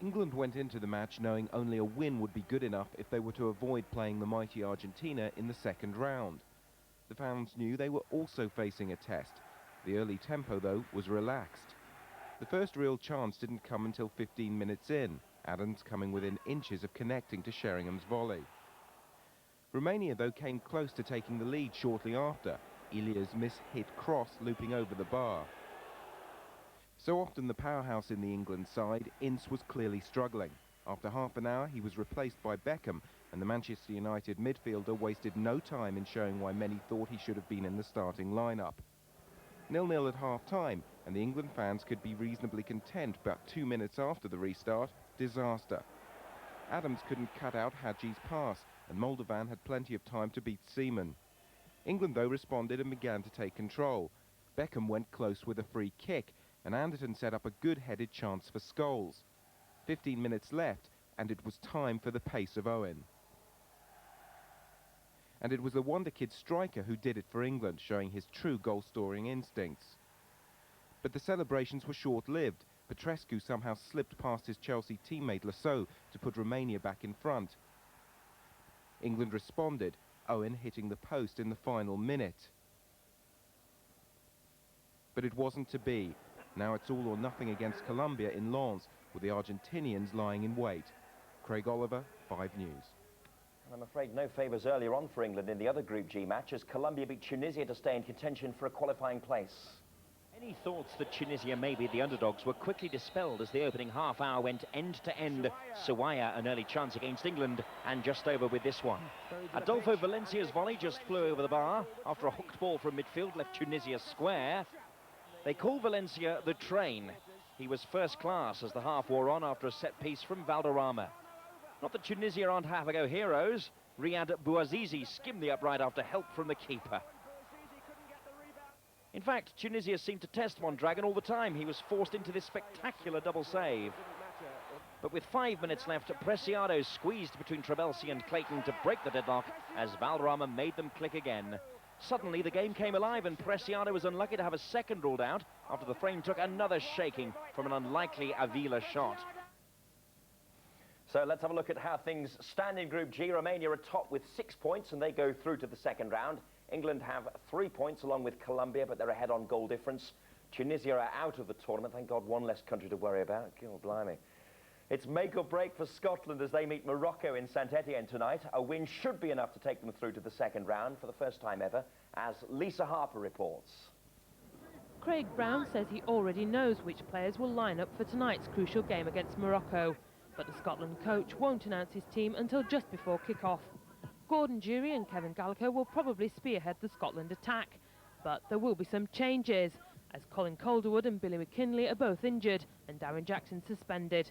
England went into the match knowing only a win would be good enough if they were to avoid playing the mighty Argentina in the second round. The fans knew they were also facing a test. The early tempo, though, was relaxed. The first real chance didn't come until 15 minutes in, Adams coming within inches of connecting to Sheringham's volley. Romania, though, came close to taking the lead shortly after, Ilia's miss-hit cross looping over the bar. So often the powerhouse in the England side, Ince was clearly struggling. After half an hour, he was replaced by Beckham, and the Manchester United midfielder wasted no time in showing why many thought he should have been in the starting lineup. 0-0 at half-time, and the England fans could be reasonably content, but 2 minutes after the restart, disaster. Adams couldn't cut out Hadji's pass, and Moldovan had plenty of time to beat Seaman. England, though, responded and began to take control. Beckham went close with a free kick, and Anderton set up a good-headed chance for Scholes. 15 minutes left, and it was time for the pace of Owen. And it was the wonder-kid striker who did it for England, showing his true goal-scoring instincts. But the celebrations were short-lived. Petrescu somehow slipped past his Chelsea teammate Lasso to put Romania back in front. England responded, Owen hitting the post in the final minute. But it wasn't to be. Now it's all or nothing against Colombia in Lens, with the Argentinians lying in wait. Craig Oliver, 5 News.
I'm afraid no favours earlier on for England in the other Group G match as Colombia beat Tunisia to stay in contention for a qualifying place.
Any thoughts that Tunisia may be the underdogs were quickly dispelled as the opening half hour went end to end. Sawaya an early chance against England and just over with this one. Adolfo Valencia's volley just flew over the bar after a hooked ball from midfield left Tunisia square. They call Valencia the train. He was first class as the half wore on after a set piece from Valderrama. Not that Tunisia aren't half-a-go heroes. Riyad Bouazizi skimmed the upright after help from the keeper. In fact, Tunisia seemed to test Mondragon all the time. He was forced into this spectacular double save. But with 5 minutes left, Preciado squeezed between Trabelsi and Clayton to break the deadlock as Valderrama made them click again. Suddenly, the game came alive and Preciado was unlucky to have a second ruled out after the frame took another shaking from an unlikely Avila shot.
So let's have a look at how things stand in Group G. Romania are top with 6 points and they go through to the second round. England have 3 points along with Colombia, but they're ahead on goal difference. Tunisia are out of the tournament. Thank God, one less country to worry about. God blimey. It's make or break for Scotland as they meet Morocco in St Etienne tonight. A win should be enough to take them through to the second round for the first time ever, as Lisa Harper reports.
Craig Brown says he already knows which players will line up for tonight's crucial game against Morocco. But the Scotland coach won't announce his team until just before kick-off. Gordon Durie and Kevin Gallagher will probably spearhead the Scotland attack. But there will be some changes, as Colin Calderwood and Billy McKinlay are both injured and Darren Jackson suspended.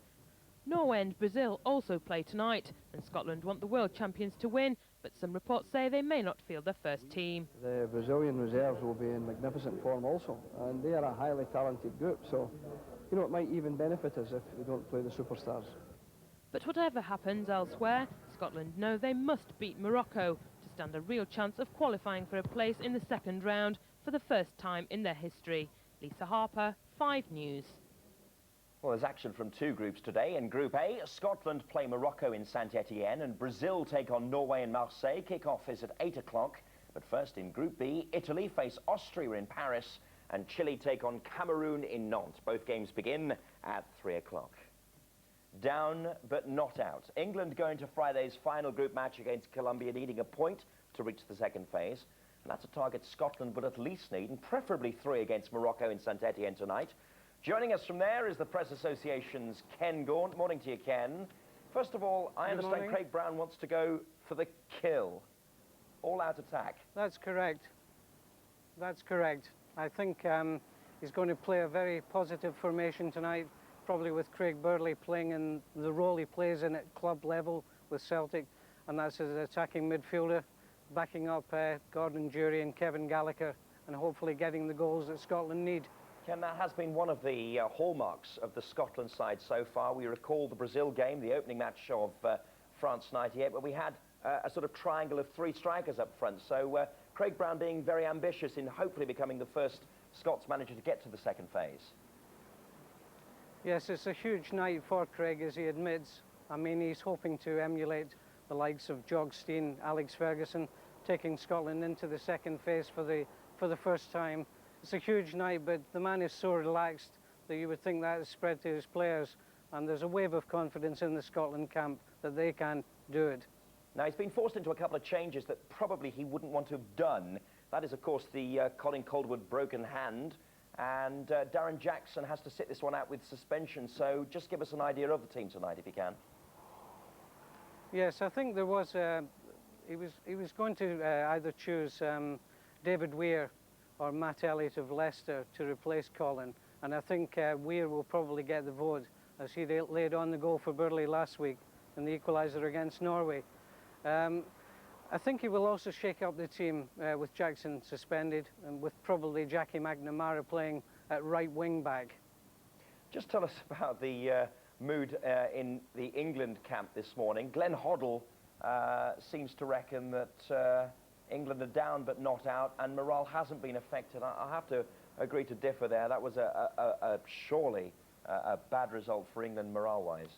Norway and Brazil also play tonight, and Scotland want the world champions to win, but some reports say they may not field their first team.
The Brazilian reserves will be in magnificent form also, and they are a highly talented group, so, you know, it might even benefit us if we don't play the superstars.
But whatever happens elsewhere, Scotland know they must beat Morocco to stand a real chance of qualifying for a place in the second round for the first time in their history. Lisa Harper, 5 News.
Well, there's action from 2 groups today. In Group A, Scotland play Morocco in St Etienne and Brazil take on Norway in Marseille. Kick-off is at 8 o'clock. But first in Group B, Italy face Austria in Paris and Chile take on Cameroon in Nantes. Both games begin at 3 o'clock. Down but not out. England going to Friday's final group match against Colombia, needing a point to reach the second phase. And that's a target Scotland would at least need, and preferably 3 against Morocco in St Etienne tonight. Joining us from there is the Press Association's Ken Gaunt. Morning to you, Ken. First of all, I understand Craig Brown wants to go for the kill. All-out attack.
That's correct. That's correct. I think he's going to play a very positive formation tonight, probably with Craig Burley playing in the role he plays in at club level with Celtic, and that's as an attacking midfielder, backing up Gordon Durie and Kevin Gallagher, and hopefully getting the goals that Scotland need.
Ken, that has been one of the hallmarks of the Scotland side so far. We recall the Brazil game, the opening match of France 98, where we had a sort of triangle of 3 strikers up front. So Craig Brown being very ambitious in hopefully becoming the first Scots manager to get to the second phase.
Yes, it's a huge night for Craig, as he admits. I mean, he's hoping to emulate the likes of Jog Steen, Alex Ferguson, taking Scotland into the second phase for the first time. It's a huge night, but the man is so relaxed that you would think that is spread to his players, and there's a wave of confidence in the Scotland camp that they can do it.
Now, he's been forced into a couple of changes that probably he wouldn't want to have done. That is, of course, the Colin Calderwood broken hand, and Darren Jackson has to sit this one out with suspension. So just give us an idea of the team tonight, if you can.
Yes, I think there was, he was going to either choose David Weir or Matt Elliott of Leicester to replace Colin, and I think Weir will probably get the vote, as he laid on the goal for Burley last week in the equaliser against Norway. I think he will also shake up the team with Jackson suspended, and with probably Jackie McNamara playing at right wing back.
Just tell us about the mood in the England camp this morning. Glenn Hoddle seems to reckon that England are down but not out, and morale hasn't been affected. I have to agree to differ there. That was surely a bad result for England morale-wise.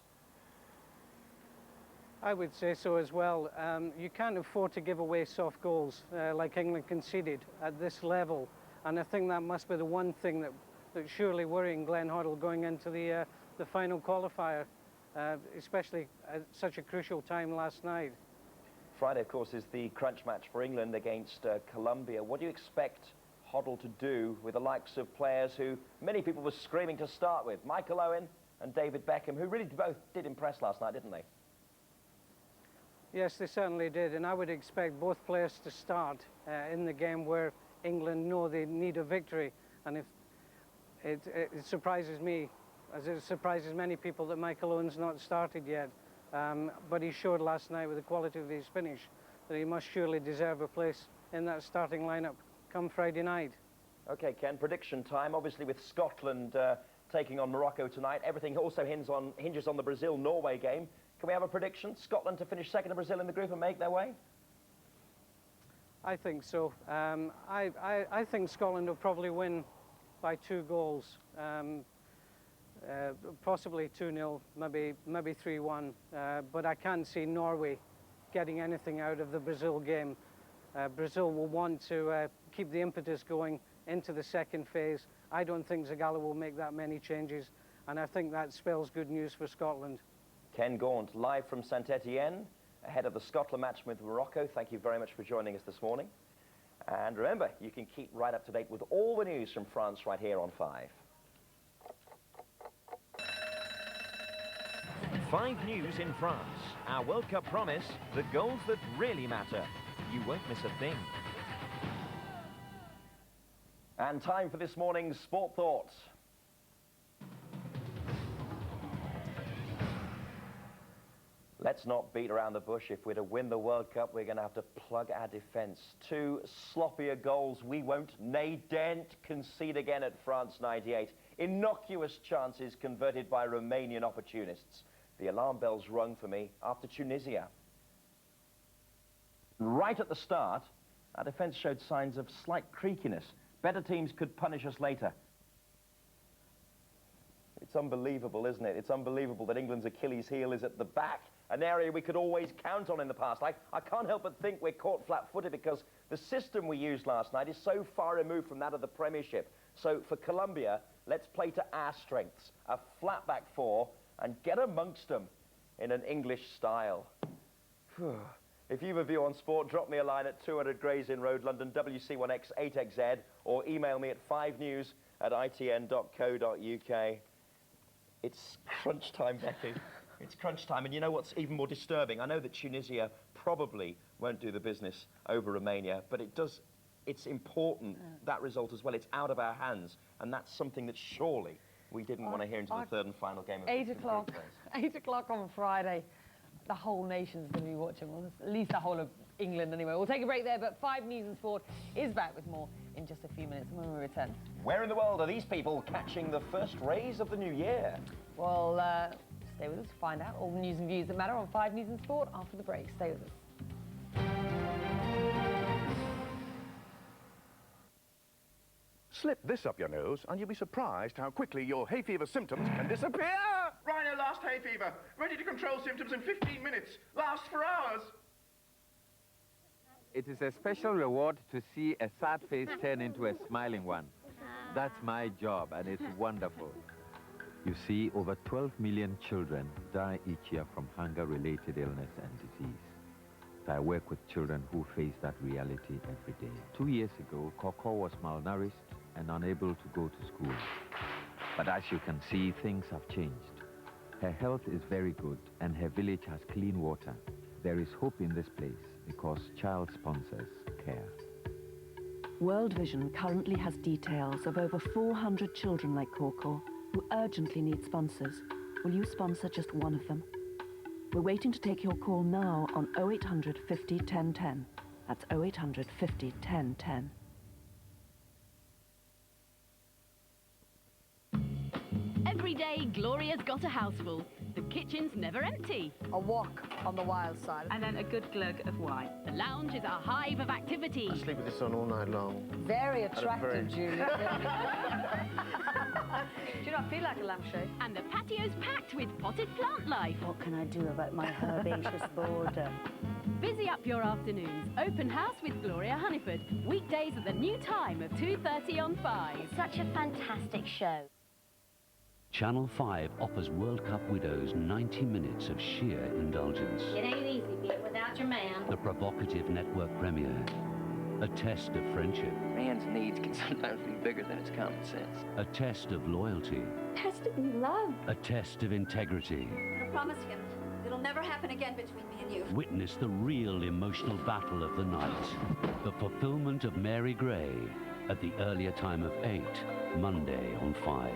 I would say so as well. You can't afford to give away soft goals like England conceded at this level, and I think that must be the one thing that's surely worrying Glenn Hoddle going into the final qualifier, especially at such a crucial time last night.
Friday, of course, is the crunch match for England against Colombia. What do you expect Hoddle to do with the likes of players who many people were screaming to start with? Michael Owen and David Beckham, who really both did impress last night, didn't they?
Yes, they certainly did, and I would expect both players to start in the game where England know they need a victory. And if it surprises me, as it surprises many people, that Michael Owen's not started yet. but he showed last night with the quality of his finish that he must surely deserve a place in that starting lineup come Friday night.
OK, Ken, prediction time. Obviously, with Scotland taking on Morocco tonight, everything also hinges on the Brazil-Norway game. Can we have a prediction? Scotland to finish second to Brazil in the group and make their way?
I think so. I think Scotland will probably win by 2 goals, possibly 2-0, maybe 3-1. But I can't see Norway getting anything out of the Brazil game. Brazil will want to keep the impetus going into the second phase. I don't think Zagallo will make that many changes, and I think that spells good news for Scotland.
Ken Gaunt, live from St Etienne, ahead of the Scotland match with Morocco. Thank you very much for joining us this morning. And remember, you can keep right up to date with all the news from France right here on 5.
5 News in France. Our World Cup promise, the goals that really matter. You won't miss a thing.
And time for this morning's Sport Thoughts. Let's not beat around the bush. If we're to win the World Cup, we're going to have to plug our defence. 2 sloppier goals we won't, nay, daren't concede again at France 98. Innocuous chances converted by Romanian opportunists. The alarm bells rung for me after Tunisia. Right at the start, our defence showed signs of slight creakiness. Better teams could punish us later. It's unbelievable, isn't it? It's unbelievable that England's Achilles heel is at the back, an area we could always count on in the past. I can't help but think we're caught flat-footed because the system we used last night is so far removed from that of the Premiership. So for Colombia, let's play to our strengths, a flat-back 4, and get amongst them in an English style. If you have a view on sport, drop me a line at 200 Gray's Inn Road, London, WC1X 8XZ, or email me at 5news@itn.co.uk. It's crunch time, Becky. It's crunch time, and you know what's even more disturbing? I know that Tunisia probably won't do the business over Romania, but it's important, that result as well. It's out of our hands, and that's something that surely we didn't want to hear into the third and final game of
8 o'clock. 8 o'clock on Friday. The whole nation's going to be watching. Well, at least the whole of England anyway. We'll take a break there, but 5 News and Sport is back with more in just a few minutes when we return.
Where in the world are these people catching the first rays of the new year?
Well, stay with us to find out all the news and views that matter on 5 News and Sport after the break. Stay with us.
Slip this up your nose and you'll be surprised how quickly your hay fever symptoms can disappear.
Rhino last hay fever. Ready to control symptoms in 15 minutes. Lasts for hours.
It is a special reward to see a sad face turn into a smiling one. That's my job, and it's wonderful. You see, over 12 million children die each year from hunger-related illness and disease. I work with children who face that reality every day. 2 years ago, Coco was malnourished and unable to go to school. But as you can see, things have changed. Her health is very good, and her village has clean water. There is hope in this place because child sponsors care.
World Vision currently has details of over 400 children like Coco who urgently need sponsors. Will you sponsor just one of them? We're waiting to take your call now on 0800 50 1010. That's 0800 50 1010.
Every day, Gloria's got a house full. The kitchen's never empty.
A walk on the wild side.
And then a good glug of wine. The lounge is a hive of activity.
I sleep with this on all night long.
Very attractive, Julia.
Do you not feel like a lampshade? And the patio's packed with potted plant life.
What can I do about my herbaceous border?
Busy up your afternoons. Open house with Gloria Honeyford. Weekdays at the new time of 2:30 on 5.
Such a fantastic show.
Channel 5 offers World Cup widows 90 minutes of sheer indulgence.
It ain't easy being without your man.
The provocative network premiere. A test of friendship.
Man's needs can sometimes be bigger than his common sense.
A test of loyalty.
Has to be love.
A test of integrity.
I promise you, it'll never happen again between me and you.
Witness the real emotional battle of the night. The fulfillment of Mary Gray at the earlier time of 8, Monday on 5.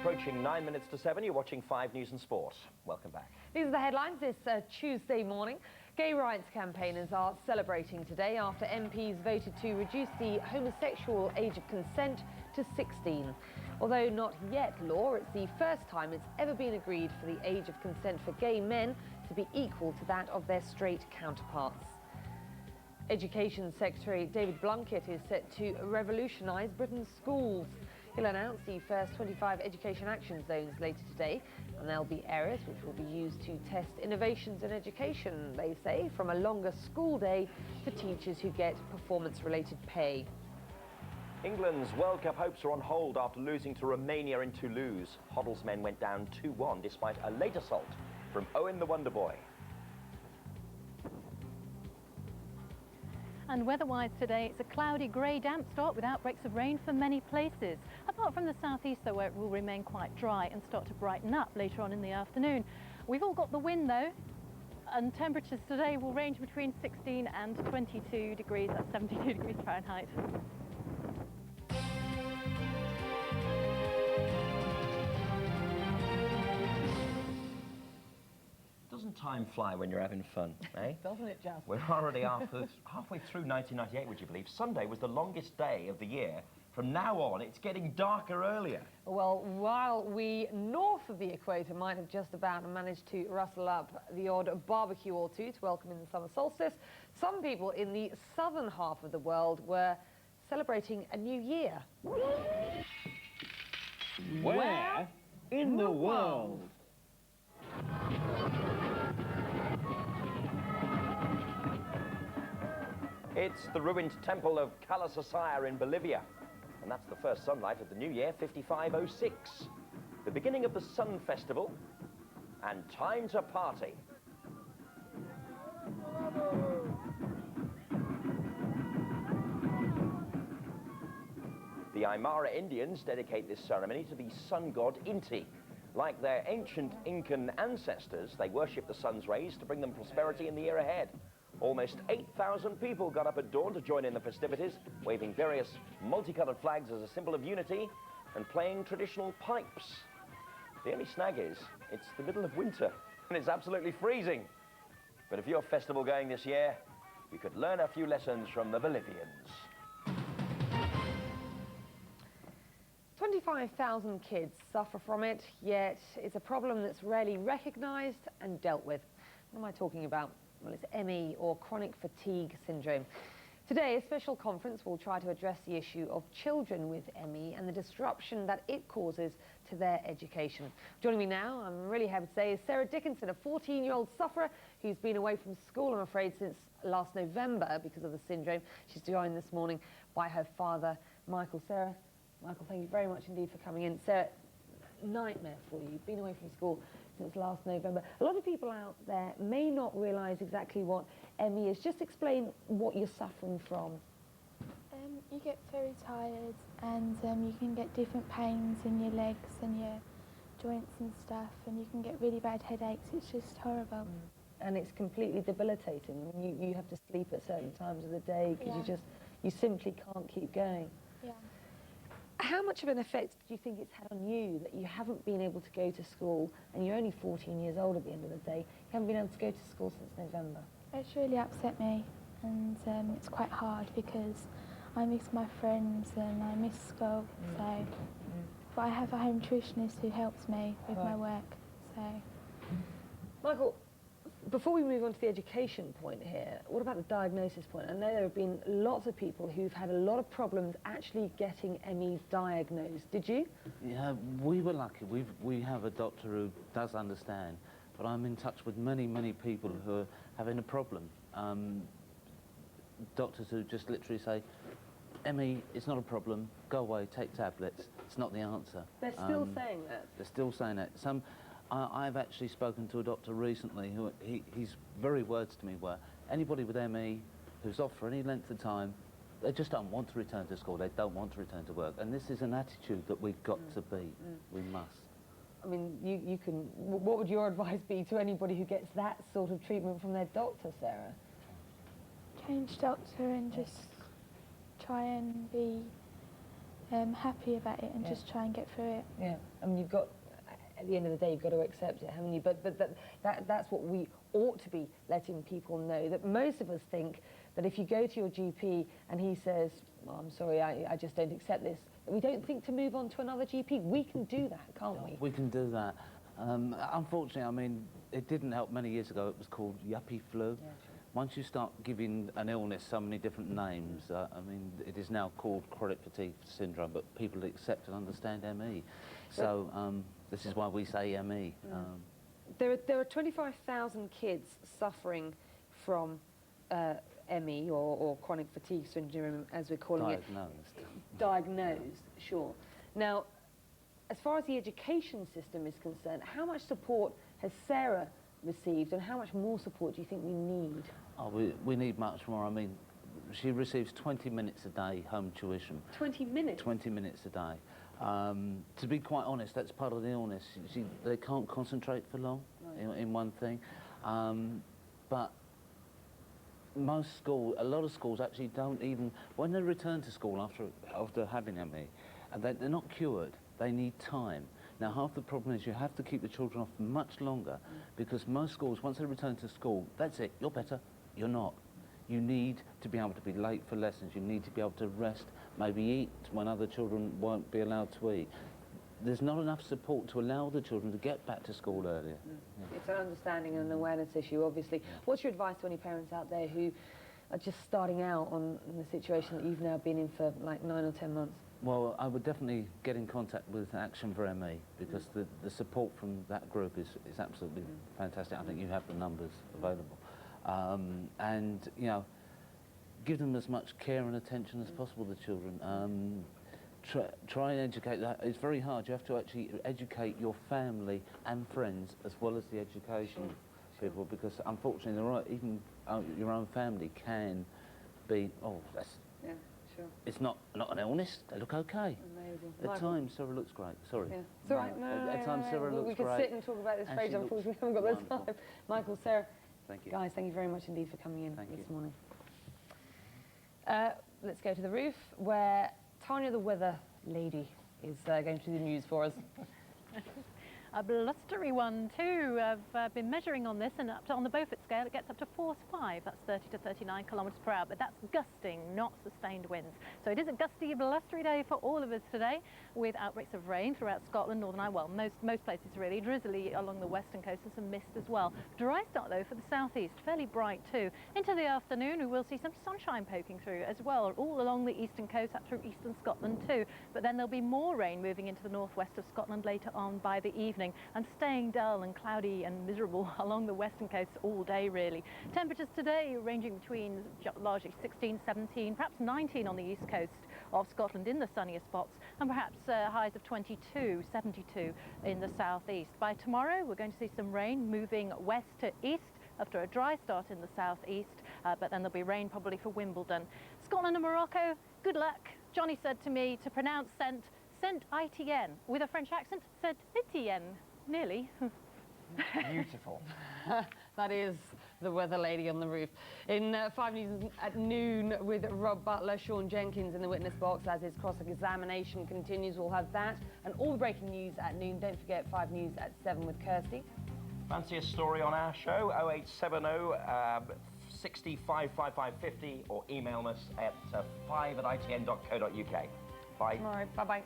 approaching 9 minutes to 7. You're watching 5 News and Sport. Welcome back.
These are the headlines this Tuesday morning. Gay rights campaigners are celebrating today after MPs voted to reduce the homosexual age of consent to 16. Although not yet law, it's the first time it's ever been agreed for the age of consent for gay men to be equal to that of their straight counterparts. Education Secretary David Blunkett is set to revolutionise Britain's schools. He'll announce the first 25 education action zones later today, and there'll be areas which will be used to test innovations in education, they say, from a longer school day to teachers who get performance-related pay.
England's World Cup hopes are on hold after losing to Romania in Toulouse. Hoddle's men went down 2-1 despite a late assault from Owen the Wonder Boy.
And weather-wise today, it's a cloudy, grey, damp start with outbreaks of rain for many places. Apart from the southeast, though, where it will remain quite dry and start to brighten up later on in the afternoon. We've all got the wind, though, and temperatures today will range between 16 and 22 degrees. That's 72 degrees Fahrenheit.
Doesn't time fly when you're having fun, eh?
Doesn't it just?
We're already halfway through 1998, would you believe? Sunday was the longest day of the year. From now on, it's getting darker earlier.
Well, while we north of the equator might have just about managed to rustle up the odd barbecue or two to welcome in the summer solstice, some people in the southern half of the world were celebrating a new year.
Where in the world?
It's the ruined temple of Calasasaya in Bolivia. And that's the first sunlight of the new year, 5506. The beginning of the Sun Festival, and time to party. The Aymara Indians dedicate this ceremony to the sun god Inti. Like their ancient Incan ancestors, they worship the sun's rays to bring them prosperity in the year ahead. Almost 8,000 people got up at dawn to join in the festivities, waving various multicolored flags as a symbol of unity and playing traditional pipes. The only snag is, it's the middle of winter and it's absolutely freezing. But if you're festival going this year, you could learn a few lessons from the Bolivians.
25,000 kids suffer from it, yet it's a problem that's rarely recognised and dealt with. What am I talking about? Well, it's ME, or chronic fatigue syndrome. Today, a special conference will try to address the issue of children with ME and the disruption that it causes to their education. Joining me now, I'm really happy to say, is Sarah Dickinson, a 14-year-old sufferer who's been away from school, I'm afraid, since last November because of the syndrome. She's joined this morning by her father, Michael. Sarah, Michael, thank you very much indeed for coming in. Sarah, nightmare for you. You've been away from school since last November. A lot of people out there may not realise exactly what ME is. Just explain what you're suffering from.
You get very tired and you can get different pains in your legs and your joints and stuff, and you can get really bad headaches. It's just horrible.
And it's completely debilitating. I mean, you have to sleep at certain times of the day because you simply can't keep going.
Yeah.
How much of an effect do you think it's had on you that you haven't been able to go to school, and you're only 14 years old at the end of the day, you haven't been able to go to school since November?
It's really upset me, and it's quite hard because I miss my friends and I miss school, but I have a home nutritionist who helps me with my work, so.
Michael, before we move on to the education point here, what about the diagnosis point? I know there have been lots of people who've had a lot of problems actually getting ME diagnosed. Did you?
Yeah, we were lucky. We have a doctor who does understand, but I'm in touch with many people who are having a problem. Doctors who just literally say, ME, it's not a problem, go away, take tablets. It's not the answer.
They're still saying that?
They're still saying that. I've actually spoken to a doctor recently who his very words to me were, anybody with ME who's off for any length of time, they just don't want to return to school, they don't want to return to work. And this is an attitude that we've got to beat. We must.
I mean, you can, what would your advice be to anybody who gets that sort of treatment from their doctor, Sarah?
Change doctor and just try and be happy about it and just try and get through it.
Yeah, I mean, you've got, at the end of the day, you've got to accept it, haven't you? But that's what we ought to be letting people know, that most of us think that if you go to your GP and he says, well, I'm sorry, I just don't accept this, we don't think to move on to another GP. We can do that, can't we?
We can do that. Unfortunately, I mean, it didn't help many years ago. It was called yuppie flu. Yeah, sure. Once you start giving an illness so many different names, I mean, it is now called chronic fatigue syndrome, but people accept and understand ME. So this is why we say ME.
There are 25,000 kids suffering from ME or chronic fatigue syndrome, as we're calling it. Diagnosed, sure. Now, as far as the education system is concerned, how much support has Sarah received, and how much more support do you think we need?
Oh, we need much more. I mean, she receives 20 minutes a day home tuition. 20 minutes? 20 minutes a day. To be quite honest, that's part of the illness. They can't concentrate for long in one thing. But most schools, a lot of schools actually don't even, when they return to school after having ME, they're not cured. They need time. Now, half the problem is you have to keep the children off much longer, because most schools, once they return to school, that's it, you're better, you're not. You need to be able to be late for lessons, you need to be able to rest, maybe eat when other children won't be allowed to eat. There's not enough support to allow the children to get back to school earlier.
It's an understanding and an awareness issue, obviously. What's your advice to any parents out there who are just starting out on the situation that you've now been in for like 9 or 10 months?
Well, I would definitely get in contact with Action for ME, because the support from that group is absolutely fantastic. I think you have the numbers available. And, you know, give them as much care and attention as possible, the children. Try and educate that. It's very hard. You have to actually educate your family and friends as well as the education people, because unfortunately, even your own family can be, oh, that's...
Yeah. Sure.
It's not an illness. They look okay.
Amazing.
At times, Sarah looks great. Sorry.
Yeah. It's all right. No,
at times, Sarah looks great.
We could sit and talk about this phrase. Unfortunately, we haven't got the time. Michael, Sarah.
Thank you.
Guys, thank you very much indeed for coming in this morning. Let's go to the roof, where Tanya, the weather lady, is going through the news for us.
A blustery one too. I've been measuring on this, and up to, on the Beaufort scale it gets up to force 5. That's 30 to 39 kilometres per hour, but that's gusting, not sustained winds. So it is a gusty, blustery day for all of us today, with outbreaks of rain throughout Scotland, Northern Ireland, well, most places really, drizzly along the western coast and some mist as well. Dry start though for the southeast, fairly bright too. Into the afternoon we will see some sunshine poking through as well, all along the eastern coast up through eastern Scotland too. But then there'll be more rain moving into the northwest of Scotland later on by the evening, and staying dull and cloudy and miserable along the western coast all day really. Temperatures today ranging between largely 16, 17, perhaps 19 on the east coast of Scotland in the sunnier spots, and perhaps highs of 22, 72 in the southeast. By tomorrow we're going to see some rain moving west to east after a dry start in the southeast, but then there'll be rain probably for Wimbledon. Scotland and Morocco, good luck. Johnny said to me to pronounce Saint Etienne with a French accent, Saint Etienne. Nearly.
Beautiful. That is the weather lady on the roof. In 5 News at noon with Rob Butler, Sean Jenkins in the witness box as his cross-examination continues. We'll have that and all the breaking news at noon. Don't forget 5 News at 7 with Kirsty.
Fancy a story on our show? 0870 65 5550, or email us at 5@itn.co.uk. Bye.
All right, bye-bye.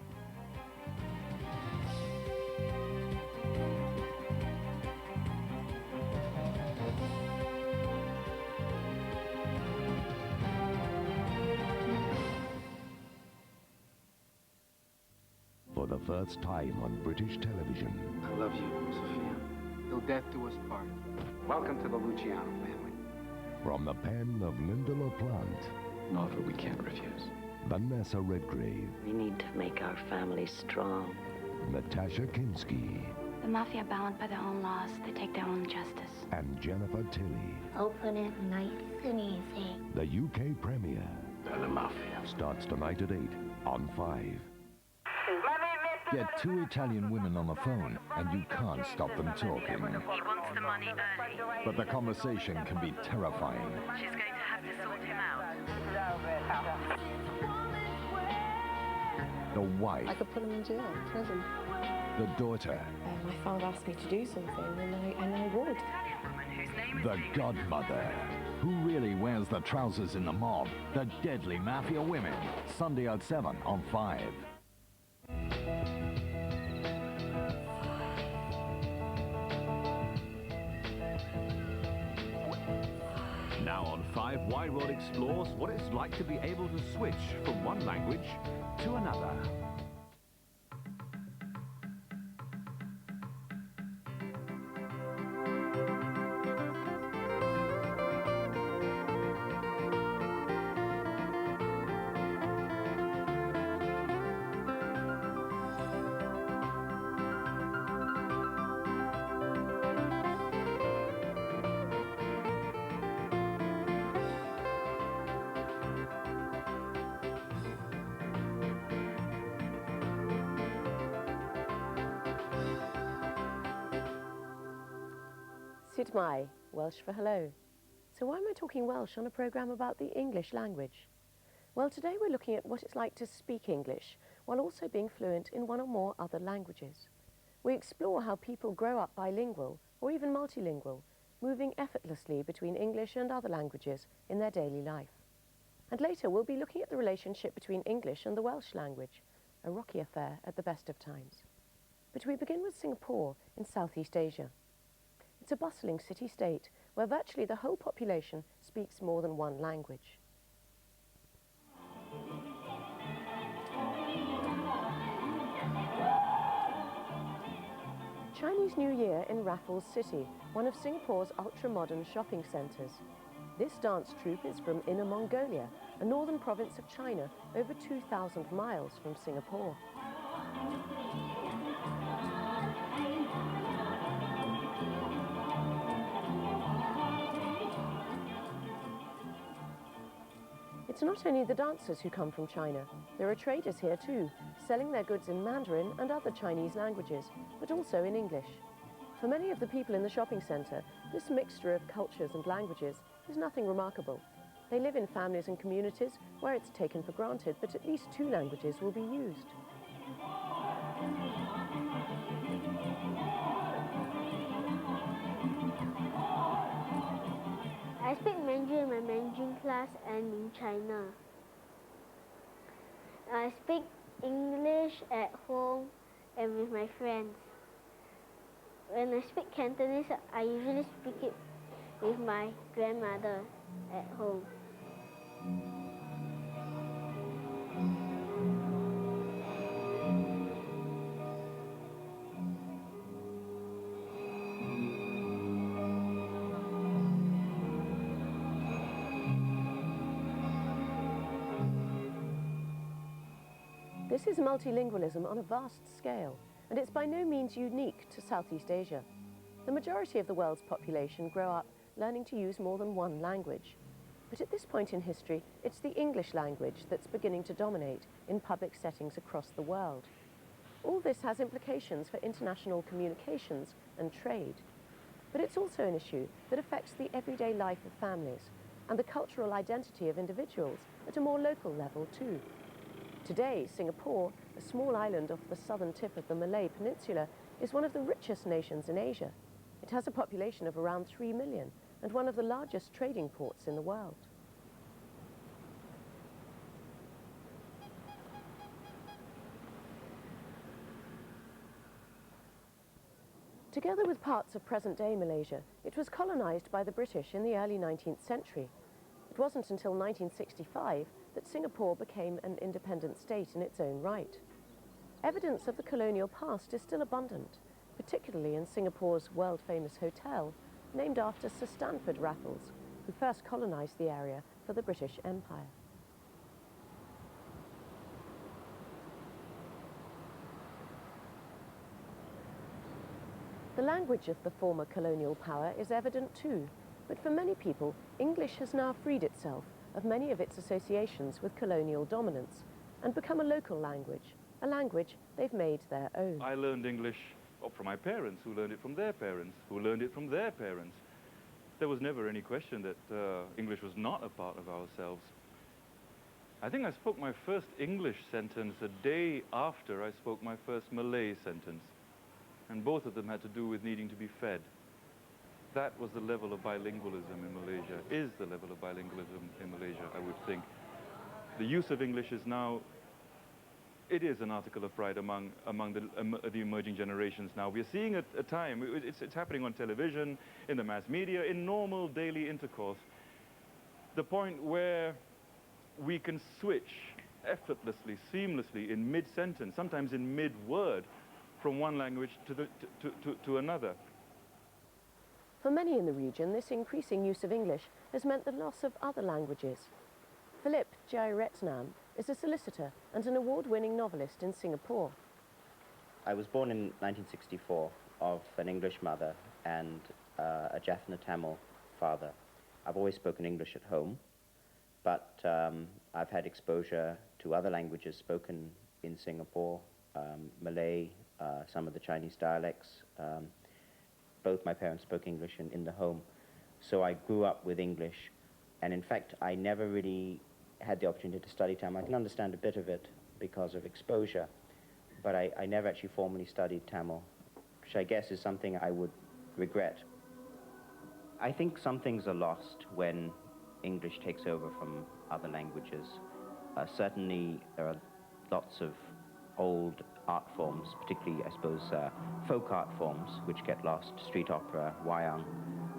For the first time on British television.
I love you, Sophia. Till death do us part. Welcome to the Luciano family.
From the pen of Linda LaPlante.
An offer we can't refuse.
Vanessa Redgrave.
We need to make our family strong.
Natasha Kinski.
The mafia are bound by their own laws. They take their own justice.
And Jennifer Tilly.
Open it nice and easy.
The UK premiere.
The mafia.
Starts tonight at 8 on 5.
Get 2 Italian women on the phone, and you can't stop them talking.
He wants the money early.
But the conversation can be terrifying.
She's going to have to sort him out.
the wife,
I could put him in jail, prison.
the daughter,
My father asked me to do something, and I would.
the godmother. Who really wears the trousers in the mob? The Deadly Mafia Women. Sunday at 7 on 5.
Now on 5, Wide World explores what it's like to be able to switch from one language to another.
Sut mai, Welsh for hello. So why am I talking Welsh on a programme about the English language? Well, today we're looking at what it's like to speak English while also being fluent in one or more other languages. We explore how people grow up bilingual or even multilingual, moving effortlessly between English and other languages in their daily life. And later we'll be looking at the relationship between English and the Welsh language, a rocky affair at the best of times. But we begin with Singapore in Southeast Asia. It's a bustling city-state where virtually the whole population speaks more than one language. Chinese New Year in Raffles City, one of Singapore's ultra-modern shopping centres. This dance troupe is from Inner Mongolia, a northern province of China, over 2,000 miles from Singapore. It's not only the dancers who come from China. There are traders here too, selling their goods in Mandarin and other Chinese languages, but also in English. For many of the people in the shopping centre, this mixture of cultures and languages is nothing remarkable. They live in families and communities where it's taken for granted that at least 2 languages will be used.
I speak Mandarin in my Mandarin class and in China. I speak English at home and with my friends. When I speak Cantonese, I usually speak it with my grandmother at home.
This is multilingualism on a vast scale, and it's by no means unique to Southeast Asia. The majority of the world's population grow up learning to use more than one language. But at this point in history, it's the English language that's beginning to dominate in public settings across the world. All this has implications for international communications and trade. But it's also an issue that affects the everyday life of families and the cultural identity of individuals at a more local level too. Today, Singapore, a small island off the southern tip of the Malay Peninsula, is one of the richest nations in Asia. It has a population of around 3 million and one of the largest trading ports in the world. Together with parts of present-day Malaysia, it was colonised by the British in the early 19th century. It wasn't until 1965 that Singapore became an independent state in its own right. Evidence of the colonial past is still abundant, particularly in Singapore's world-famous hotel, named after Sir Stanford Raffles, who first colonised the area for the British Empire. The language of the former colonial power is evident too, but for many people, English has now freed itself of many of its associations with colonial dominance and become a local language, a language they've made their own.
I learned English from my parents, who learned it from their parents, who learned it from their parents. There was never any question that English was not a part of ourselves. I think I spoke my first English sentence a day after I spoke my first Malay sentence. And both of them had to do with needing to be fed. That was the level of bilingualism in Malaysia, is the level of bilingualism in Malaysia, I would think. The use of English is now, it is an article of pride among the emerging generations now. We're seeing a time, it's happening on television, in the mass media, in normal daily intercourse. The point where we can switch effortlessly, seamlessly, in mid-sentence, sometimes in mid-word, from one language to another.
For many in the region, this increasing use of English has meant the loss of other languages. Philip Jeyaretnam is a solicitor and an award-winning novelist in Singapore.
I was born in 1964 of an English mother and a Jaffna Tamil father. I've always spoken English at home, but I've had exposure to other languages spoken in Singapore, Malay, some of the Chinese dialects. Both my parents spoke English in the home, so I grew up with English, and in fact I never really had the opportunity to study Tamil. I can understand a bit of it because of exposure, but I never actually formally studied Tamil, which I guess is something I would regret. I think some things are lost when English takes over from other languages. Certainly there are lots of old art forms, particularly, I suppose, folk art forms, which get lost, street opera, wayang,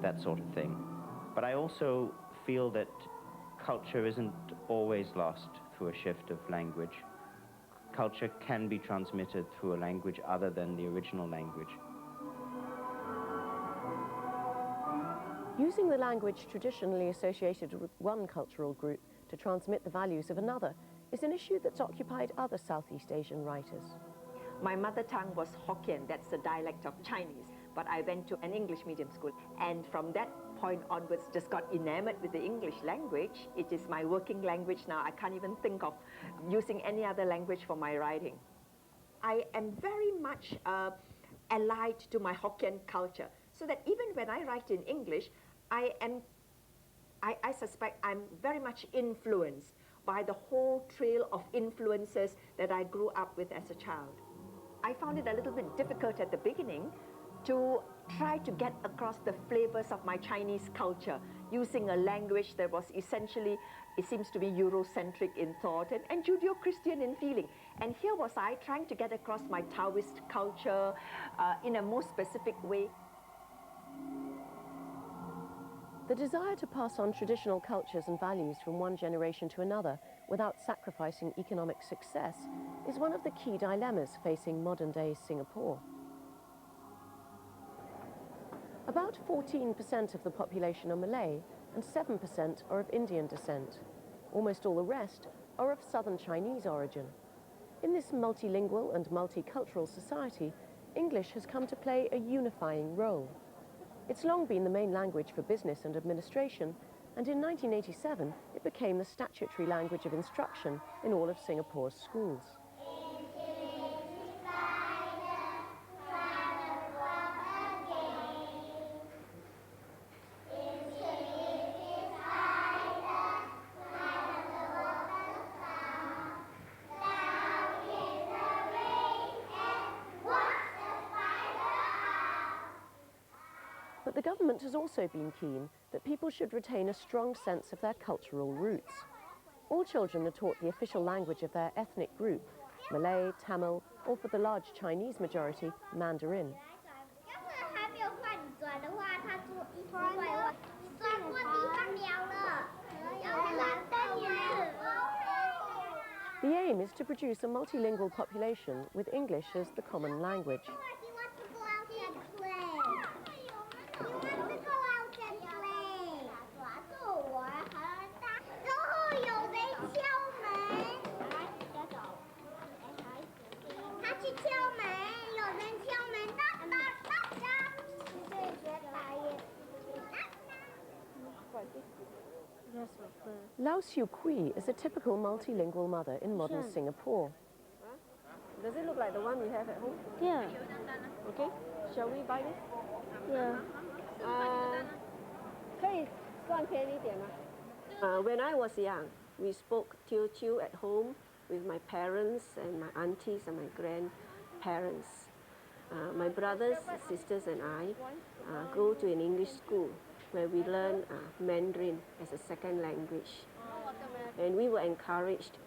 that sort of thing. But I also feel that culture isn't always lost through a shift of language. Culture can be transmitted through a language other than the original language.
Using the language traditionally associated with one cultural group to transmit the values of another is an issue that's occupied other Southeast Asian writers.
My mother tongue was Hokkien, that's the dialect of Chinese, but I went to an English medium school, and from that point onwards just got enamored with the English language. It is my working language now. I can't even think of using any other language for my writing. I am very much allied to my Hokkien culture, so that even when I write in English, I suspect I'm very much influenced by the whole trail of influences that I grew up with as a child. I found it a little bit difficult at the beginning to try to get across the flavors of my Chinese culture using a language that was essentially, it seems to be Eurocentric in thought and Judeo-Christian in feeling. And here was I trying to get across my Taoist culture in a more specific way.
The desire to pass on traditional cultures and values from one generation to another without sacrificing economic success is one of the key dilemmas facing modern-day Singapore. About 14% of the population are Malay and 7% are of Indian descent. Almost all the rest are of southern Chinese origin. In this multilingual and multicultural society, English has come to play a unifying role. It's long been the main language for business and administration, and in 1987 it became the statutory language of instruction in all of Singapore's schools. But the government has also been keen that people should retain a strong sense of their cultural roots. All children are taught the official language of their ethnic group, Malay, Tamil, or for the large Chinese majority, Mandarin. The aim is to produce a multilingual population with English as the common language. Lau Siu Kui is a typical multilingual mother in modern Singapore.
Does it look like the one we have at home?
Yeah.
Okay, shall we buy this?
Yeah.
When I was young,
We spoke Teochew at home with my parents and my aunties and my grandparents. My brothers, sisters and I go to an English school where we learn Mandarin as a second language. And we were encouraged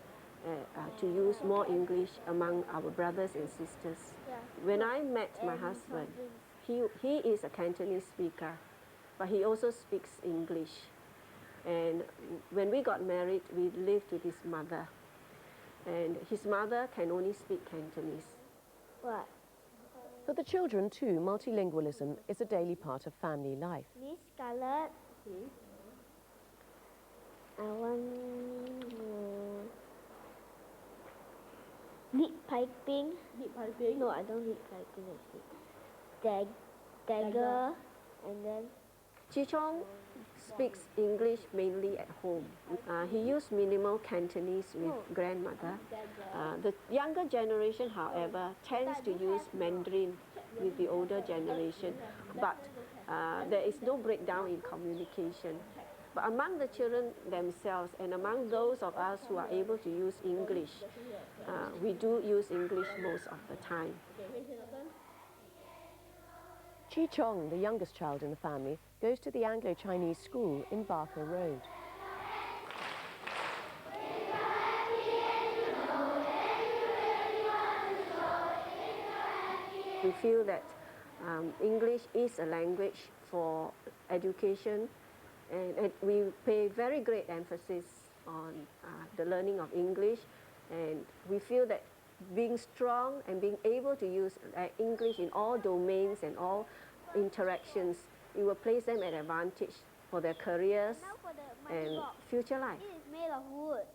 to use more English among our brothers and sisters. When I met my husband, he is a Cantonese speaker, but he also speaks English. And when we got married, we lived with his mother. And his mother can only speak Cantonese.
What?
For the children too, multilingualism is a daily part of family life.
Miss Scarlett, I want lead piping. Lead piping? No, I don't lead piping actually. Dagger, and then...
Chi Chong speaks English mainly at home. He used minimal Cantonese with grandmother. The younger generation, however, tends to use Mandarin with the older generation, but there is no breakdown in communication. But among the children themselves and among those of us who are able to use English, we do use English most of the time. Chi Chong, the youngest child in the family, goes to the Anglo-Chinese school in Barker Road. We feel that English is a language for education, and we pay very great emphasis on the learning of English, and we feel that being strong and being able to use English in all domains and all interactions, it will place them at advantage for their careers and future life.
It is made of wood.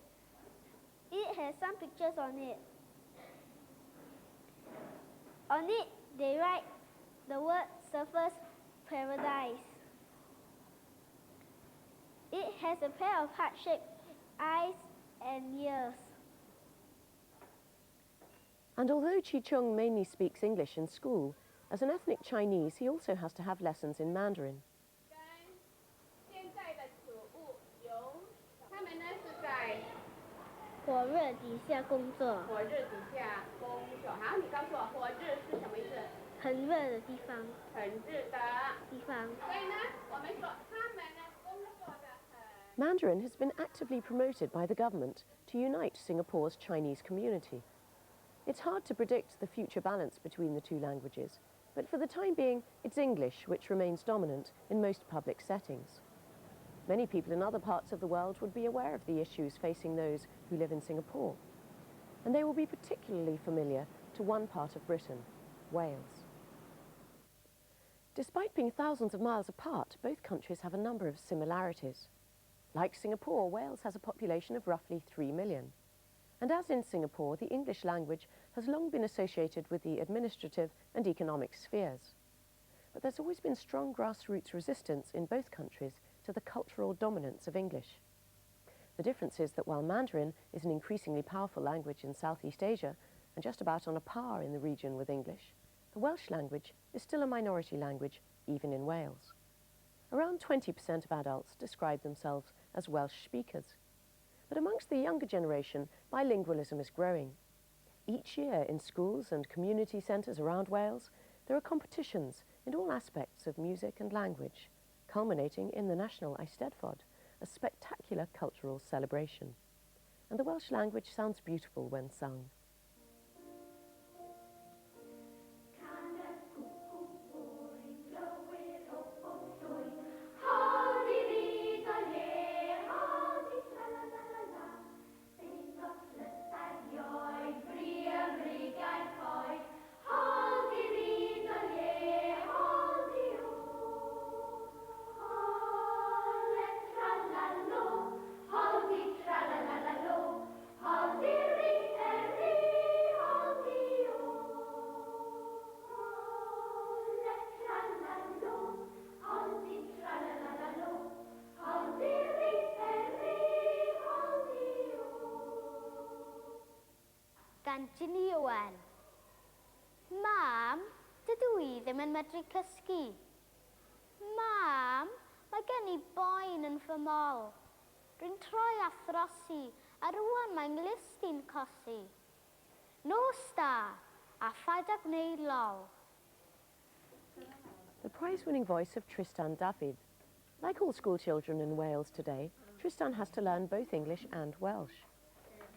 It has some pictures on it. On it, they write the word Surfer's Paradise. It has a pair of heart-shaped eyes and ears.
And although Chi Chung mainly speaks English in school, as an ethnic Chinese, he also has to have lessons in Mandarin. Mandarin has been actively promoted by the government to unite Singapore's Chinese community. It's hard to predict the future balance between the two languages, but for the time being, it's English which remains dominant in most public settings. Many people in other parts of the world would be aware of the issues facing those who live in Singapore, and they will be particularly familiar to one part of Britain, Wales. Despite being thousands of miles apart, both countries have a number of similarities. Like Singapore, Wales has a population of roughly 3 million. And as in Singapore, the English language has long been associated with the administrative and economic spheres. But there's always been strong grassroots resistance in both countries to the cultural dominance of English. The difference is that while Mandarin is an increasingly powerful language in Southeast Asia and just about on a par in the region with English, the Welsh language is still a minority language, even in Wales. Around 20% of adults describe themselves as Welsh speakers. But amongst the younger generation, bilingualism is growing. Each year in schools and community centres around Wales, there are competitions in all aspects of music and language, culminating in the National Eisteddfod, a spectacular cultural celebration. And the Welsh language sounds beautiful when sung.
Ganchiniwan. Ma'am, dydw i ddim yn medru cysgu. Ma'am, mae gen I boen yn fy mol. Dwi'n troi a throsi, a rwan mae'n listyn cosi. Nos da, a ffaid a gwneud law.
The prize-winning voice of Tristan David. Like all school children in Wales today, Tristan has to learn both English and Welsh.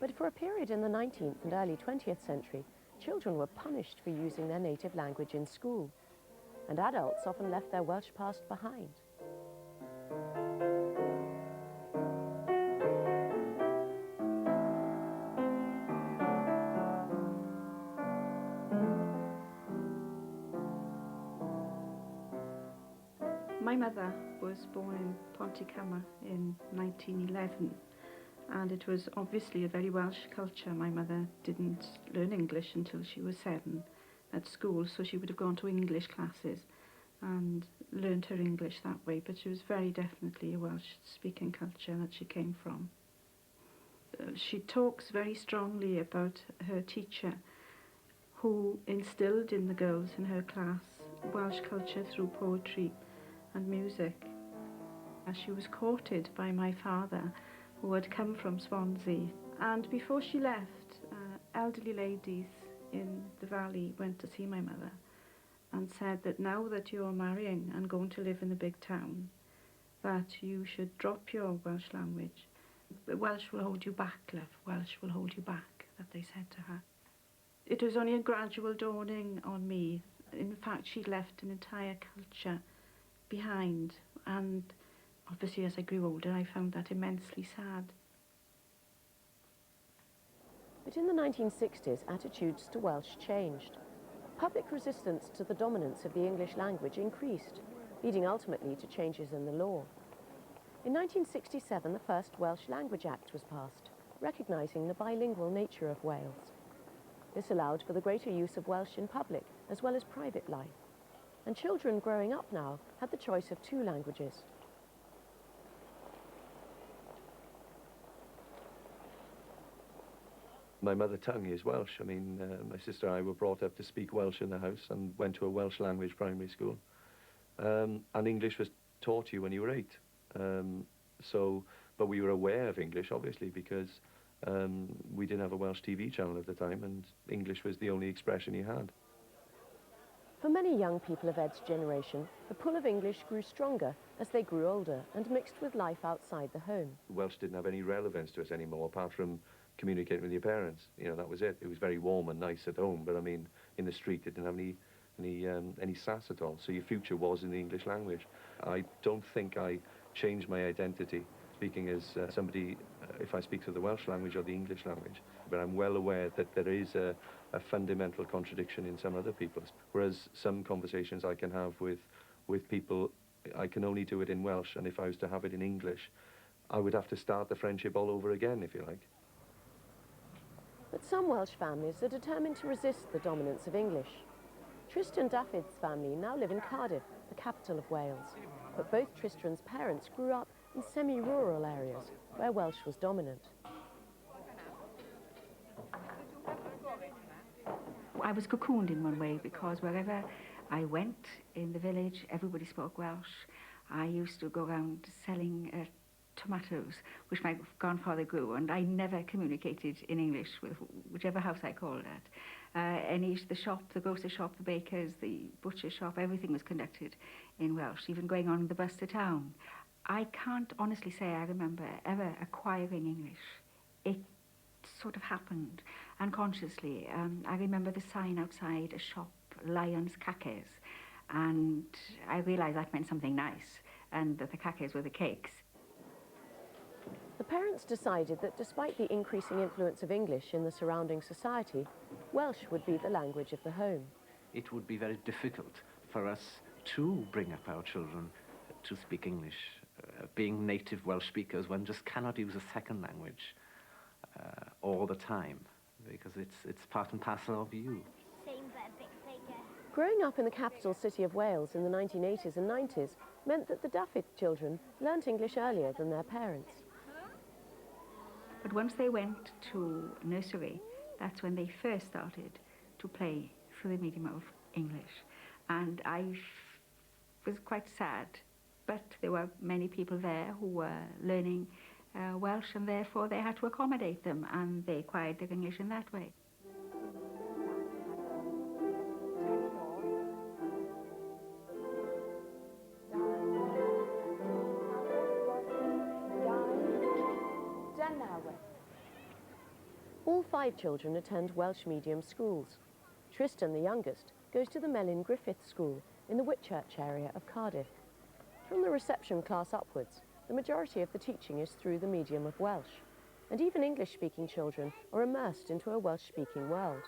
But for a period in the 19th and early 20th century, children were punished for using their native language in school, and adults often left their Welsh past behind.
My mother was born in Pontycama in 1911, and it was obviously a very Welsh culture. My mother didn't learn English until she was 7 at school, so she would have gone to English classes and learned her English that way, but she was very definitely a Welsh-speaking culture that she came from. She talks very strongly about her teacher, who instilled in the girls in her class Welsh culture through poetry and music. She was courted by my father, who had come from Swansea, and before she left, elderly ladies in the valley went to see my mother and said that now that you're marrying and going to live in a big town, that you should drop your Welsh language. Welsh will hold you back, love, Welsh will hold you back, that they said to her. It was only a gradual dawning on me. In fact, she'd left an entire culture behind, and obviously as I grew older I found that immensely sad.
But in the 1960s, attitudes to Welsh changed. Public resistance to the dominance of the English language increased, leading ultimately to changes in the law. In 1967, the first Welsh Language Act was passed, recognising the bilingual nature of Wales. This allowed for the greater use of Welsh in public as well as private life. And children growing up now had the choice of 2 languages.
My mother tongue is Welsh. I mean, my sister and I were brought up to speak Welsh in the house and went to a Welsh language primary school. And English was taught to you when you were 8. But we were aware of English, obviously, because we didn't have a Welsh TV channel at the time, and English was the only expression you had.
For many young people of Ed's generation, the pull of English grew stronger as they grew older and mixed with life outside the home.
Welsh didn't have any relevance to us anymore, apart from communicating with your parents. You know, that was it. It was very warm and nice at home, but I mean, in the street it didn't have any sass at all. So your future was in the English language. I don't think I changed my identity speaking as somebody, if I speak to the Welsh language or the English language. But I'm well aware that there is a fundamental contradiction in some other people's. Whereas some conversations I can have with people, I can only do it in Welsh, and if I was to have it in English, I would have to start the friendship all over again, if you like.
But some Welsh families are determined to resist the dominance of English. Tristan David's family now live in Cardiff, the capital of Wales. But both Tristan's parents grew up in semi-rural areas where Welsh was dominant.
I was cocooned in one way because wherever I went in the village, everybody spoke Welsh. I used to go around selling tomatoes, which my grandfather grew, and I never communicated in English with whichever house I called at. The shop, the grocery shop, the baker's, the butcher shop, everything was conducted in Welsh, even going on the bus to town. I can't honestly say I remember ever acquiring English. It sort of happened unconsciously. I remember the sign outside a shop, Lion's Cakes, and I realised that meant something nice, and that the cakes were the cakes.
The parents decided that despite the increasing influence of English in the surrounding society, Welsh would be the language of the home.
It would be very difficult for us to bring up our children to speak English. Being native Welsh speakers, one just cannot use a second language all the time, because it's part and parcel of you.
Growing up in the capital city of Wales in the 1980s and 90s meant that the David children learnt English earlier than their parents.
But once they went to nursery, that's when they first started to play through the medium of English. And I was quite sad, but there were many people there who were learning Welsh, and therefore they had to accommodate them, and they acquired their English in that way.
All 5 children attend Welsh medium schools. Tristan, the youngest, goes to the Melyn Griffith School in the Whitchurch area of Cardiff. From the reception class upwards, the majority of the teaching is through the medium of Welsh, and even English-speaking children are immersed into a Welsh-speaking world.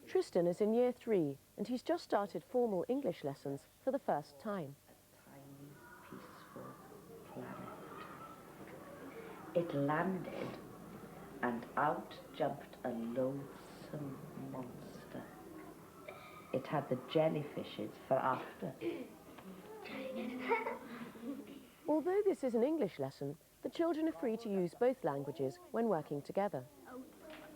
Tristan is in year 3 and he's just started formal English lessons for the first time.
A tiny, peaceful planet. It landed and out jumped a loathsome monster. It had the jellyfishes for after.
Although this is an English lesson, the children are free to use both languages when working together.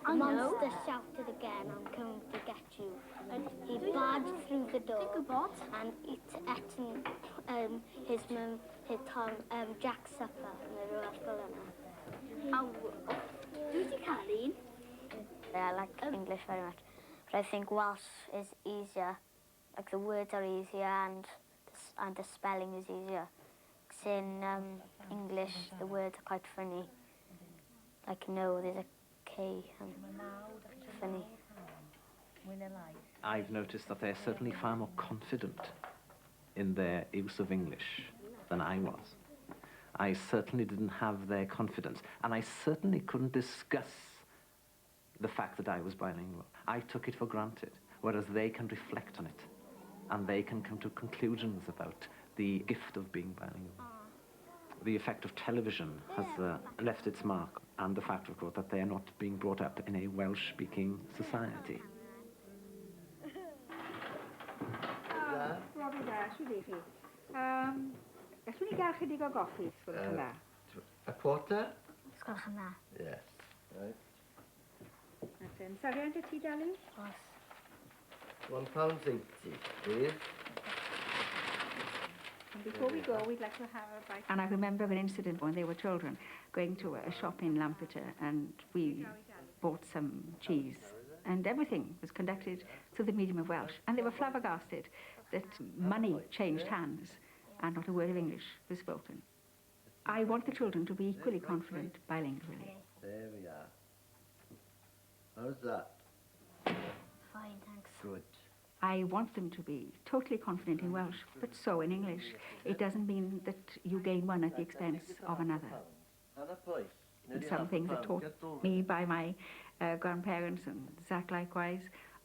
The monster shouted again, "I'm coming to get you." And he barged through the door and it ate his mum, Jack's supper, and they were full of it. Who's he, Colleen? I like English very much, but I think Welsh is easier. Like the words are easier and the spelling is easier. Because in English, the words are quite funny. Like no, there's a K and funny.
I've noticed that they're certainly far more confident in their use of English than I was. I certainly didn't have their confidence, and I certainly couldn't discuss the fact that I was bilingual. I took it for granted, whereas they can reflect on it, and they can come to conclusions about the gift of being bilingual. The effect of television has left its mark, and the fact, of course, that they are not being brought up in a Welsh-speaking society.
A quarter?
Sgwrs yna.
Yes. Right.
Sarian dy ti, Dali?
£1.80, please.
And before we go, we'd like to have a bite. And I remember an incident when they were children going to a shop in Lampeter, and we bought some cheese, and everything was conducted through the medium of Welsh, and they were flabbergasted that money changed hands and not a word of English was spoken. I want the children to be equally confident bilingually.
There we are. How's that?
Fine, thanks.
Good.
I want them to be totally confident in Welsh, but so in English. It doesn't mean that you gain one at the expense of another. And some things are taught me by my grandparents, and Zach likewise,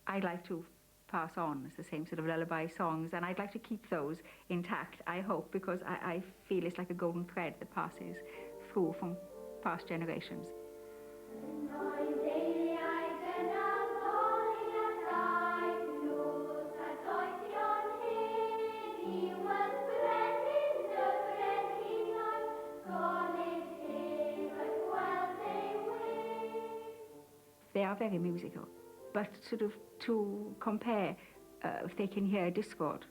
I'd like to pass on as the same sort of lullaby songs, and I'd like to keep those intact, I hope, because I feel it's like a golden thread that passes through from past generations. They are very musical, but sort of to compare, if they can hear a discord,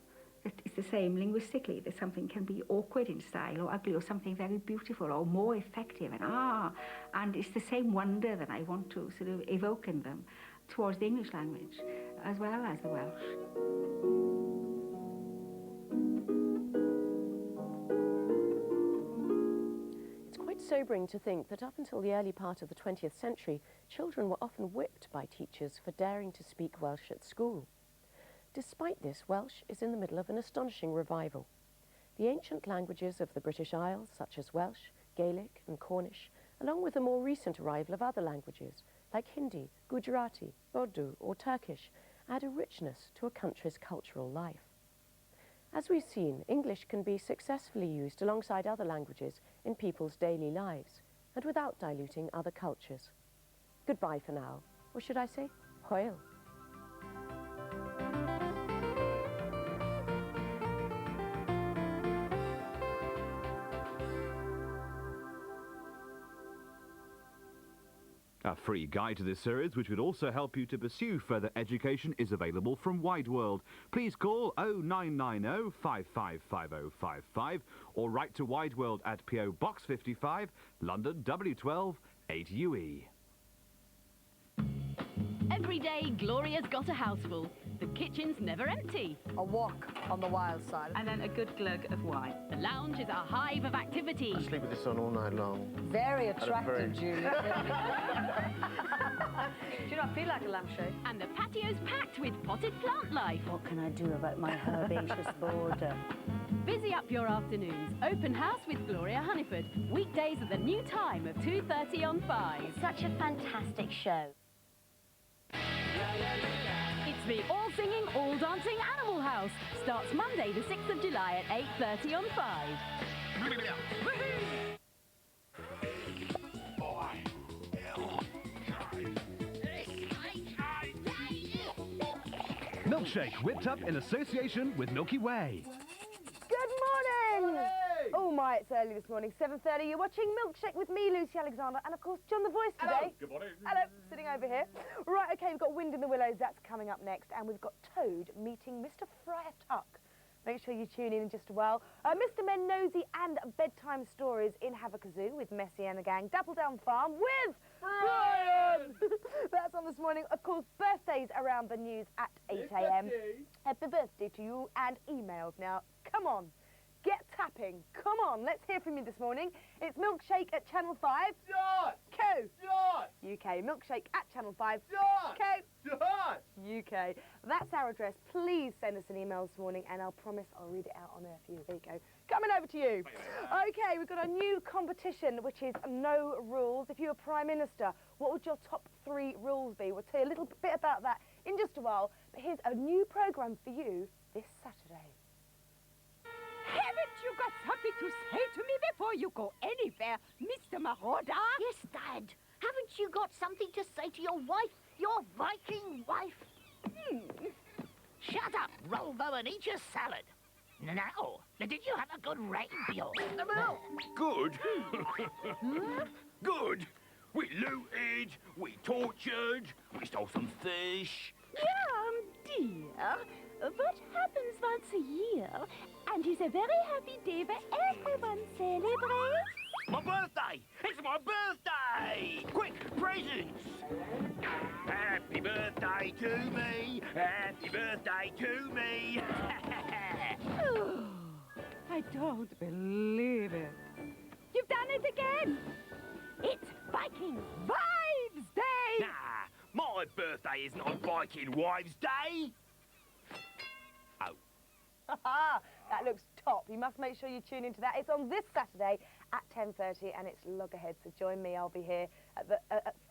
that it's the same linguistically, that something can be awkward in style or ugly or something very beautiful or more effective, and it's the same wonder that I want to sort of evoke in them towards the English language as well as the Welsh.
Sobering to think that up until the early part of the 20th century, children were often whipped by teachers for daring to speak Welsh at school. Despite this, Welsh is in the middle of an astonishing revival. The ancient languages of the British Isles, such as Welsh, Gaelic and Cornish, along with the more recent arrival of other languages, like Hindi, Gujarati, Urdu or Turkish, add a richness to a country's cultural life. As we've seen, English can be successfully used alongside other languages in people's daily lives, and without diluting other cultures. Goodbye for now, or should I say, hwyl.
A free guide to this series, which would also help you to pursue further education, is available from Wide World. Please call 0990 555055 or write to Wide World at PO Box 55, London W12 8UE.
Every day, Gloria's got a house full. The kitchen's never empty.
A walk on the wild side.
And then a good glug of wine. The lounge is a hive of activity.
I sleep with the sun all night long.
Very attractive, Julia.
Do you not feel like a lampshade? And the patio's packed with potted plant life.
What can I do about my herbaceous border?
Busy up your afternoons. Open house with Gloria Honeyford. Weekdays at the new time of 2:30 on 5.
Such a fantastic show.
It's the all-singing, all-dancing Animal House. Starts Monday the 6th of July at 8:30 on 5.
Milkshake, whipped up in association with Milky Way.
Good morning! Oh my, it's early this morning, 7:30. You're watching Milkshake with me, Lucy Alexander, and of course John the Voice today.
Hello. Good morning.
Hello, sitting over here. Right, okay, we've got Wind in the Willows, that's coming up next, and we've got Toad meeting Mr. Friar Tuck. Make sure you tune in just a while. Mr. Men Nosy and Bedtime Stories in Havakazoo with Messi and the gang. Dappledown Farm with Brian! That's on this morning. Of course, birthdays around the news at 8 a.m. Happy birthday to you, and emails now. Come on. Get tapping. Come on, let's hear from you this morning. It's Milkshake at Channel 5. Co. UK. Milkshake at Channel 5. Co. UK. That's our address. Please send us an email this morning and I'll promise I'll read it out on air for you. There you go. Coming over to you. Okay, we've got a new competition which is No Rules. If you were Prime Minister, what would your top 3 rules be? We'll tell you a little bit about that in just a while. But here's a new programme for you this Saturday.
Haven't you got something to say to me before you go anywhere, Mr. Marauder?
Yes, Dad. Haven't you got something to say to your wife, your Viking wife? Shut up, Rolvo, and eat your salad. Now, did you have a good rain, Bjorn?
Good? Good. We looted, we tortured, we stole some fish.
Dear, what happens once a year and is a very happy day where everyone celebrates?
My birthday! It's my birthday! Quick, presents! Happy birthday to me! Happy birthday to me!
I don't believe it. You've done it again! It's Viking Wives Day!
Nah, my birthday is not Viking Wives Day!
That looks top. You must make sure you tune into that. It's on this Saturday at 10:30 and it's loggerhead, so join me. I'll be here at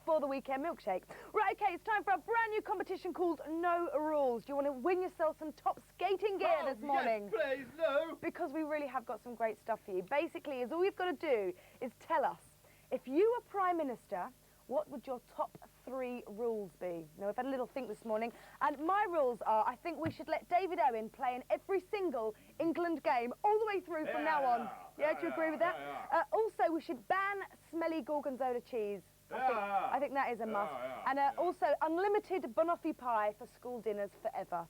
for the weekend milkshake. Right, okay, it's time for a brand new competition called No Rules. Do you want to win yourself some top skating gear this morning?
Yes, please, no.
Because we really have got some great stuff for you. Basically, all you've got to do is tell us, if you were Prime Minister, what would your top 3 rules be? Now, we've had a little think this morning, and my rules are, I think we should let David Owen play in every single England game all the way through from now on. Yeah, do you agree with that? Also, we should ban smelly gorgonzola cheese. I think that is a must. And also, unlimited banoffee pie for school dinners forever.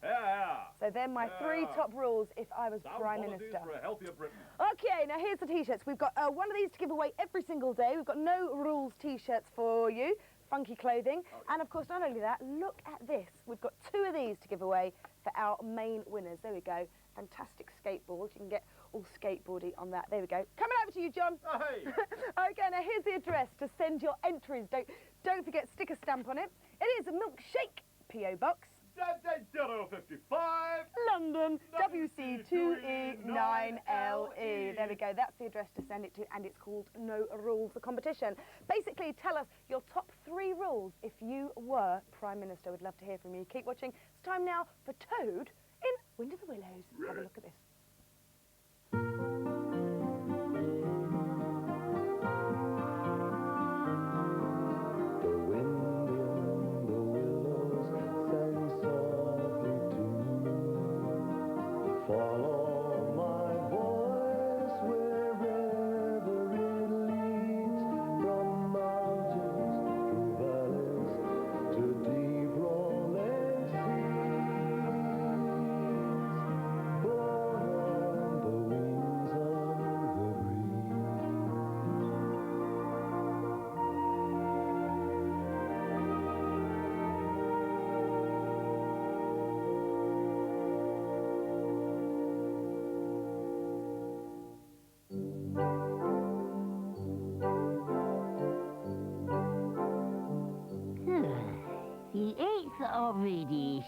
So they're my 3 top rules if I was Prime Minister.
For a healthier Britain.
Okay, now here's the T-shirts. We've got one of these to give away every single day. We've got No Rules T-shirts for you. Funky clothing. And of course, not only that, look at this. We've got 2 of these to give away for our main winners. There we go. Fantastic skateboards. You can get all skateboardy on that. There we go. Coming over to you, John.
Hey.
Okay, now here's the address to send your entries. Don't forget, stick a stamp on it. It is a Milkshake P.O. Box.
055.
London, WC2E9LE. There we go. That's the address to send it to, and it's called No Rules, the competition. Basically, tell us your top 3 rules if you were Prime Minister. We'd love to hear from you. Keep watching. It's time now for Toad in Wind of the Willows. Have a look at this.
Follow my voice wherever it leads, from mountains through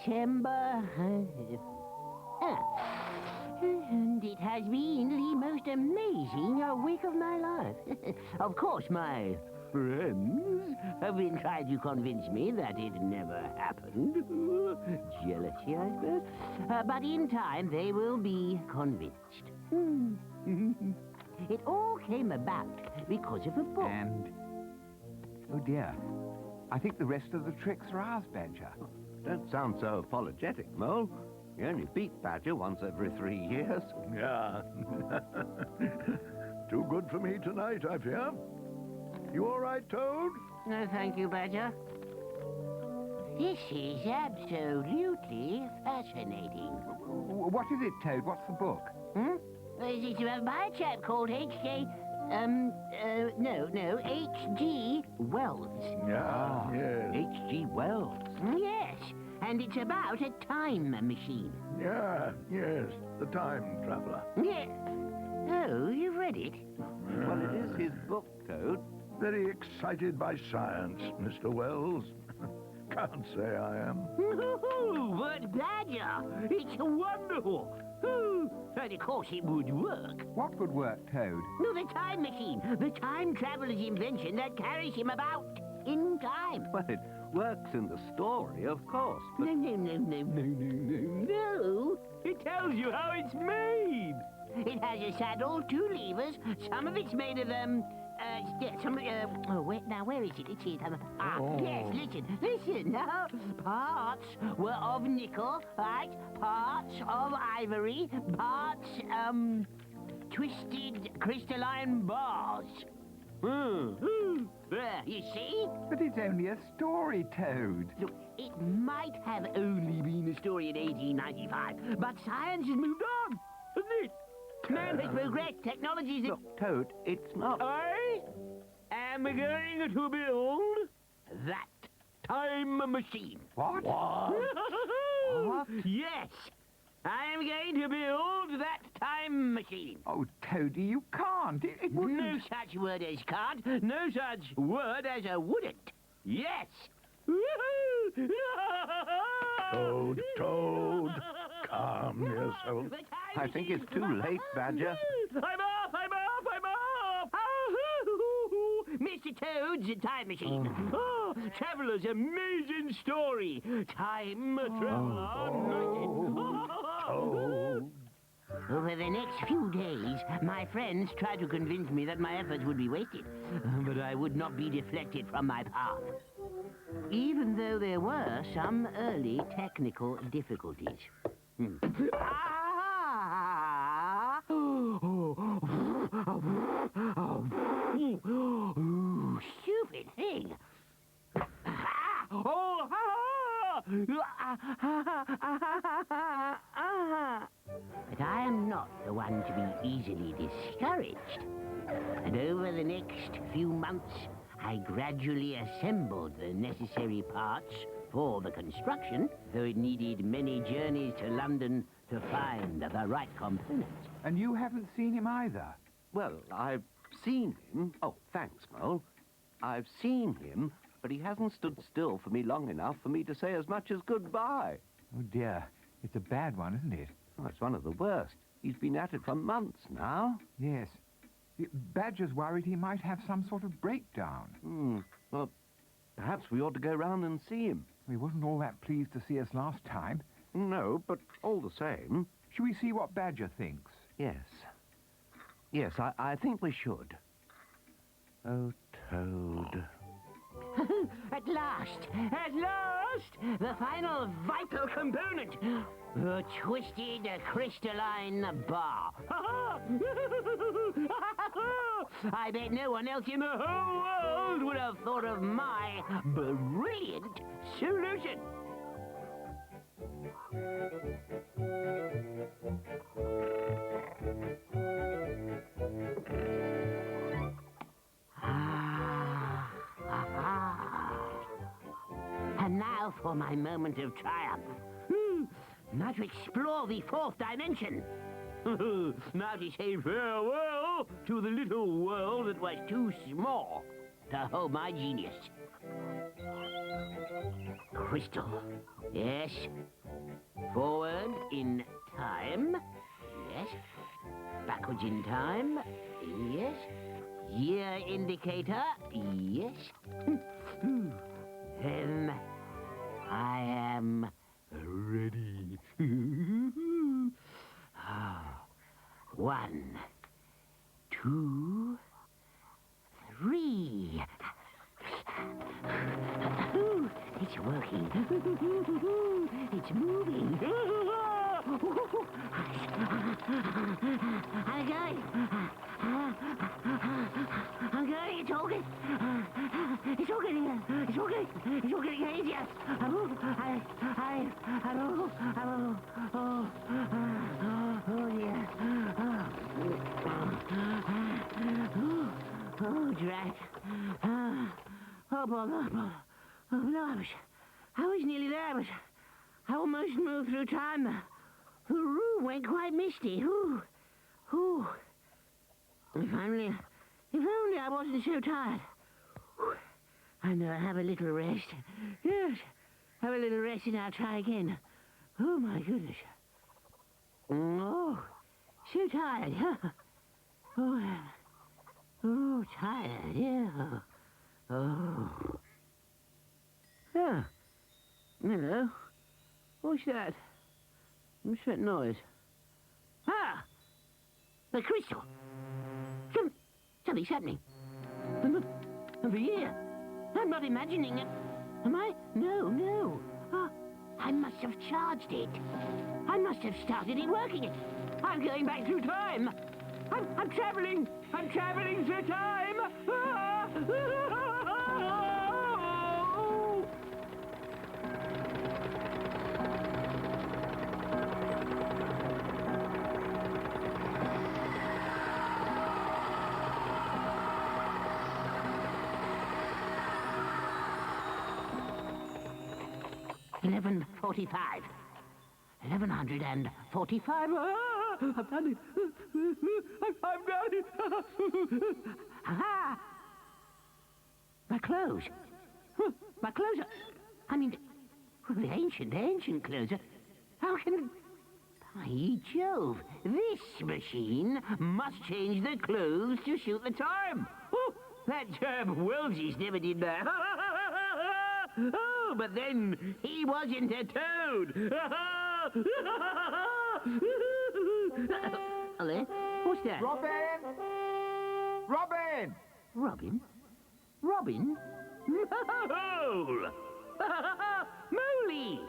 September. And it has been the most amazing week of my life. Of course, my friends have been trying to convince me that it never happened. Jealousy, I suppose. But in time, they will be convinced. It all came about because of a book.
And... oh, dear. I think the rest of the tricks are ours, Badger.
Don't sound so apologetic, Mole. You only beat Badger once every 3 years.
Yeah. Too good for me tonight, I fear. You all right, Toad?
No, thank you, Badger. This is absolutely fascinating.
What is it, Toad? What's the book?
It's by a chap called H.G. Wells.
Yeah, yes.
H.G. Wells?
Yes, and it's about a time machine.
Yeah, yes, the time traveler.
Yes. Oh, you've read it?
Well, it is his book, Toad.
Very excited by science, Mr. Wells. Can't say I am.
But Badger, it's wonderful. And of course it would work.
What would work, Toad?
No, the time machine. The time traveler's invention that carries him about in time.
Well, it works in the story, of course, but...
No. It tells you how it's made. It has a saddle, 2 levers. Some of it's made of, where is it? It's here. Yes, listen. Parts were of nickel, right? Parts of ivory, parts, twisted crystalline bars. There, you see?
But it's only a story, Toad.
Look, it might have only been a story in 1895, but science has moved on, hasn't it? Man has progressed, technologies...
Look, Toad, it's not...
I am going to build that time machine.
What?
What? Yes, I am going to build that time machine.
Oh, Toady, you can't. It wouldn't...
No such word as can't. No such word as a wouldn't. Yes.
Toad, calm yourself.
I think it's too late, Badger.
I'm off! Mr. Toad's time machine. Traveler's amazing story. Time traveler. Over the next few days, my friends tried to convince me that my efforts would be wasted, but I would not be deflected from my path. Even though there were some early technical difficulties. Stupid thing. But I am not the one to be easily discouraged. And over the next few months, I gradually assembled the necessary parts for the construction, though it needed many journeys to London to find the right components.
And you haven't seen him either?
Well, I've seen him. Oh, thanks, Mole. I've seen him, but he hasn't stood still for me long enough for me to say as much as goodbye.
Oh, dear. It's a bad one, isn't it?
Oh, it's one of the worst. He's been at it for months now.
Yes. Badger's worried he might have some sort of breakdown.
Well, perhaps we ought to go round and see him.
He wasn't all that pleased to see us last time.
No, but all the same...
Shall we see what Badger thinks?
Yes. Yes, I think we should. Oh, Toad.
At last! The final vital component! The twisted crystalline bar. I bet no one else in the whole world would have thought of my brilliant solution. And now for my moment of triumph. Now to explore the 4th dimension. Now to say farewell to the little world that was too small. to hold my genius. Crystal. Yes. Forward in time. Yes. Backwards in time. Yes. Year indicator. Yes. Then I am ready. 1, 2, 3. It's working. It's moving. I'm going. It's all good. It's all good. It's all good. It's all getting easier. Oh dear. Oh, drat. Oh, bother. Oh, no, I was nearly there, but I almost moved through time. The room went quite misty. Ooh. If only I wasn't so tired. I know I have a little rest. Yes, have a little rest and I'll try again. Oh, my goodness. Oh, so tired, huh? Oh, tired, yeah. Oh. Ah. Hello. What's that? What's that noise? Ah! The crystal! Something's happening. Over here. I'm not imagining it. Am I? No. Oh, I must have charged it. I must have started it working it. I'm going back through time. I'm traveling. I'm traveling through time. Ah! 11:45. 1145. Ah, I've done it. I've done it. Aha! My clothes. My clothes are... I mean, the ancient clothes are... How can... By Jove, this machine must change the clothes to suit the time. Oh, that Wellesley's never did that. Oh, but then he wasn't a toad. Hello? What's that?
Robin!
Robin? Mole! Moley!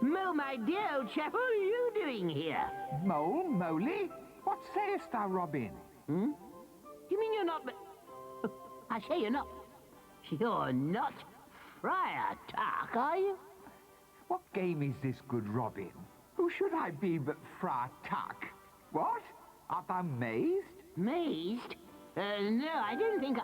Mo, my dear old chap, what are you doing here?
Moley? What sayest thou, Robin?
You mean you're not... I say you're not... You're not Friar Tuck, are you?
What game is this, good Robin? Who should I be but Friar Tuck? What? Art thou mazed?
Mazed? No, I don't think I...